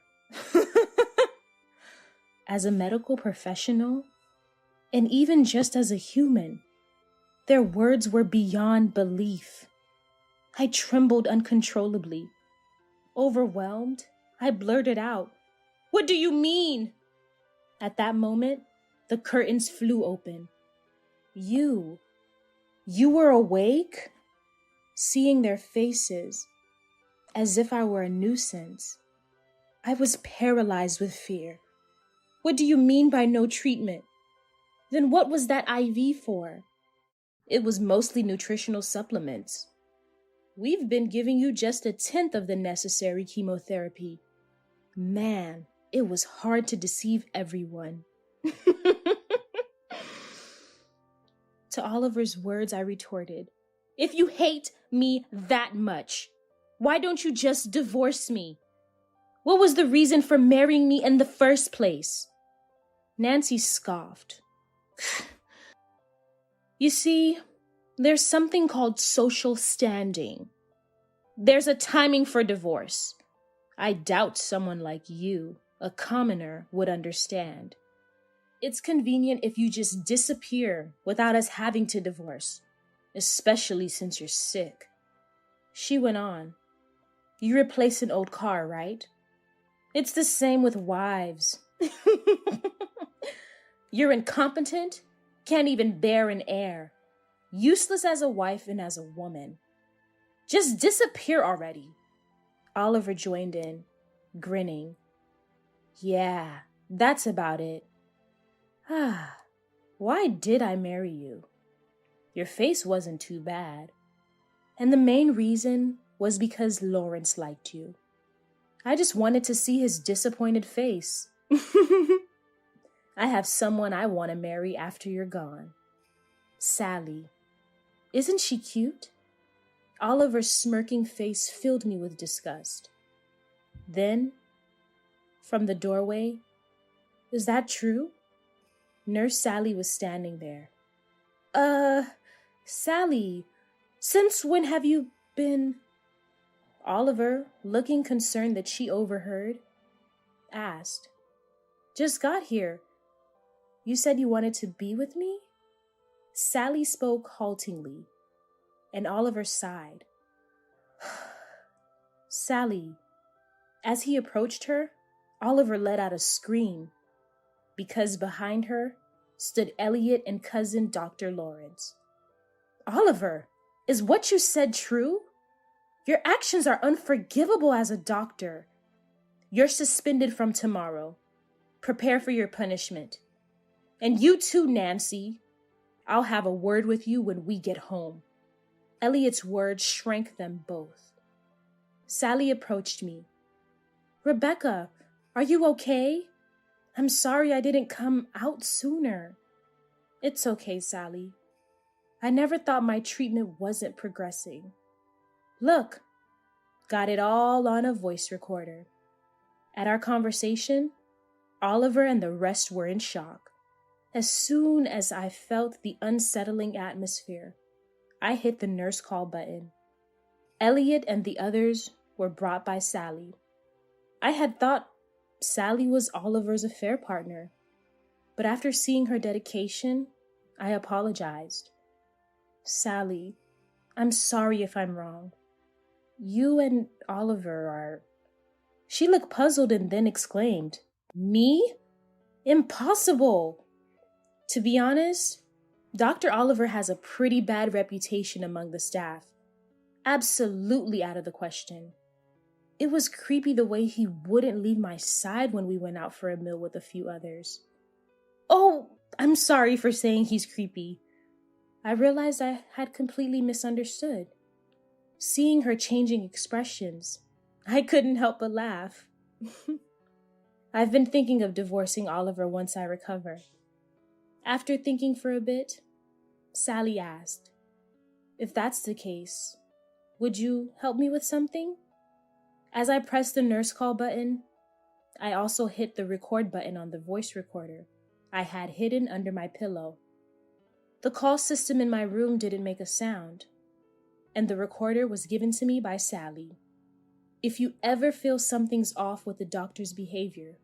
As a medical professional, and even just as a human, their words were beyond belief. I trembled uncontrollably. Overwhelmed, I blurted out, "What do you mean?" At that moment, the curtains flew open. You were awake?" Seeing their faces, as if I were a nuisance, I was paralyzed with fear. "What do you mean by no treatment? Then what was that IV for?" "It was mostly nutritional supplements. We've been giving you just a tenth of the necessary chemotherapy." Man, it was hard to deceive everyone. To Oliver's words, I retorted, "If you hate me that much, why don't you just divorce me? What was the reason for marrying me in the first place?" Nancy scoffed. "You see, there's something called social standing. There's a timing for divorce. I doubt someone like you, a commoner, would understand. It's convenient if you just disappear without us having to divorce, especially since you're sick." She went on, "You replace an old car, right? It's the same with wives. You're incompetent, can't even bear an heir, useless as a wife and as a woman. Just disappear already." Oliver joined in, grinning. "Yeah, that's about it. Why did I marry you? Your face wasn't too bad. And the main reason was because Lawrence liked you. I just wanted to see his disappointed face. I have someone I want to marry after you're gone. Sally. Isn't she cute?" Oliver's smirking face filled me with disgust. Then, from the doorway, "Is that true?" Nurse Sally was standing there. Sally, since when have you been—" Oliver, looking concerned that she overheard, asked, "Just got here. You said you wanted to be with me?" Sally spoke haltingly, and Oliver sighed. "Sally." As he approached her, Oliver let out a scream, because behind her stood Elliot and cousin Dr. Lawrence. "Oliver, is what you said true? Your actions are unforgivable as a doctor. You're suspended from tomorrow. Prepare for your punishment. And you too, Nancy. I'll have a word with you when we get home." Elliot's words shrank them both. Sally approached me. "Rebecca, are you okay? I'm sorry I didn't come out sooner." "It's okay, Sally. I never thought my treatment wasn't progressing. Look, got it all on a voice recorder." At our conversation, Oliver and the rest were in shock. As soon as I felt the unsettling atmosphere, I hit the nurse call button. Elliot and the others were brought by Sally. I had thought Sally was Oliver's affair partner, but after seeing her dedication, I apologized. "Sally, I'm sorry if I'm wrong. You and Oliver are—" She looked puzzled and then exclaimed, "Me? Impossible!" To be honest, Dr. Oliver has a pretty bad reputation among the staff. Absolutely out of the question. It was creepy the way he wouldn't leave my side when we went out for a meal with a few others. "Oh, I'm sorry for saying he's creepy." I realized I had completely misunderstood. Seeing her changing expressions, I couldn't help but laugh. "I've been thinking of divorcing Oliver once I recover." After thinking for a bit, Sally asked, "If that's the case, would you help me with something?" As I pressed the nurse call button, I also hit the record button on the voice recorder I had hidden under my pillow. The call system in my room didn't make a sound, and the recorder was given to me by Sally. If you ever feel something's off with the doctor's behavior,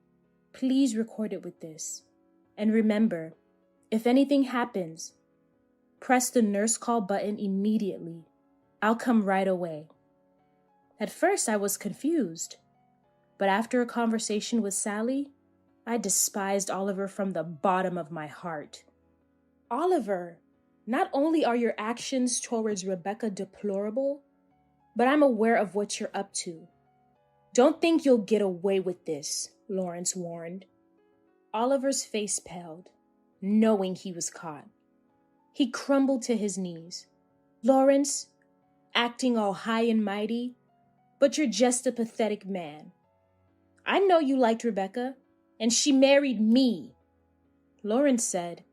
please record it with this. And remember, if anything happens, press the nurse call button immediately. I'll come right away. At first, I was confused, but after a conversation with Sally, I despised Oliver from the bottom of my heart. "Oliver, not only are your actions towards Rebecca deplorable, but I'm aware of what you're up to. Don't think you'll get away with this," Lawrence warned. Oliver's face paled, knowing he was caught. He crumbled to his knees. "Lawrence, acting all high and mighty, but you're just a pathetic man. I know you liked Rebecca, and she married me." Lawrence said,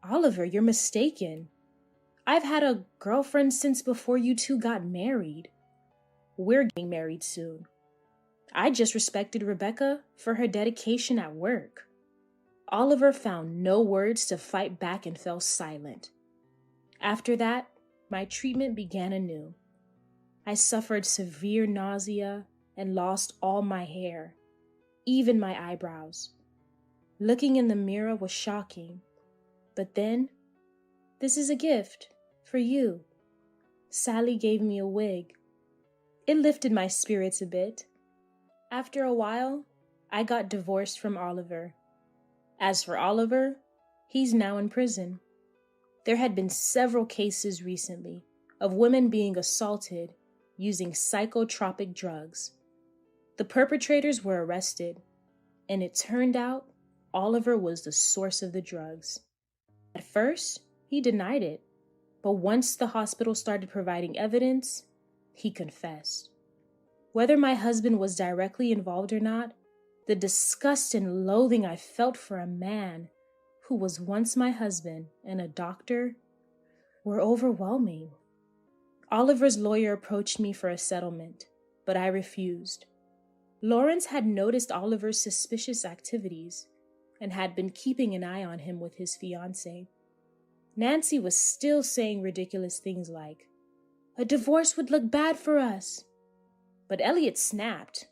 "Oliver, you're mistaken. I've had a girlfriend since before you two got married. We're getting married soon. I just respected Rebecca for her dedication at work." Oliver found no words to fight back and fell silent. After that, my treatment began anew. I suffered severe nausea and lost all my hair, even my eyebrows. Looking in the mirror was shocking. But then, "This is a gift for you." Sally gave me a wig. It lifted my spirits a bit. After a while, I got divorced from Oliver. As for Oliver, he's now in prison. There had been several cases recently of women being assaulted using psychotropic drugs. The perpetrators were arrested, and it turned out Oliver was the source of the drugs. At first, he denied it, but once the hospital started providing evidence, he confessed. Whether my husband was directly involved or not, the disgust and loathing I felt for a man who was once my husband and a doctor were overwhelming. Oliver's lawyer approached me for a settlement, but I refused. Lawrence had noticed Oliver's suspicious activities and had been keeping an eye on him with his fiancée. Nancy was still saying ridiculous things like, "A divorce would look bad for us." But Elliot snapped.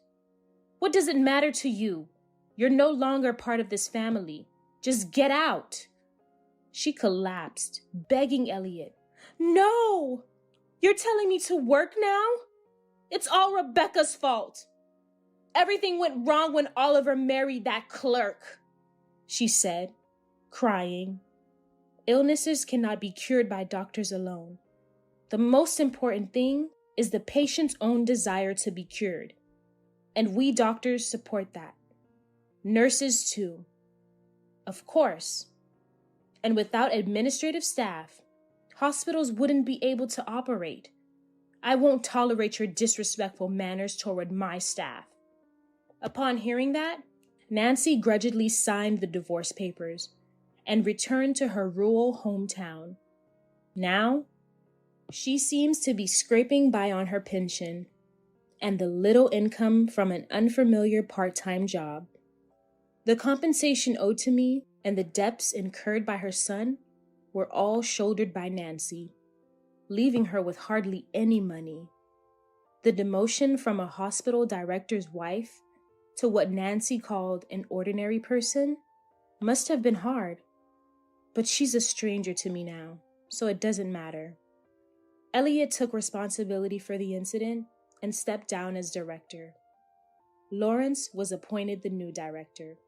"What does it matter to you? You're no longer part of this family. Just get out." She collapsed, begging Elliot, "No! You're telling me to work now? It's all Rebecca's fault. Everything went wrong when Oliver married that clerk," she said, crying. Illnesses cannot be cured by doctors alone. The most important thing is the patient's own desire to be cured. And we doctors support that. Nurses too. Of course. And without administrative staff, hospitals wouldn't be able to operate. I won't tolerate your disrespectful manners toward my staff. Upon hearing that, Nancy grudgingly signed the divorce papers and returned to her rural hometown. Now, she seems to be scraping by on her pension and the little income from an unfamiliar part-time job. The compensation owed to me and the debts incurred by her son were all shouldered by Nancy, leaving her with hardly any money. The demotion from a hospital director's wife to what Nancy called an ordinary person must have been hard. But she's a stranger to me now, so it doesn't matter. Elliot took responsibility for the incident and stepped down as director. Lawrence was appointed the new director.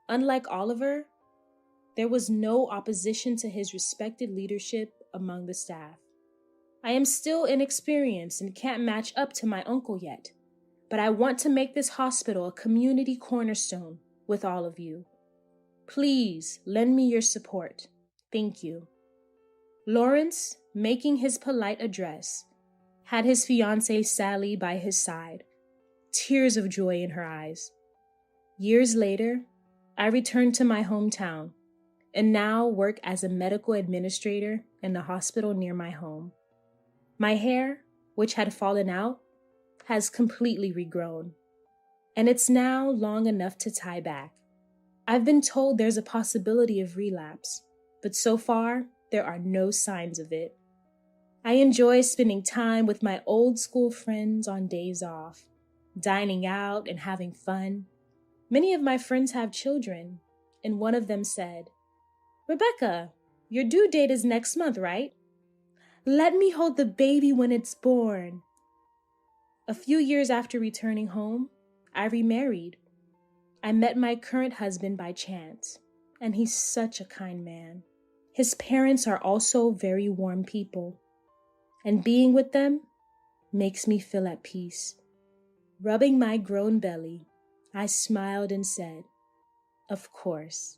Unlike Oliver, there was no opposition to his respected leadership among the staff. I am still inexperienced and can't match up to my uncle yet, but I want to make this hospital a community cornerstone with all of you. Please lend me your support. Thank you. Lawrence, making his polite address, had his fiancée Sally by his side, tears of joy in her eyes. Years later, I returned to my hometown and now work as a medical administrator in the hospital near my home. My hair, which had fallen out, has completely regrown, and it's now long enough to tie back. I've been told there's a possibility of relapse, but so far, there are no signs of it. I enjoy spending time with my old school friends on days off, dining out and having fun. Many of my friends have children, and one of them said, "Rebecca, your due date is next month, right? Let me hold the baby when it's born." A few years after returning home, I remarried. I met my current husband by chance, and he's such a kind man. His parents are also very warm people, and being with them makes me feel at peace. Rubbing my grown belly, I smiled and said, "Of course."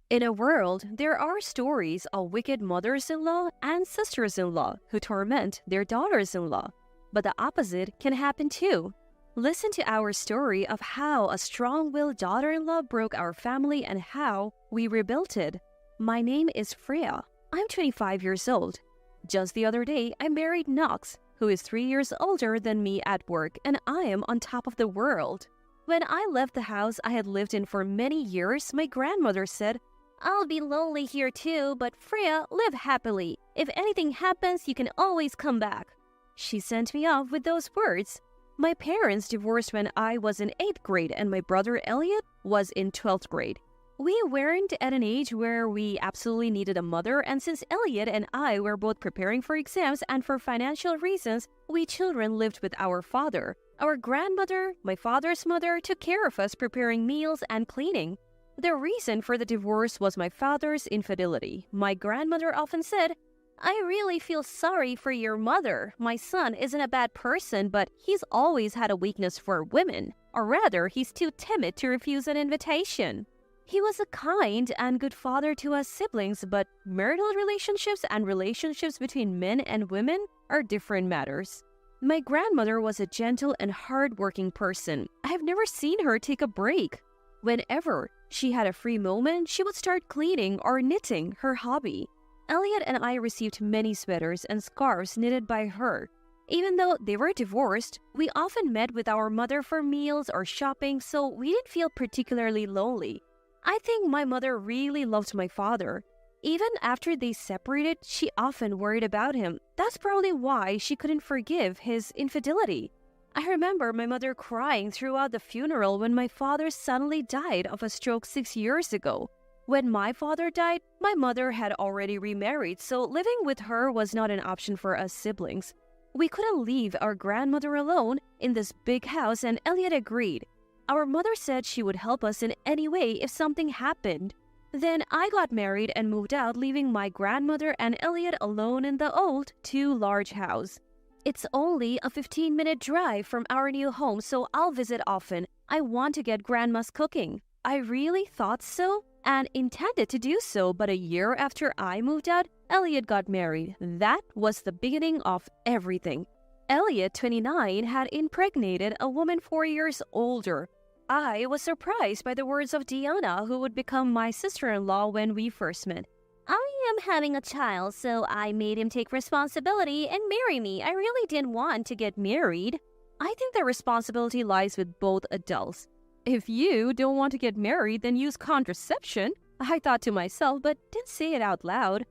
In a world, there are stories of wicked mothers-in-law and sisters-in-law who torment their daughters-in-law, but the opposite can happen too. Listen to our story of how a strong-willed daughter-in-law broke our family and how we rebuilt it. My name is Freya. I'm 25 years old. Just the other day, I married Knox, who is 3 years older than me at work, and I am on top of the world. When I left the house I had lived in for many years, my grandmother said, "I'll be lonely here too, but Freya, live happily. If anything happens, you can always come back." She sent me off with those words. My parents divorced when I was in 8th grade and my brother Elliot was in 12th grade. We weren't at an age where we absolutely needed a mother, and since Elliot and I were both preparing for exams and for financial reasons, we children lived with our father. Our grandmother, my father's mother, took care of us preparing meals and cleaning. The reason for the divorce was my father's infidelity. My grandmother often said, "I really feel sorry for your mother. My son isn't a bad person, but he's always had a weakness for women. Or rather, he's too timid to refuse an invitation." He was a kind and good father to us siblings, but marital relationships and relationships between men and women are different matters. My grandmother was a gentle and hard-working person. I have never seen her take a break. Whenever she had a free moment, she would start cleaning or knitting, her hobby. Elliot and I received many sweaters and scarves knitted by her. Even though they were divorced, we often met with our mother for meals or shopping, so we didn't feel particularly lonely. I think my mother really loved my father. Even after they separated, she often worried about him. That's probably why she couldn't forgive his infidelity. I remember my mother crying throughout the funeral when my father suddenly died of a stroke 6 years ago. When my father died, my mother had already remarried, so living with her was not an option for us siblings. We couldn't leave our grandmother alone in this big house, and Elliot agreed. Our mother said she would help us in any way if something happened. Then I got married and moved out, leaving my grandmother and Elliot alone in the old, too large house. It's only a 15-minute drive from our new home, so I'll visit often. I want to get grandma's cooking. I really thought so and intended to do so, but a year after I moved out, Elliot got married. That was the beginning of everything. Elliot, 29, had impregnated a woman 4 years older. I was surprised by the words of Diana, who would become my sister-in-law when we first met. "I am having a child, so I made him take responsibility and marry me. I really didn't want to get married." I think the responsibility lies with both adults. If you don't want to get married, then use contraception, I thought to myself, but didn't say it out loud.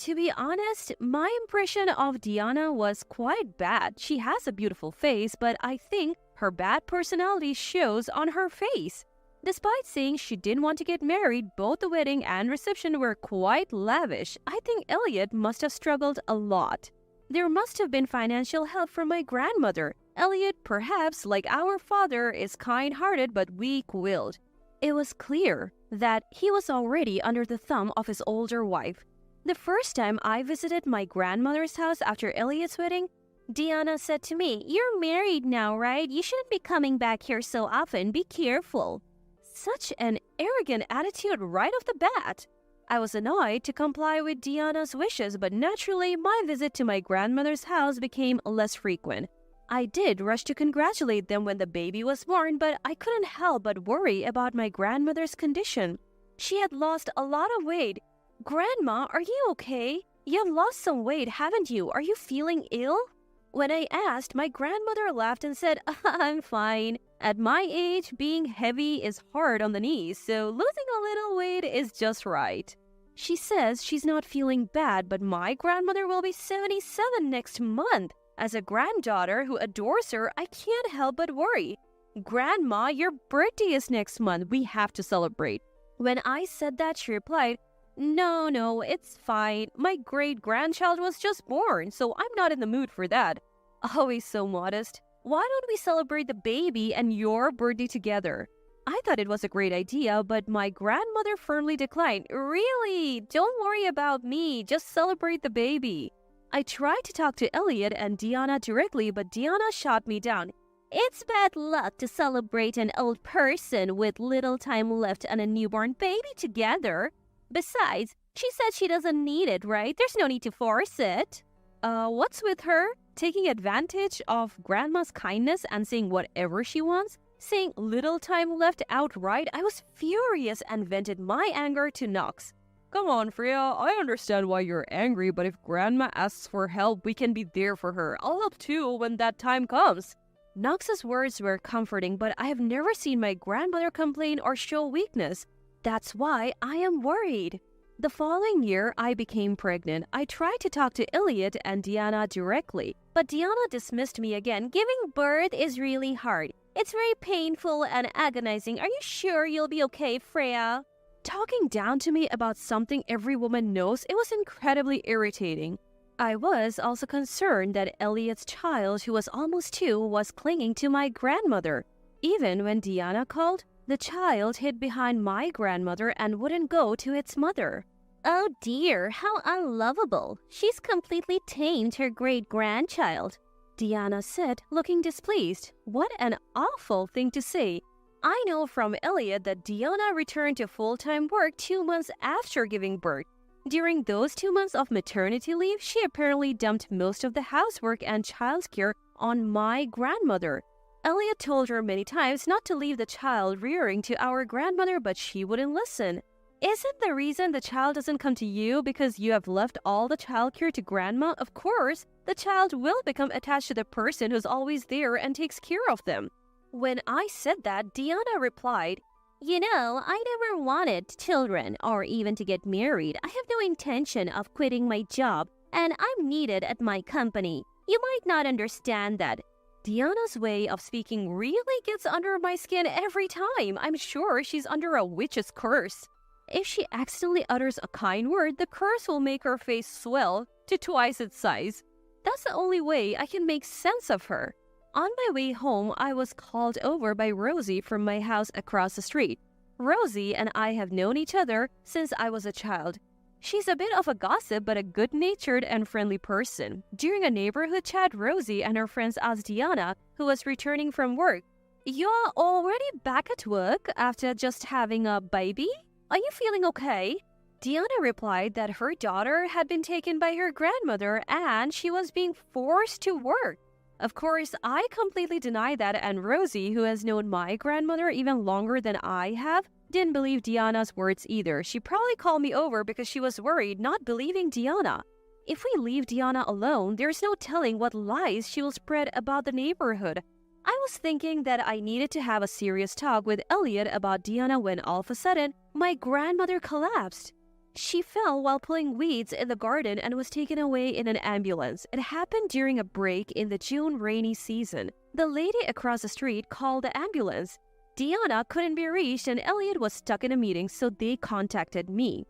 To be honest, my impression of Diana was quite bad. She has a beautiful face, but I think her bad personality shows on her face. Despite saying she didn't want to get married, both the wedding and reception were quite lavish. I think Elliot must have struggled a lot. There must have been financial help from my grandmother. Elliot, perhaps like our father, is kind-hearted but weak-willed. It was clear that he was already under the thumb of his older wife. The first time I visited my grandmother's house after Elliot's wedding, Diana said to me, "You're married now, right? You shouldn't be coming back here so often. Be careful." Such an arrogant attitude right off the bat. I was annoyed to comply with Diana's wishes, but naturally my visit to my grandmother's house became less frequent. I did rush to congratulate them when the baby was born, but I couldn't help but worry about my grandmother's condition. She had lost a lot of weight. Grandma, are you okay? You have lost some weight, haven't you? Are you feeling ill? When I asked, my grandmother laughed and said, I'm fine. At my age, being heavy is hard on the knees, so losing a little weight is just right. She says she's not feeling bad, but my grandmother will be 77 next month. As a granddaughter who adores her, I can't help but worry. Grandma, your birthday is next month. We have to celebrate. When I said that, she replied, No, it's fine. My great-grandchild was just born, so I'm not in the mood for that. Always so modest. Why don't we celebrate the baby and your birthday together? I thought it was a great idea, but my grandmother firmly declined. Really? Don't worry about me. Just celebrate the baby. I tried to talk to Elliot and Diana directly, but Diana shot me down. It's bad luck to celebrate an old person with little time left and a newborn baby together. Besides, she said she doesn't need it, right? There's no need to force it. What's with her? Taking advantage of Grandma's kindness and saying whatever she wants? Saying little time left outright? I was furious and vented my anger to Knox. Come on, Freya, I understand why you're angry, but if Grandma asks for help, we can be there for her. I'll help too when that time comes. Knox's words were comforting, but I have never seen my grandmother complain or show weakness. That's why I am worried. The following year, I became pregnant. I tried to talk to Elliot and Diana directly, but Diana dismissed me again. Giving birth is really hard. It's very painful and agonizing. Are you sure you'll be okay, Freya? Talking down to me about something every woman knows, it was incredibly irritating. I was also concerned that Elliot's child, who was almost 2, was clinging to my grandmother. Even when Diana called, the child hid behind my grandmother and wouldn't go to its mother. Oh dear, how unlovable. She's completely tamed her great-grandchild, Diana said, looking displeased. What an awful thing to say. I know from Elliot that Diana returned to full-time work 2 months after giving birth. During those 2 months of maternity leave, she apparently dumped most of the housework and childcare on my grandmother. Elliot told her many times not to leave the child rearing to our grandmother, but she wouldn't listen. Isn't the reason the child doesn't come to you because you have left all the childcare to grandma? Of course, the child will become attached to the person who's always there and takes care of them. When I said that, Diana replied, You know, I never wanted children or even to get married. I have no intention of quitting my job, and I'm needed at my company. You might not understand that. Diana's way of speaking really gets under my skin every time. I'm sure she's under a witch's curse. If she accidentally utters a kind word, the curse will make her face swell to twice its size. That's the only way I can make sense of her. On my way home, I was called over by Rosie from my house across the street. Rosie and I have known each other since I was a child. She's a bit of a gossip, but a good-natured and friendly person. During a neighborhood chat, Rosie and her friends asked Diana, who was returning from work, You're already back at work after just having a baby? Are you feeling okay? Diana replied that her daughter had been taken by her grandmother and she was being forced to work. Of course, I completely denied that, and Rosie, who has known my grandmother even longer than I have, didn't believe Diana's words either. She probably called me over because she was worried, not believing Diana. If we leave Diana alone, there's no telling what lies she will spread about the neighborhood. I was thinking that I needed to have a serious talk with Elliot about Diana when all of a sudden, my grandmother collapsed. She fell while pulling weeds in the garden and was taken away in an ambulance. It happened during a break in the June rainy season. The lady across the street called the ambulance. Diana couldn't be reached and Elliot was stuck in a meeting, so they contacted me.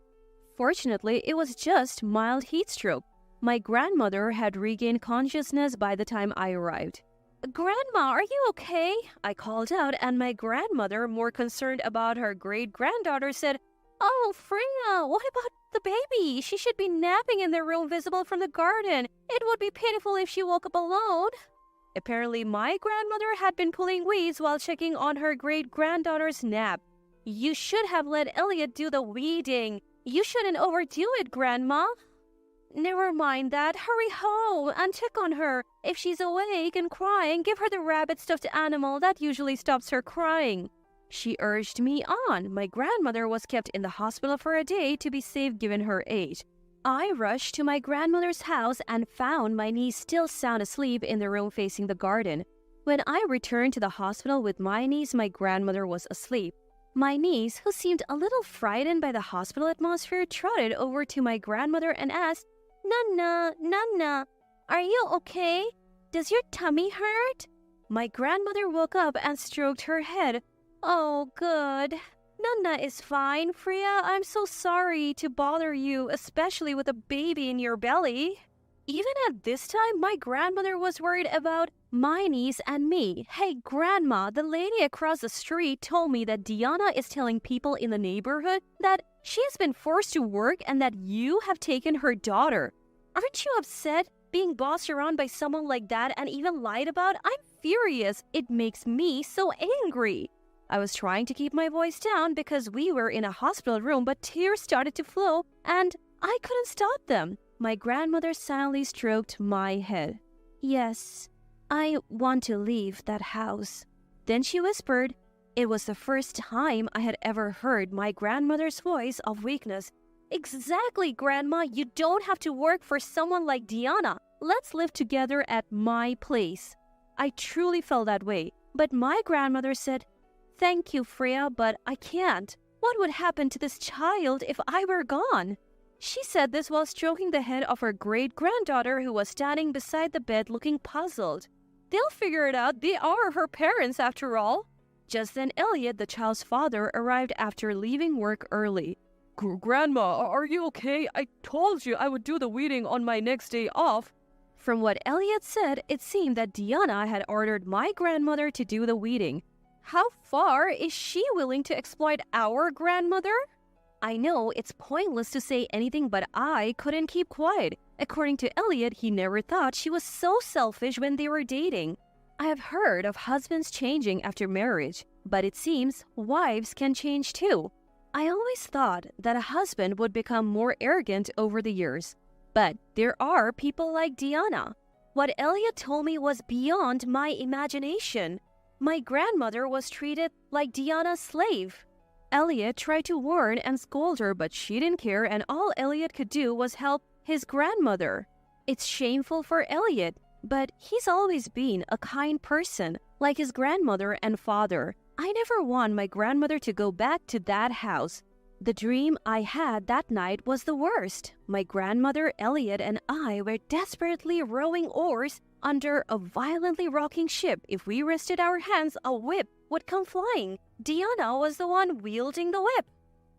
Fortunately, it was just mild heat stroke. My grandmother had regained consciousness by the time I arrived. Grandma, are you okay? I called out, and my grandmother, more concerned about her great-granddaughter, said, Oh, Freya, what about the baby? She should be napping in the room visible from the garden. It would be pitiful if she woke up alone. Apparently, my grandmother had been pulling weeds while checking on her great-granddaughter's nap. You should have let Elliot do the weeding. You shouldn't overdo it, Grandma. Never mind that. Hurry home and check on her. If she's awake and crying, give her the rabbit stuffed animal. That usually stops her crying. She urged me on. My grandmother was kept in the hospital for a day to be safe given her age. I rushed to my grandmother's house and found my niece still sound asleep in the room facing the garden. When I returned to the hospital with my niece, my grandmother was asleep. My niece, who seemed a little frightened by the hospital atmosphere, trotted over to my grandmother and asked, "Nana, Nana, are you okay? Does your tummy hurt?" My grandmother woke up and stroked her head. "Oh, good. Nana is fine, Freya. I'm so sorry to bother you, especially with a baby in your belly." Even at this time, my grandmother was worried about my niece and me. "Hey, Grandma, the lady across the street told me that Diana is telling people in the neighborhood that she has been forced to work and that you have taken her daughter. Aren't you upset being bossed around by someone like that and even lied about? I'm furious. It makes me so angry." I was trying to keep my voice down because we were in a hospital room, but tears started to flow and I couldn't stop them. My grandmother silently stroked my head. "Yes, I want to leave that house." Then she whispered. It was the first time I had ever heard my grandmother's voice of weakness. "Exactly, Grandma. You don't have to work for someone like Diana. Let's live together at my place." I truly felt that way, but my grandmother said, "Thank you, Freya, but I can't. What would happen to this child if I were gone?" She said this while stroking the head of her great-granddaughter who was standing beside the bed looking puzzled. "They'll figure it out. They are her parents after all." Just then Elliot, the child's father, arrived after leaving work early. Grandma, are you okay? I told you I would do the weeding on my next day off." From what Elliot said, it seemed that Diana had ordered my grandmother to do the weeding. How far is she willing to exploit our grandmother? I know it's pointless to say anything, but I couldn't keep quiet. According to Elliot, he never thought she was so selfish when they were dating. I have heard of husbands changing after marriage, but it seems wives can change too. I always thought that a husband would become more arrogant over the years. But there are people like Diana. What Elliot told me was beyond my imagination. My grandmother was treated like Diana's slave. Elliot tried to warn and scold her, but she didn't care, and all Elliot could do was help his grandmother. It's shameful for Elliot, but he's always been a kind person, like his grandmother and father. I never want my grandmother to go back to that house. The dream I had that night was the worst. My grandmother, Elliot, and I were desperately rowing oars under a violently rocking ship. If we rested our hands, a whip would come flying. Diana was the one wielding the whip.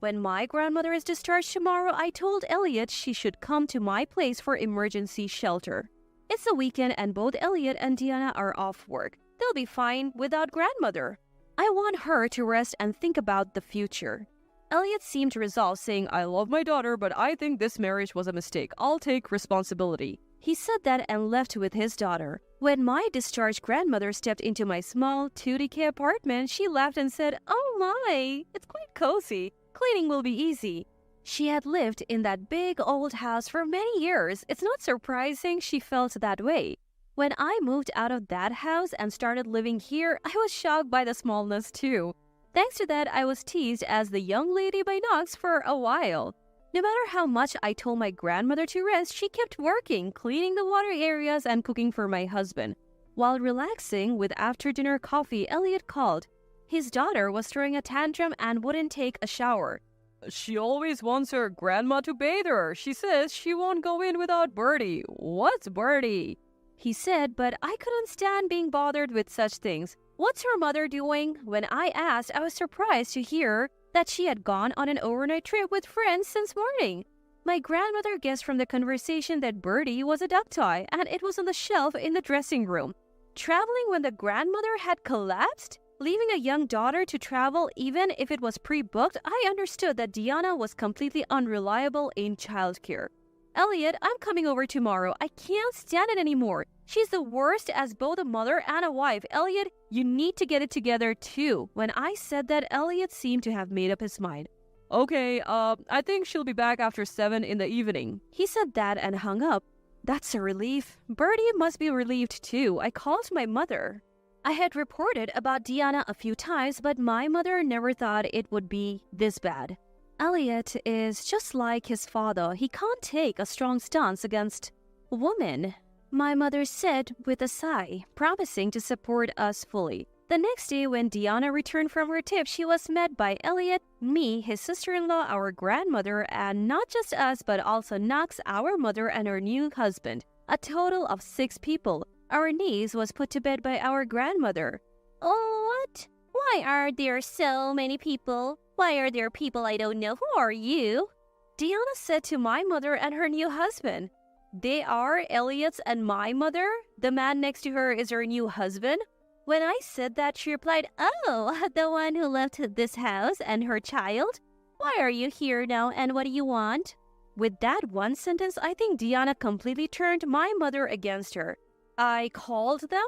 When my grandmother is discharged tomorrow, I told Elliot she should come to my place for emergency shelter. It's a weekend and both Elliot and Diana are off work. They'll be fine without grandmother. I want her to rest and think about the future. Elliot seemed resolved, saying, "I love my daughter, but I think this marriage was a mistake. I'll take responsibility." He said that and left with his daughter. When my discharged grandmother stepped into my small 2DK apartment, she laughed and said, "Oh my, it's quite cozy. Cleaning will be easy." She had lived in that big old house for many years. It's not surprising she felt that way. When I moved out of that house and started living here, I was shocked by the smallness too. Thanks to that, I was teased as the young lady by Knox for a while. No matter how much I told my grandmother to rest, she kept working, cleaning the water areas and cooking for my husband. While relaxing with after-dinner coffee, Elliot called. His daughter was throwing a tantrum and wouldn't take a shower. "She always wants her grandma to bathe her. She says she won't go in without Bertie." "What's Bertie?" he said, but I couldn't stand being bothered with such things. What's her mother doing? When I asked, I was surprised to hear that she had gone on an overnight trip with friends since morning. My grandmother guessed from the conversation that Bertie was a duck toy and it was on the shelf in the dressing room. Traveling when the grandmother had collapsed? Leaving a young daughter to travel even if it was pre-booked, I understood that Diana was completely unreliable in childcare. "Elliot, I'm coming over tomorrow. I can't stand it anymore. She's the worst as both a mother and a wife. Elliot, you need to get it together too." When I said that, Elliot seemed to have made up his mind. "Okay, I think she'll be back after 7 in the evening." He said that and hung up. That's a relief. Bertie must be relieved too. I called my mother. I had reported about Diana a few times, but my mother never thought it would be this bad. Elliot is just like his father. He can't take a strong stance against women, my mother said with a sigh, promising to support us fully. The next day, when Diana returned from her trip, she was met by Elliot, me, his sister-in-law, our grandmother, and not just us, but also Knox, our mother, and her new husband. A total of 6 people. Our niece was put to bed by our grandmother. Oh, what? Why are there so many people? Why are there people I don't know? Who are you? Diana said to my mother and her new husband. They are Elliot's and my mother. The man next to her is her new husband. When I said that, she replied, Oh, the one who left this house and her child? Why are you here now and what do you want? With that one sentence, I think Diana completely turned my mother against her. I called them.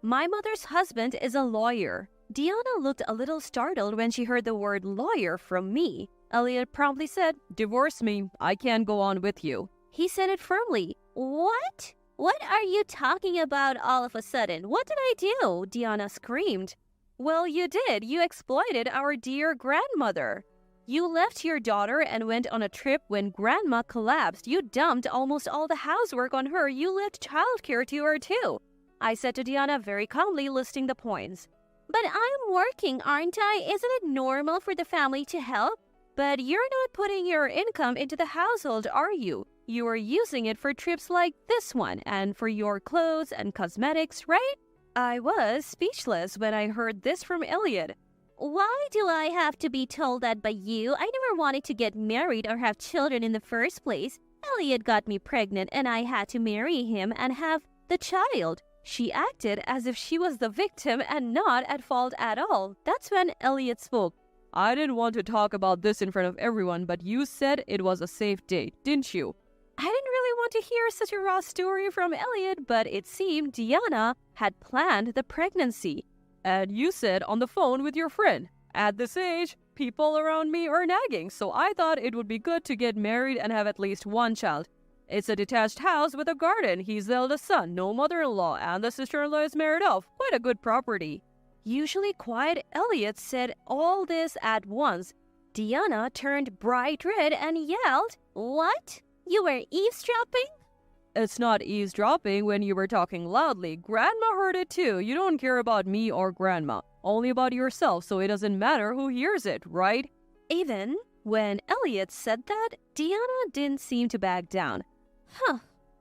My mother's husband is a lawyer. Diana looked a little startled when she heard the word lawyer from me. Elliot promptly said, "Divorce me. I can't go on with you." He said it firmly. What? What are you talking about all of a sudden? What did I do? Diana screamed. Well, you did. You exploited our dear grandmother. You left your daughter and went on a trip when grandma collapsed. You dumped almost all the housework on her. You left childcare to her too. I said to Diana very calmly, listing the points. But I'm working, aren't I? Isn't it normal for the family to help? But you're not putting your income into the household, are you? You are using it for trips like this one and for your clothes and cosmetics, right? I was speechless when I heard this from Elliot. Why do I have to be told that by you? I never wanted to get married or have children in the first place. Elliot got me pregnant and I had to marry him and have the child. She acted as if she was the victim and not at fault at all. That's when Elliot spoke. I didn't want to talk about this in front of everyone, but you said it was a safe date, didn't you? I didn't really want to hear such a raw story from Elliot, but it seemed Diana had planned the pregnancy. And you said on the phone with your friend, at this age, people around me are nagging, so I thought it would be good to get married and have at least one child. It's a detached house with a garden. He's the eldest son, no mother-in-law, and the sister-in-law is married off. Quite a good property. Usually quiet Elliot said all this at once. Diana turned bright red and yelled, What? You were eavesdropping? It's not eavesdropping when you were talking loudly. Grandma heard it too. You don't care about me or Grandma. Only about yourself, so it doesn't matter who hears it, right? Even when Elliot said that, Diana didn't seem to back down.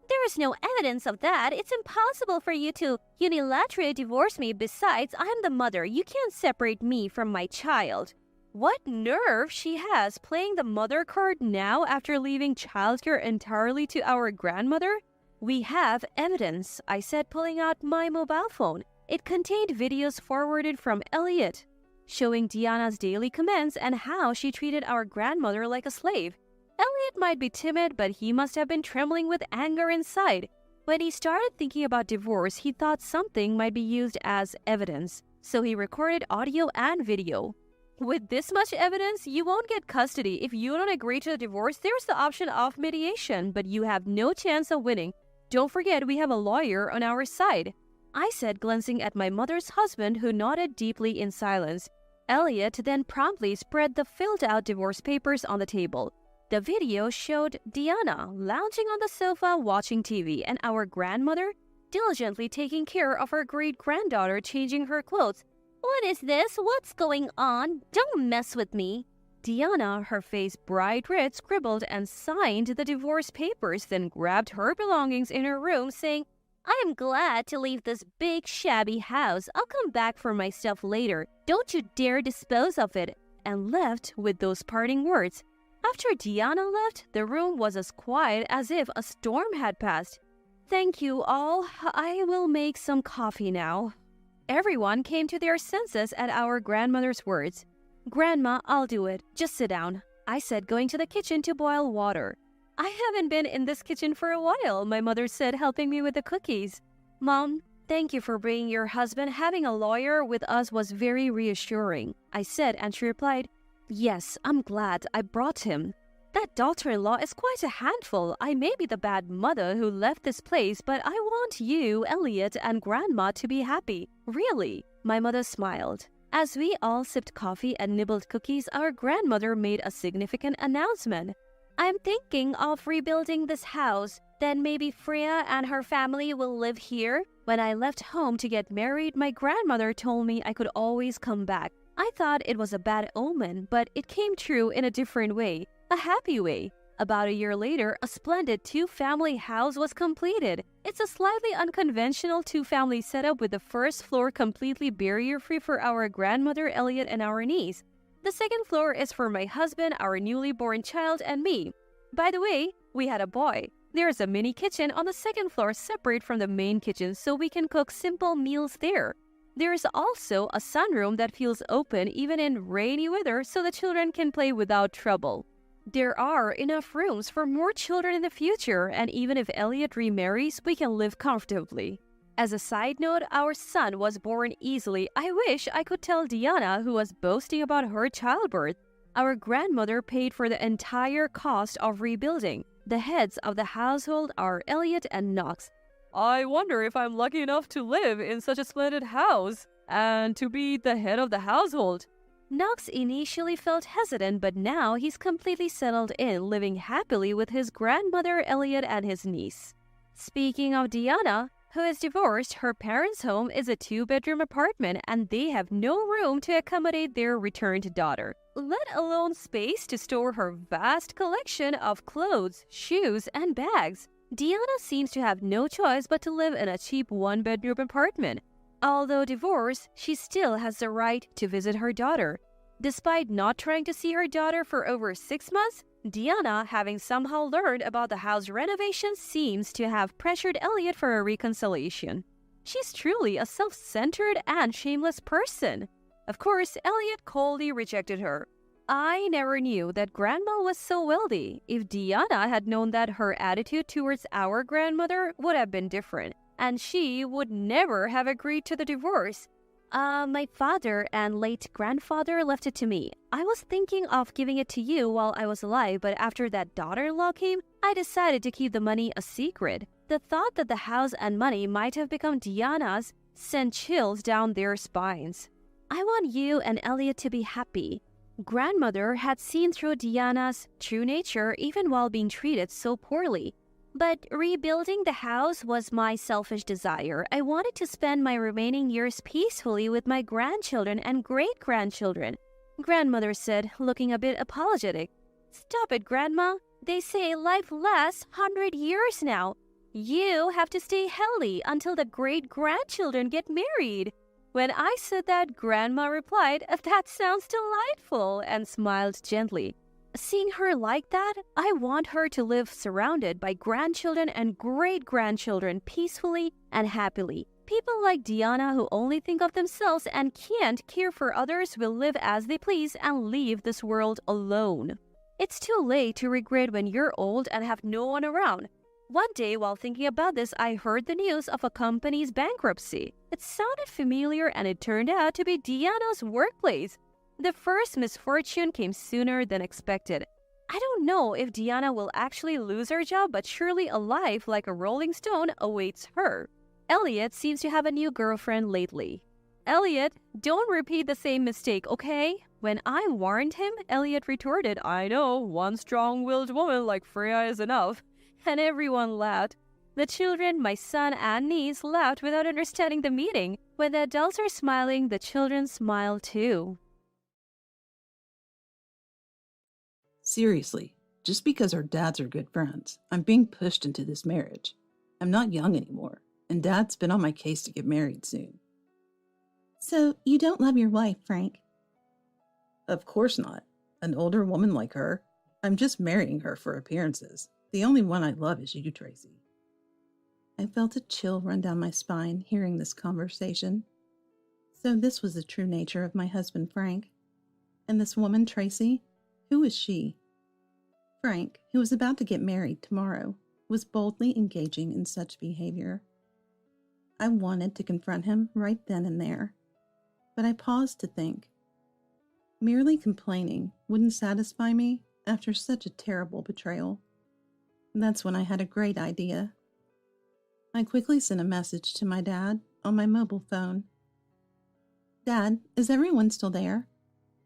There is no evidence of that. It's impossible for you to unilaterally divorce me. Besides, I'm the mother. You can't separate me from my child. What nerve she has playing the mother card now after leaving childcare entirely to our grandmother? We have evidence, I said, pulling out my mobile phone. It contained videos forwarded from Elliot, showing Diana's daily comments and how she treated our grandmother like a slave. Elliot might be timid, but he must have been trembling with anger inside. When he started thinking about divorce, he thought something might be used as evidence, so he recorded audio and video. With this much evidence, you won't get custody. If you don't agree to the divorce, there's the option of mediation, but you have no chance of winning. Don't forget, we have a lawyer on our side, I said, glancing at my mother's husband, who nodded deeply in silence. Elliot then promptly spread the filled-out divorce papers on the table. The video showed Diana lounging on the sofa watching TV and our grandmother diligently taking care of her great-granddaughter changing her clothes. What is this? What's going on? Don't mess with me. Diana, her face bright red, scribbled and signed the divorce papers, then grabbed her belongings in her room, saying, I am glad to leave this big, shabby house. I'll come back for my stuff later. Don't you dare dispose of it. And left with those parting words. After Diana left, the room was as quiet as if a storm had passed. Thank you all. I will make some coffee now. Everyone came to their senses at our grandmother's words. Grandma, I'll do it. Just sit down, I said, going to the kitchen to boil water. I haven't been in this kitchen for a while, my mother said, helping me with the cookies. Mom, thank you for bringing your husband. Having a lawyer with us was very reassuring, I said, and she replied, Yes, I'm glad I brought him. That daughter-in-law is quite a handful. I may be the bad mother who left this place, but I want you, Elliot, and Grandma to be happy. Really." My mother smiled. As we all sipped coffee and nibbled cookies, our grandmother made a significant announcement. "I'm thinking of rebuilding this house. Then maybe Freya and her family will live here." When I left home to get married, my grandmother told me I could always come back. I thought it was a bad omen, but it came true in a different way, a happy way. About a year later, a splendid two-family house was completed. It's a slightly unconventional two-family setup with the first floor completely barrier-free for our grandmother, Elliot, and our niece. The second floor is for my husband, our newly born child, and me. By the way, we had a boy. There's a mini kitchen on the second floor separate from the main kitchen so we can cook simple meals there. There's also a sunroom that feels open even in rainy weather so the children can play without trouble. There are enough rooms for more children in the future, and even if Elliot remarries, we can live comfortably. As a side note, our son was born easily. I wish I could tell Diana, who was boasting about her childbirth. Our grandmother paid for the entire cost of rebuilding. The heads of the household are Elliot and Knox. I wonder if I'm lucky enough to live in such a splendid house and to be the head of the household. Knox initially felt hesitant, but now he's completely settled in, living happily with his grandmother, Elliot, and his niece. Speaking of Diana, who is divorced, her parents' home is a two-bedroom apartment and they have no room to accommodate their returned daughter, let alone space to store her vast collection of clothes, shoes, and bags. Diana seems to have no choice but to live in a cheap one-bedroom apartment. Although divorced, she still has the right to visit her daughter. Despite not trying to see her daughter for over 6 months, Diana, having somehow learned about the house renovation, seems to have pressured Elliot for a reconciliation. She's truly a self-centered and shameless person. Of course, Elliot coldly rejected her. I never knew that Grandma was so wealthy. If Diana had known that, her attitude towards our grandmother would have been different, and she would never have agreed to the divorce. My father and late grandfather left it to me. I was thinking of giving it to you while I was alive, but after that daughter-in-law came, I decided to keep the money a secret. The thought that the house and money might have become Diana's sent chills down their spines. I want you and Elliot to be happy. Grandmother had seen through Diana's true nature even while being treated so poorly. But rebuilding the house was my selfish desire. I wanted to spend my remaining years peacefully with my grandchildren and great-grandchildren. Grandmother said, looking a bit apologetic. "Stop it, Grandma. They say life lasts 100 years now. You have to stay healthy until the great-grandchildren get married." When I said that, Grandma replied, "That sounds delightful," and smiled gently. Seeing her like that, I want her to live surrounded by grandchildren and great-grandchildren peacefully and happily. People like Diana who only think of themselves and can't care for others will live as they please and leave this world alone. It's too late to regret when you're old and have no one around. One day, while thinking about this, I heard the news of a company's bankruptcy. It sounded familiar, and it turned out to be Diana's workplace. The first misfortune came sooner than expected. I don't know if Diana will actually lose her job, but surely a life like a rolling stone awaits her. Elliot seems to have a new girlfriend lately. "Elliot, don't repeat the same mistake, okay?" When I warned him, Elliot retorted, "I know, one strong-willed woman like Freya is enough." And everyone laughed. The children, my son and niece, laughed without understanding the meaning. When the adults are smiling, the children smile too. Seriously, just because our dads are good friends, I'm being pushed into this marriage. I'm not young anymore, and Dad's been on my case to get married soon. So, you don't love your wife, Frank? Of course not. An older woman like her. I'm just marrying her for appearances. The only one I love is you, Tracy. I felt a chill run down my spine hearing this conversation. So this was the true nature of my husband, Frank. And this woman, Tracy, who was she? Frank, who was about to get married tomorrow, was boldly engaging in such behavior. I wanted to confront him right then and there, but I paused to think. Merely complaining wouldn't satisfy me, after such a terrible betrayal. That's when I had a great idea. I quickly sent a message to my dad on my mobile phone. Dad, is everyone still there?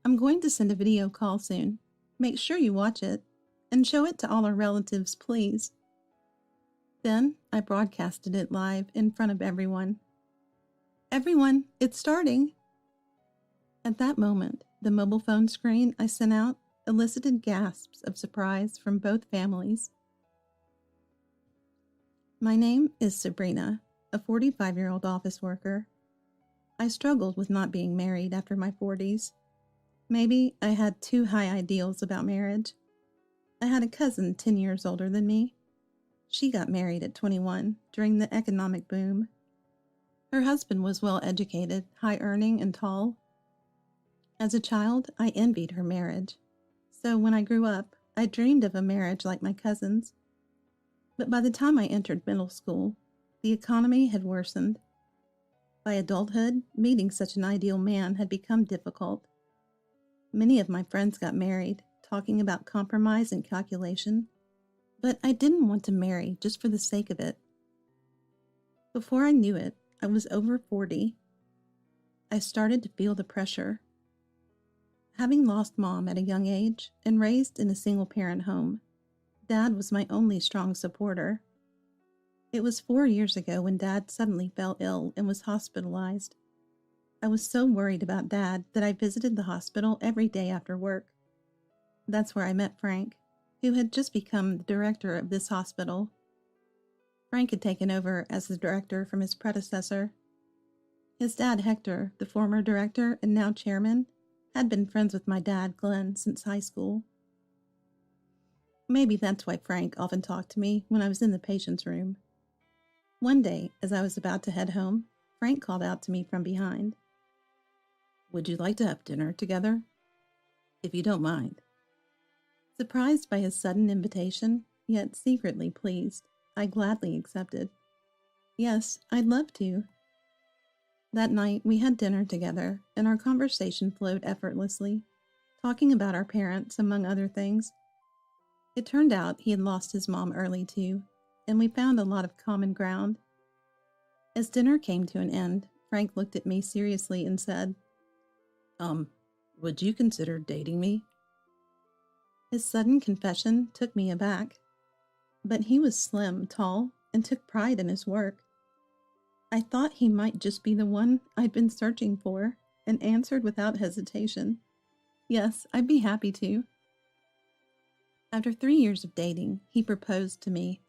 I'm going to send a video call soon. Make sure you watch it and show it to all our relatives, please. Then I broadcasted it live in front of everyone. Everyone, it's starting. At that moment, the mobile phone screen I sent out elicited gasps of surprise from both families. My name is Sabrina, a 45-year-old office worker. I struggled with not being married after my 40s. Maybe I had too high ideals about marriage. I had a cousin 10 years older than me. She got married at 21 during the economic boom. Her husband was well educated, high earning, and tall. As a child, I envied her marriage. So when I grew up, I dreamed of a marriage like my cousin's. But by the time I entered middle school, the economy had worsened. By adulthood, meeting such an ideal man had become difficult. Many of my friends got married, talking about compromise and calculation. But I didn't want to marry just for the sake of it. Before I knew it, I was over 40. I started to feel the pressure. Having lost Mom at a young age and raised in a single-parent home, Dad was my only strong supporter. It was 4 years ago when Dad suddenly fell ill and was hospitalized. I was so worried about Dad that I visited the hospital every day after work. That's where I met Frank, who had just become the director of this hospital. Frank had taken over as the director from his predecessor. His dad, Hector, the former director and now chairman, had been friends with my dad, Glenn, since high school. Maybe that's why Frank often talked to me when I was in the patient's room. One day, as I was about to head home, Frank called out to me from behind. "Would you like to have dinner together? If you don't mind." Surprised by his sudden invitation, yet secretly pleased, I gladly accepted. Yes, I'd love to. That night, we had dinner together, and our conversation flowed effortlessly, talking about our parents, among other things. It turned out he had lost his mom early too, and we found a lot of common ground. As dinner came to an end, Frank looked at me seriously and said, Would you consider dating me?" His sudden confession took me aback. But he was slim, tall, and took pride in his work. I thought he might just be the one I'd been searching for, and answered without hesitation. Yes, I'd be happy to. After 3 years of dating, he proposed to me.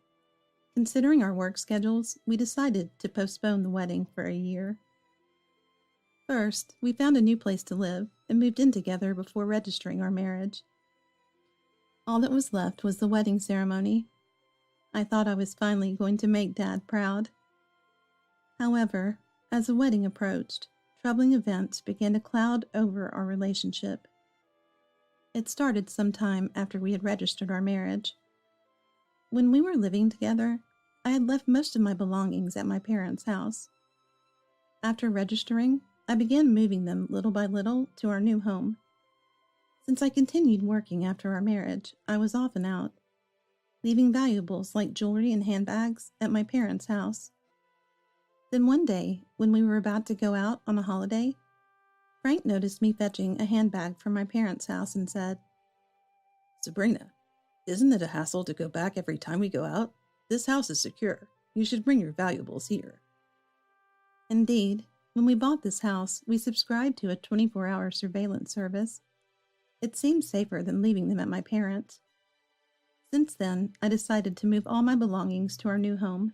Considering our work schedules, we decided to postpone the wedding for a year. First, we found a new place to live and moved in together before registering our marriage. All that was left was the wedding ceremony. I thought I was finally going to make Dad proud. However, as the wedding approached, troubling events began to cloud over our relationship. It started sometime after we had registered our marriage. When we were living together, I had left most of my belongings at my parents' house. After registering, I began moving them little by little to our new home. Since I continued working after our marriage, I was often out, leaving valuables like jewelry and handbags at my parents' house. Then one day, when we were about to go out on a holiday, Frank noticed me fetching a handbag from my parents' house and said, "Sabrina, isn't it a hassle to go back every time we go out? This house is secure. You should bring your valuables here." Indeed, when we bought this house, we subscribed to a 24-hour surveillance service. It seemed safer than leaving them at my parents'. Since then, I decided to move all my belongings to our new home.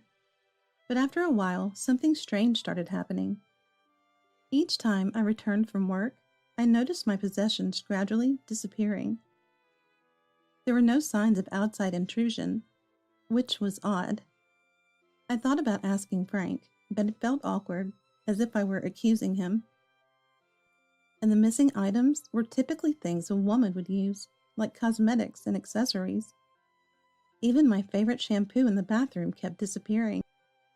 But after a while, something strange started happening. Each time I returned from work, I noticed my possessions gradually disappearing. There were no signs of outside intrusion, which was odd. I thought about asking Frank, but it felt awkward, as if I were accusing him. And the missing items were typically things a woman would use, like cosmetics and accessories. Even my favorite shampoo in the bathroom kept disappearing.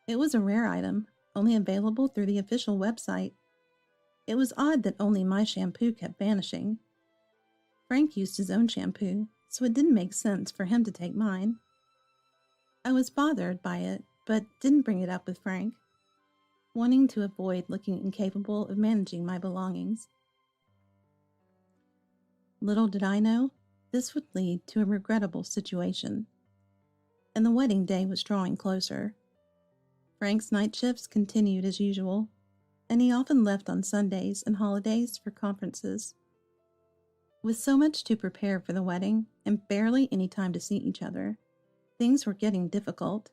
It was a rare item, only available through the official website. It was odd that only my shampoo kept vanishing. Frank used his own shampoo, so it didn't make sense for him to take mine. I was bothered by it, but didn't bring it up with Frank, wanting to avoid looking incapable of managing my belongings. Little did I know, this would lead to a regrettable situation, and the wedding day was drawing closer. Frank's night shifts continued as usual, and he often left on Sundays and holidays for conferences. With so much to prepare for the wedding and barely any time to see each other, things were getting difficult.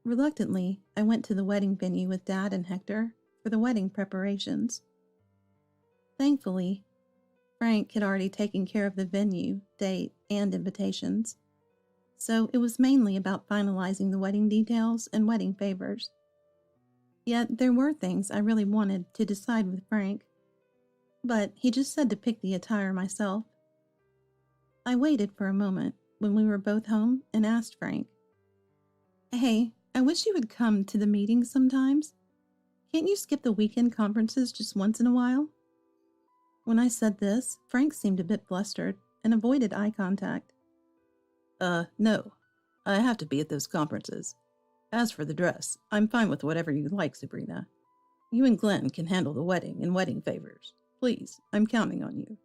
Reluctantly, I went to the wedding venue with Dad and Hector for the wedding preparations. Thankfully, Frank had already taken care of the venue, date, and invitations, so it was mainly about finalizing the wedding details and wedding favors. Yet there were things I really wanted to decide with Frank, but he just said to pick the attire myself. I waited for a moment when we were both home and asked Frank, "Hey, I wish you would come to the meetings sometimes. Can't you skip the weekend conferences just once in a while?" When I said this, Frank seemed a bit flustered and avoided eye contact. No. I have to be at those conferences. As for the dress, I'm fine with whatever you like, Sabrina. You and Glenn can handle the wedding and wedding favors. Please, I'm counting on you."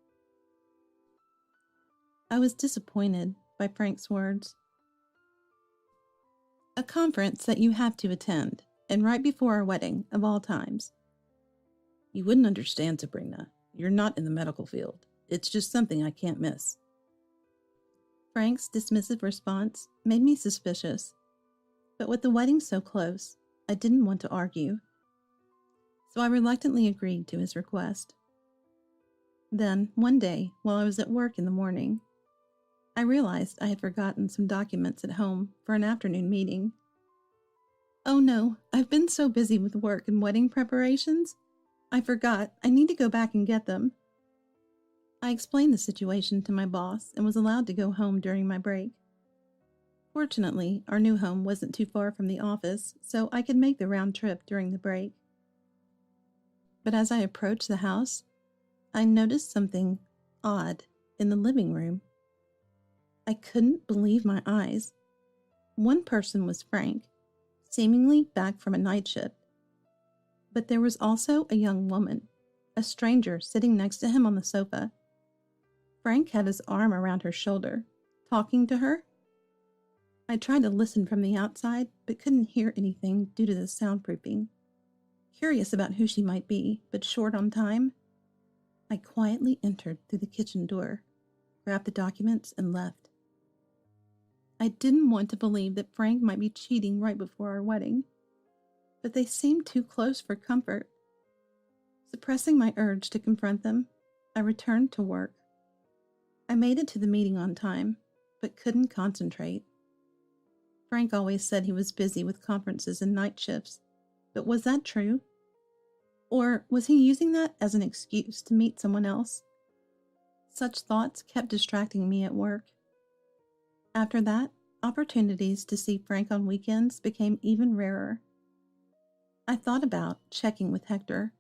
I was disappointed by Frank's words. A conference that you have to attend, and right before our wedding, of all times. You wouldn't understand, Sabrina. You're not in the medical field. It's just something I can't miss. Frank's dismissive response made me suspicious, but with the wedding so close, I didn't want to argue, so I reluctantly agreed to his request. Then, one day, while I was at work in the morning, I realized I had forgotten some documents at home for an afternoon meeting. Oh no, I've been so busy with work and wedding preparations. I forgot. I need to go back and get them. I explained the situation to my boss and was allowed to go home during my break. Fortunately, our new home wasn't too far from the office, so I could make the round trip during the break. But as I approached the house, I noticed something odd in the living room. I couldn't believe my eyes. One person was Frank, seemingly back from a night shift. But there was also a young woman, a stranger, sitting next to him on the sofa. Frank had his arm around her shoulder, talking to her. I tried to listen from the outside, but couldn't hear anything due to the soundproofing. Curious about who she might be, but short on time, I quietly entered through the kitchen door, grabbed the documents, and left. I didn't want to believe that Frank might be cheating right before our wedding, but they seemed too close for comfort. Suppressing my urge to confront them, I returned to work. I made it to the meeting on time, but couldn't concentrate. Frank always said he was busy with conferences and night shifts, but was that true? Or was he using that as an excuse to meet someone else? Such thoughts kept distracting me at work. After that, opportunities to see Frank on weekends became even rarer. I thought about checking with Hector,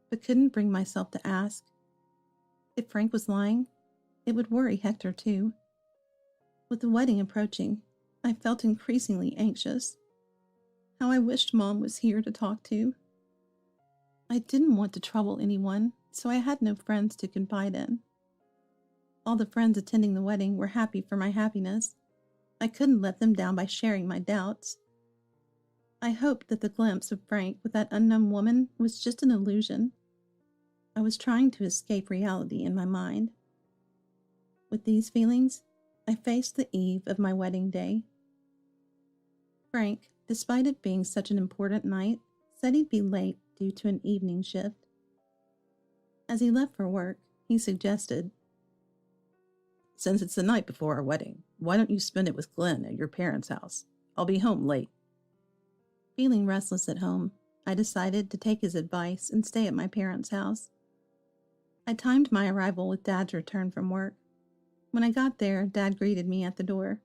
but couldn't bring myself to ask. If Frank was lying, it would worry Hector too. With the wedding approaching, I felt increasingly anxious. How I wished Mom was here to talk to. I didn't want to trouble anyone, so I had no friends to confide in. All the friends attending the wedding were happy for my happiness. I couldn't let them down by sharing my doubts. I hoped that the glimpse of Frank with that unknown woman was just an illusion. I was trying to escape reality in my mind. With these feelings, I faced the eve of my wedding day. Frank, despite it being such an important night, said he'd be late due to an evening shift. As he left for work, he suggested, "Since it's the night before our wedding, why don't you spend it with Glenn at your parents' house? I'll be home late." Feeling restless at home, I decided to take his advice and stay at my parents' house. I timed my arrival with Dad's return from work. When I got there, Dad greeted me at the door.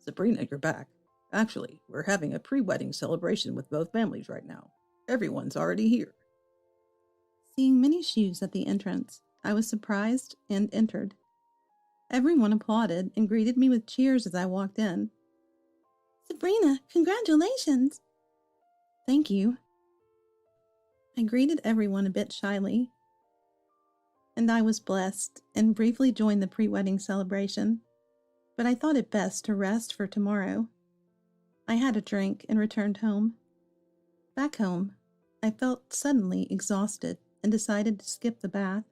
"Sabrina, you're back. Actually, we're having a pre-wedding celebration with both families right now. Everyone's already here." Seeing many shoes at the entrance, I was surprised and entered. Everyone applauded and greeted me with cheers as I walked in. Sabrina, congratulations! Thank you. I greeted everyone a bit shyly, and I was blessed and briefly joined the pre-wedding celebration, but I thought it best to rest for tomorrow. I had a drink and returned home. Back home, I felt suddenly exhausted and decided to skip the bath,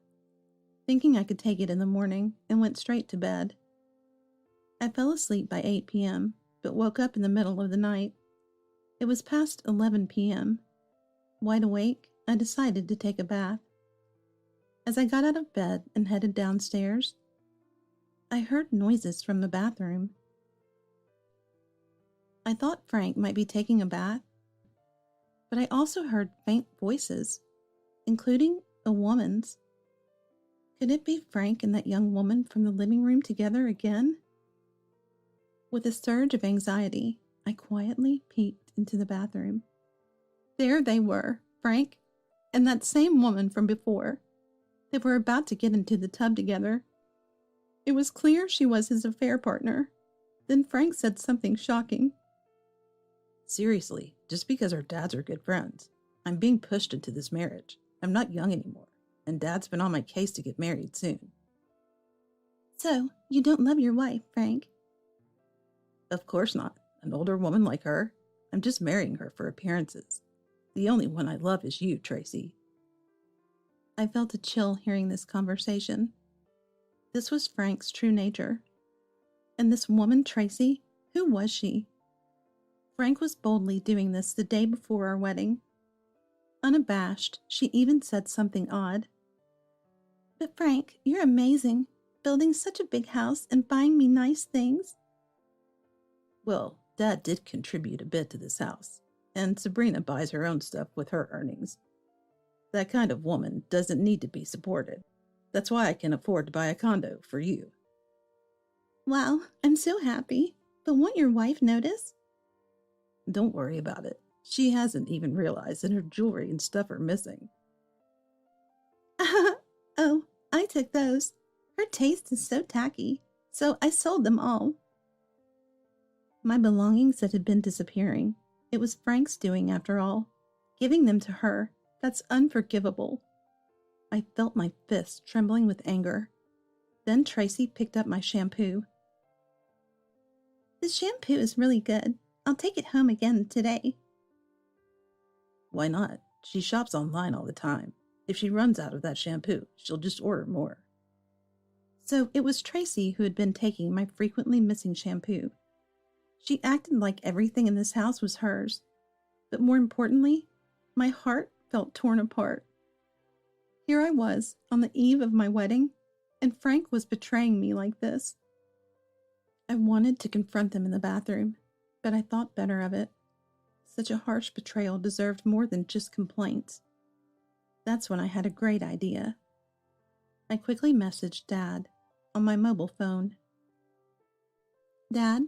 thinking I could take it in the morning, and went straight to bed. I fell asleep by 8 p.m., but woke up in the middle of the night. It was past 11 p.m. Wide awake, I decided to take a bath. As I got out of bed and headed downstairs, I heard noises from the bathroom. I thought Frank might be taking a bath, but I also heard faint voices, including a woman's. Could it be Frank and that young woman from the living room together again? With a surge of anxiety, I quietly peeked into the bathroom. There they were, Frank and that same woman from before. They were about to get into the tub together. It was clear she was his affair partner. Then Frank said something shocking. Seriously, just because our dads are good friends, I'm being pushed into this marriage. I'm not young anymore, and Dad's been on my case to get married soon. So, you don't love your wife, Frank? Of course not. An older woman like her. I'm just marrying her for appearances. The only one I love is you, Tracy. I felt a chill hearing this conversation. This was Frank's true nature. And this woman, Tracy, who was she? Frank was boldly doing this the day before our wedding. Unabashed, she even said something odd. But Frank, you're amazing, building such a big house and buying me nice things. Well, Dad did contribute a bit to this house, and Sabrina buys her own stuff with her earnings. That kind of woman doesn't need to be supported. That's why I can afford to buy a condo for you. Wow, I'm so happy. But won't your wife notice? Don't worry about it. She hasn't even realized that her jewelry and stuff are missing. Oh, I took those. Her taste is so tacky, so I sold them all. My belongings that had been disappearing. It was Frank's doing after all. Giving them to her. That's unforgivable. I felt my fists trembling with anger. Then Tracy picked up my shampoo. This shampoo is really good. I'll take it home again today. Why not? She shops online all the time. If she runs out of that shampoo, she'll just order more. So it was Tracy who had been taking my frequently missing shampoo. She acted like everything in this house was hers. But more importantly, my heart felt torn apart. Here I was, on the eve of my wedding, and Frank was betraying me like this. I wanted to confront them in the bathroom, but I thought better of it. Such a harsh betrayal deserved more than just complaints. That's when I had a great idea. I quickly messaged Dad on my mobile phone. Dad,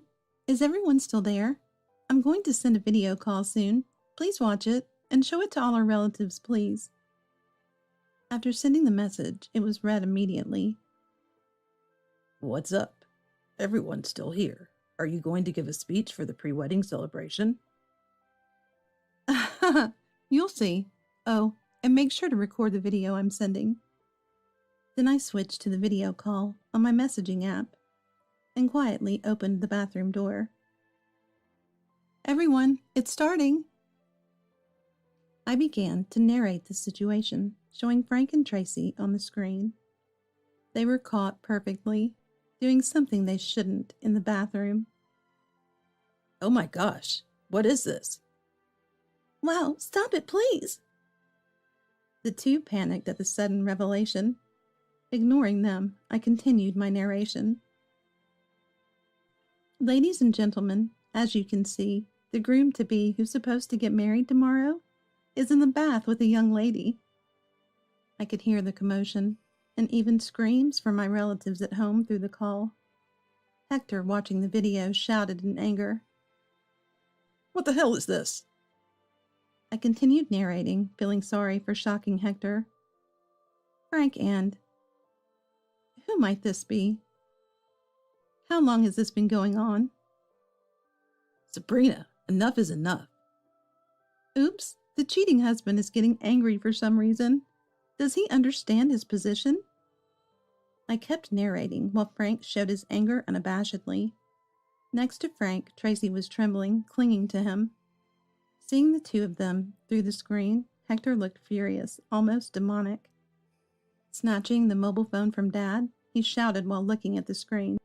is everyone still there? I'm going to send a video call soon. Please watch it and show it to all our relatives, please. After sending the message, it was read immediately. What's up? Everyone's still here. Are you going to give a speech for the pre-wedding celebration? You'll see. Oh, and make sure to record the video I'm sending. Then I switched to the video call on my messaging app and quietly opened the bathroom door. Everyone, it's starting. I began to narrate the situation, showing Frank and Tracy on the screen. They were caught perfectly, doing something they shouldn't in the bathroom. Oh my gosh, what is this? Wow, stop it, please. The two panicked at the sudden revelation. Ignoring them, I continued my narration. Ladies and gentlemen, as you can see, the groom-to-be who's supposed to get married tomorrow is in the bath with a young lady. I could hear the commotion and even screams from my relatives at home through the call. Hector, watching the video, shouted in anger. What the hell is this? I continued narrating, feeling sorry for shocking Hector. Frank and... Who might this be? How long has this been going on? Sabrina, enough is enough. Oops, the cheating husband is getting angry for some reason. Does he understand his position? I kept narrating while Frank showed his anger unabashedly. Next to Frank, Tracy was trembling, clinging to him. Seeing the two of them through the screen, Hector looked furious, almost demonic. Snatching the mobile phone from Dad, he shouted while looking at the screen.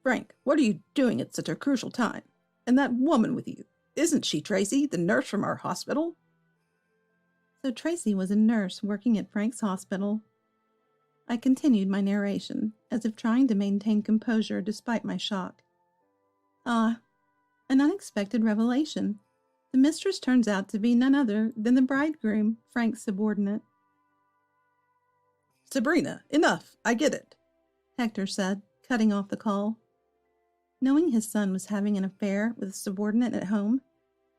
Frank, what are you doing at such a crucial time? And that woman with you, isn't she Tracy, the nurse from our hospital? So Tracy was a nurse working at Frank's hospital. I continued my narration, as if trying to maintain composure despite my shock. Ah, an unexpected revelation. The mistress turns out to be none other than the bridegroom, Frank's subordinate. Sabrina, enough, I get it, Hector said, cutting off the call. Knowing his son was having an affair with a subordinate at home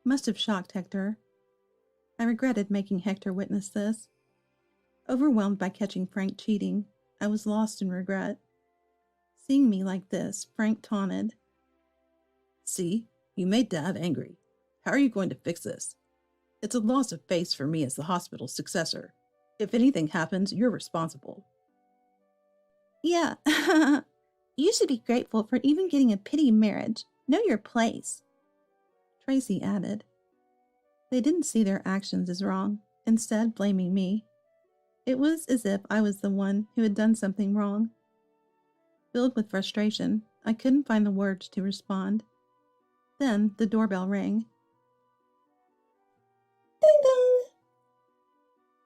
must have shocked Hector. I regretted making Hector witness this. Overwhelmed by catching Frank cheating, I was lost in regret. Seeing me like this, Frank taunted. See, you made Dad angry. How are you going to fix this? It's a loss of face for me as the hospital's successor. If anything happens, you're responsible. Yeah, you should be grateful for even getting a pity marriage. Know your place, Tracy added. They didn't see their actions as wrong, instead blaming me. It was as if I was the one who had done something wrong. Filled with frustration, I couldn't find the words to respond. Then the doorbell rang. Ding dong!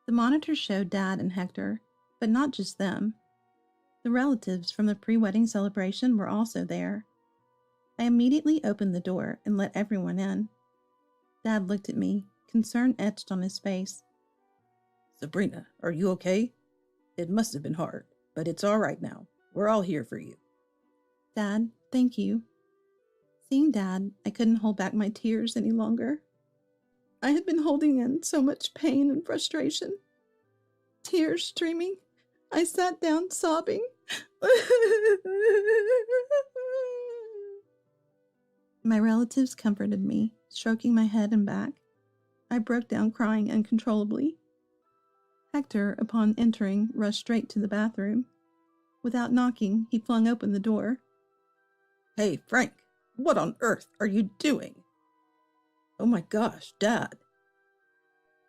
The monitor showed Dad and Hector, but not just them. The relatives from the pre-wedding celebration were also there. I immediately opened the door and let everyone in. Dad looked at me, concern etched on his face. Sabrina, are you okay? It must have been hard, but it's all right now. We're all here for you. Dad, thank you. Seeing Dad, I couldn't hold back my tears any longer. I had been holding in so much pain and frustration. Tears streaming, I sat down sobbing. My relatives comforted me, stroking my head and back. I broke down crying uncontrollably. Hector, upon entering, rushed straight to the bathroom. Without knocking, he flung open the door. Hey, Frank, what on earth are you doing? Oh my gosh, Dad.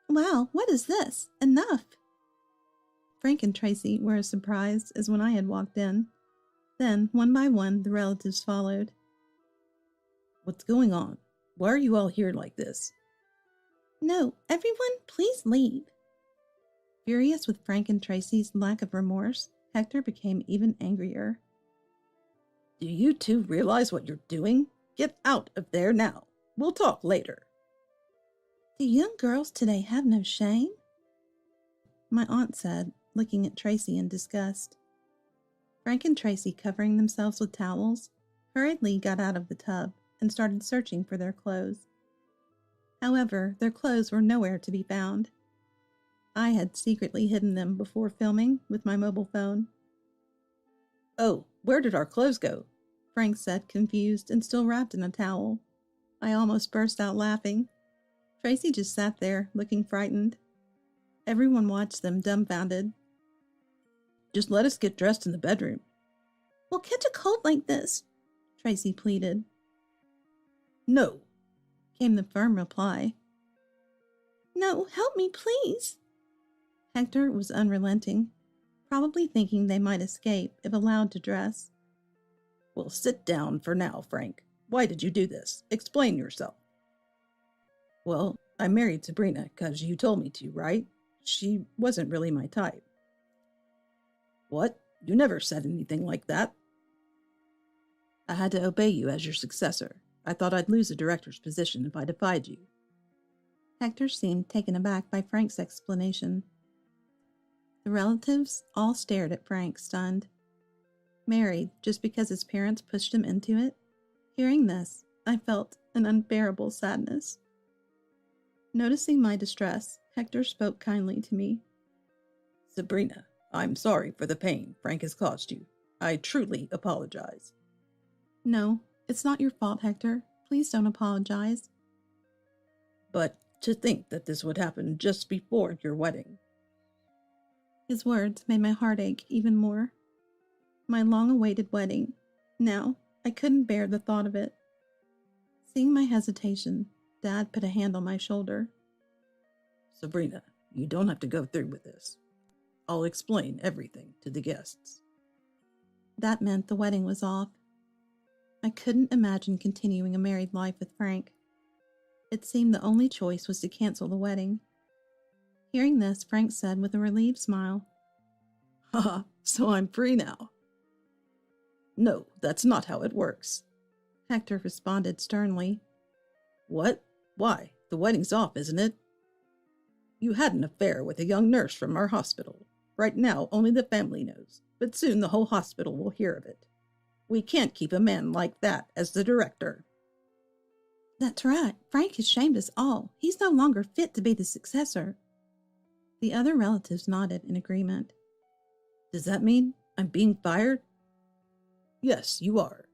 Wow, what is this? Enough! Frank and Tracy were as surprised as when I had walked in. Then, one by one, the relatives followed. What's going on? Why are you all here like this? No, everyone, please leave. Furious with Frank and Tracy's lack of remorse, Hector became even angrier. Do you two realize what you're doing? Get out of there now. We'll talk later. Do young girls today have no shame? My aunt said, looking at Tracy in disgust. Frank and Tracy, covering themselves with towels, hurriedly got out of the tub and started searching for their clothes. However, their clothes were nowhere to be found. I had secretly hidden them before filming with my mobile phone. Oh, where did our clothes go? Frank said, confused and still wrapped in a towel. I almost burst out laughing. Tracy just sat there, looking frightened. Everyone watched them, dumbfounded. Just let us get dressed in the bedroom. We'll catch a cold like this, Tracy pleaded. No, came the firm reply. No, help me, please. Hector was unrelenting, probably thinking they might escape if allowed to dress. Well, sit down for now, Frank. Why did you do this? Explain yourself. Well, I married Sabrina because you told me to, right? She wasn't really my type. What? You never said anything like that. I had to obey you as your successor. I thought I'd lose the director's position if I defied you. Hector seemed taken aback by Frank's explanation. The relatives all stared at Frank, stunned. Married just because his parents pushed him into it? Hearing this, I felt an unbearable sadness. Noticing my distress, Hector spoke kindly to me. Sabrina, I'm sorry for the pain Frank has caused you. I truly apologize. No, it's not your fault, Hector. Please don't apologize. But to think that this would happen just before your wedding. His words made my heart ache even more. My long-awaited wedding. Now, I couldn't bear the thought of it. Seeing my hesitation, Dad put a hand on my shoulder. Sabrina, you don't have to go through with this. I'll explain everything to the guests. That meant the wedding was off. I couldn't imagine continuing a married life with Frank. It seemed the only choice was to cancel the wedding. Hearing this, Frank said with a relieved smile, Haha, so I'm free now. No, that's not how it works. Hector responded sternly. What? Why? The wedding's off, isn't it? You had an affair with a young nurse from our hospital. Right now, only the family knows, but soon the whole hospital will hear of it. We can't keep a man like that as the director. That's right. Frank has shamed us all. He's no longer fit to be the successor. The other relatives nodded in agreement. Does that mean I'm being fired? Yes, you are.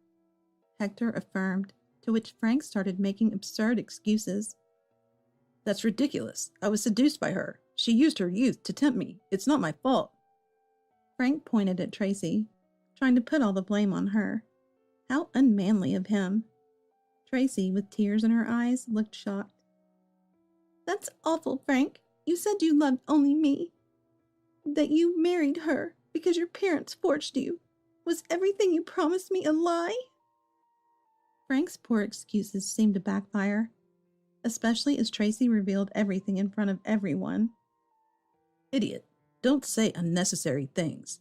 Hector affirmed, to which Frank started making absurd excuses. That's ridiculous. I was seduced by her. She used her youth to tempt me. It's not my fault. Frank pointed at Tracy, trying to put all the blame on her. How unmanly of him. Tracy, with tears in her eyes, looked shocked. That's awful, Frank. You said you loved only me. That you married her because your parents forced you. Was everything you promised me a lie? Frank's poor excuses seemed to backfire, especially as Tracy revealed everything in front of everyone. Idiot, don't say unnecessary things.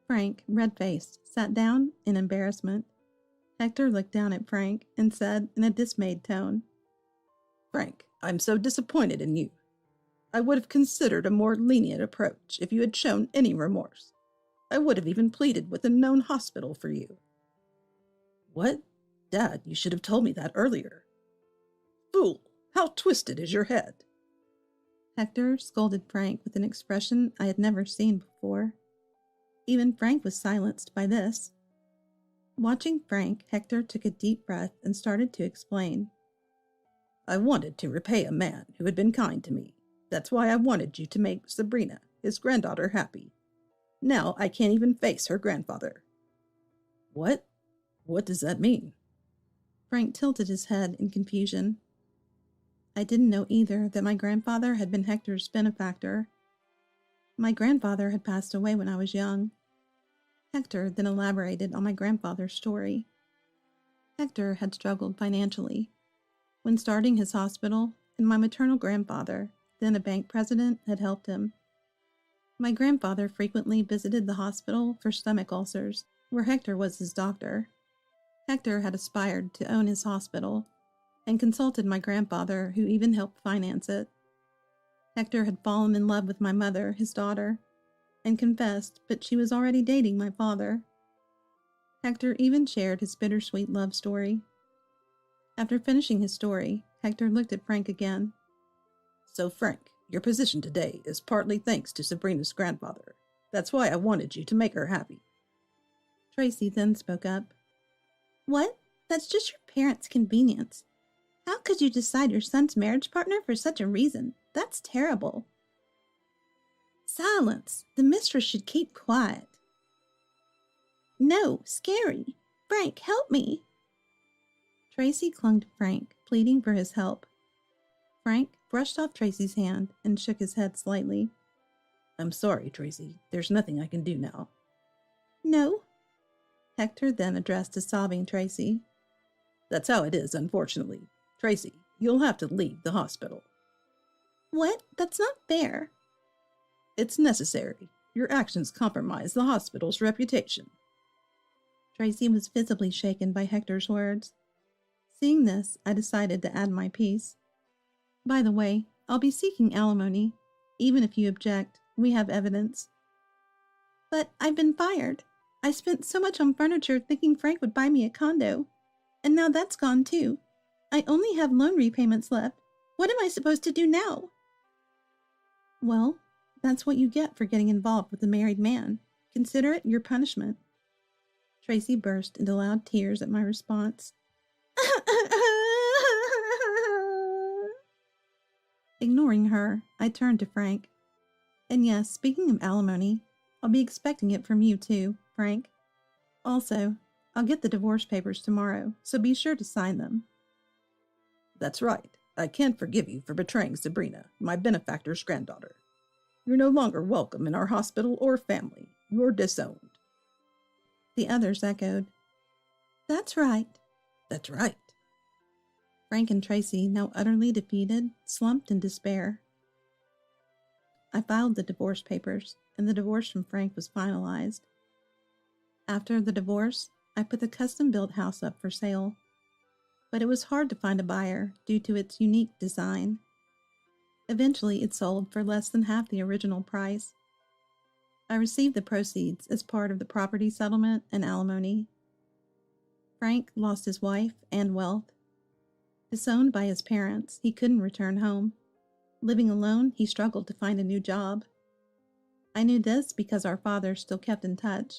Frank, red-faced, sat down in embarrassment. Hector looked down at Frank and said in a dismayed tone, Frank, I'm so disappointed in you. I would have considered a more lenient approach if you had shown any remorse. I would have even pleaded with a known hospital for you. What? Dad, you should have told me that earlier. Fool, how twisted is your head? Hector scolded Frank with an expression I had never seen before. Even Frank was silenced by this. Watching Frank, Hector took a deep breath and started to explain. I wanted to repay a man who had been kind to me. That's why I wanted you to make Sabrina, his granddaughter, happy. Now I can't even face her grandfather. What? What does that mean? Frank tilted his head in confusion. I didn't know either that my grandfather had been Hector's benefactor. My grandfather had passed away when I was young. Hector then elaborated on my grandfather's story. Hector had struggled financially. When starting his hospital, and my maternal grandfather, then a bank president, had helped him. My grandfather frequently visited the hospital for stomach ulcers, where Hector was his doctor. Hector had aspired to own his hospital, and consulted my grandfather, who even helped finance it. Hector had fallen in love with my mother, his daughter, and confessed, but she was already dating my father. Hector even shared his bittersweet love story. After finishing his story, Hector looked at Frank again. So, Frank, your position today is partly thanks to Sabrina's grandfather. That's why I wanted you to make her happy. Tracy then spoke up. What? That's just your parents' convenience. How could you decide your son's marriage partner for such a reason? That's terrible. Silence. The mistress should keep quiet. No, scary. Frank, help me. Tracy clung to Frank, pleading for his help. Frank brushed off Tracy's hand and shook his head slightly. I'm sorry, Tracy. There's nothing I can do now. No. Hector then addressed a sobbing Tracy. That's how it is, unfortunately. Tracy, you'll have to leave the hospital. What? That's not fair. It's necessary. Your actions compromise the hospital's reputation. Tracy was visibly shaken by Hector's words. Seeing this, I decided to add my piece. By the way, I'll be seeking alimony. Even if you object, we have evidence. But I've been fired. I spent so much on furniture thinking Frank would buy me a condo. And now that's gone too. I only have loan repayments left. What am I supposed to do now? Well, that's what you get for getting involved with a married man. Consider it your punishment. Tracy burst into loud tears at my response. Ignoring her, I turned to Frank. And yes, speaking of alimony, I'll be expecting it from you too, Frank. Also, I'll get the divorce papers tomorrow, so be sure to sign them. That's right. I can't forgive you for betraying Sabrina, my benefactor's granddaughter. You're no longer welcome in our hospital or family. You're disowned. The others echoed. That's right. That's right. Frank and Tracy, now utterly defeated, slumped in despair. I filed the divorce papers, and the divorce from Frank was finalized. After the divorce, I put the custom-built house up for sale, but it was hard to find a buyer due to its unique design. Eventually, it sold for less than half the original price. I received the proceeds as part of the property settlement and alimony. Frank lost his wife and wealth. Disowned by his parents, he couldn't return home. Living alone, he struggled to find a new job. I knew this because our fathers still kept in touch.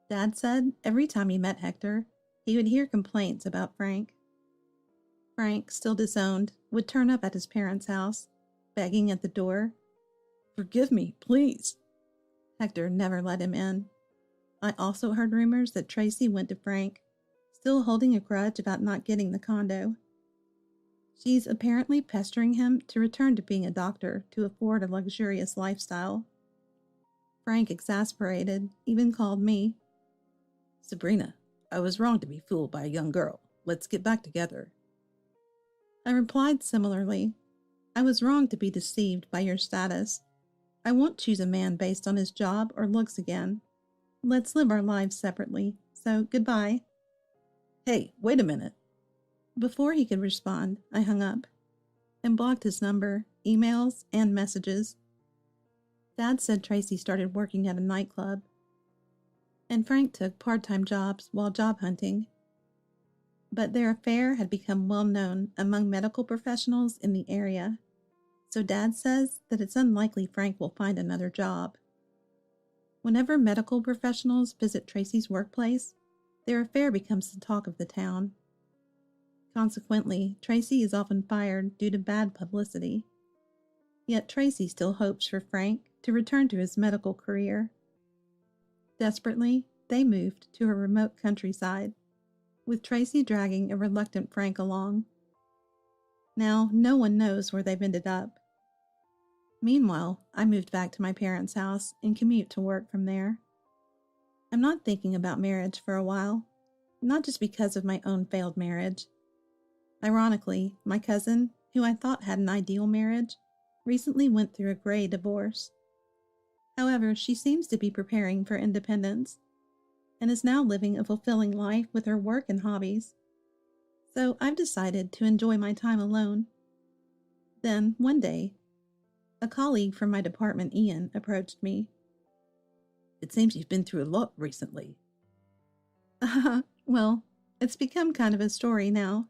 Dad said every time he met Hector, he would hear complaints about Frank. Frank, still disowned, would turn up at his parents' house, begging at the door. Forgive me, please. Hector never let him in. I also heard rumors that Tracy went to Frank, still holding a grudge about not getting the condo. She's apparently pestering him to return to being a doctor to afford a luxurious lifestyle. Frank, exasperated, even called me. Sabrina, I was wrong to be fooled by a young girl. Let's get back together. I replied similarly. I was wrong to be deceived by your status. I won't choose a man based on his job or looks again. Let's live our lives separately, so goodbye. Hey, wait a minute. Before he could respond, I hung up and blocked his number, emails, and messages. Dad said Tracy started working at a nightclub, and Frank took part-time jobs while job hunting. But their affair had become well known among medical professionals in the area, so Dad says that it's unlikely Frank will find another job. Whenever medical professionals visit Tracy's workplace, their affair becomes the talk of the town. Consequently, Tracy is often fired due to bad publicity. Yet Tracy still hopes for Frank to return to his medical career. Desperately, they moved to a remote countryside, with Tracy dragging a reluctant Frank along. Now, no one knows where they've ended up. Meanwhile, I moved back to my parents' house and commute to work from there. I'm not thinking about marriage for a while, not just because of my own failed marriage. Ironically, my cousin, who I thought had an ideal marriage, recently went through a gray divorce. However, she seems to be preparing for independence and is now living a fulfilling life with her work and hobbies. So I've decided to enjoy my time alone. Then, one day, a colleague from my department, Ian, approached me. It seems you've been through a lot recently. Well, it's become kind of a story now.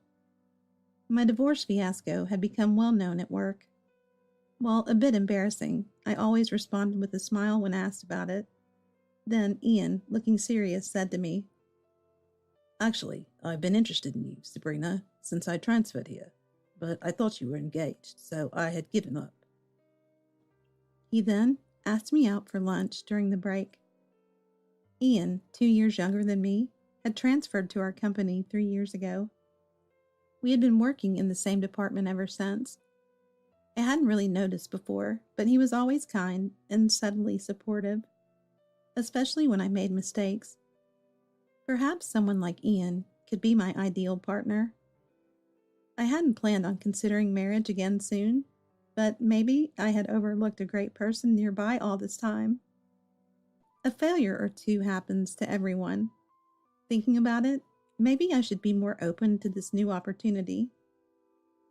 My divorce fiasco had become well known at work. While a bit embarrassing, I always responded with a smile when asked about it. Then Ian, looking serious, said to me, Actually, I've been interested in you, Sabrina, since I transferred here, but I thought you were engaged, so I had given up. He then asked me out for lunch during the break. Ian, 2 years younger than me, had transferred to our company 3 years ago. We had been working in the same department ever since. I hadn't really noticed before, but he was always kind and subtly supportive, especially when I made mistakes. Perhaps someone like Ian could be my ideal partner. I hadn't planned on considering marriage again soon, but maybe I had overlooked a great person nearby all this time. A failure or two happens to everyone. Thinking about it, maybe I should be more open to this new opportunity.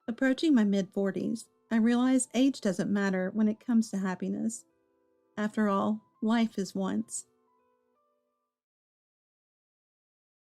Approaching my mid-40s, I realize age doesn't matter when it comes to happiness. After all, life is once.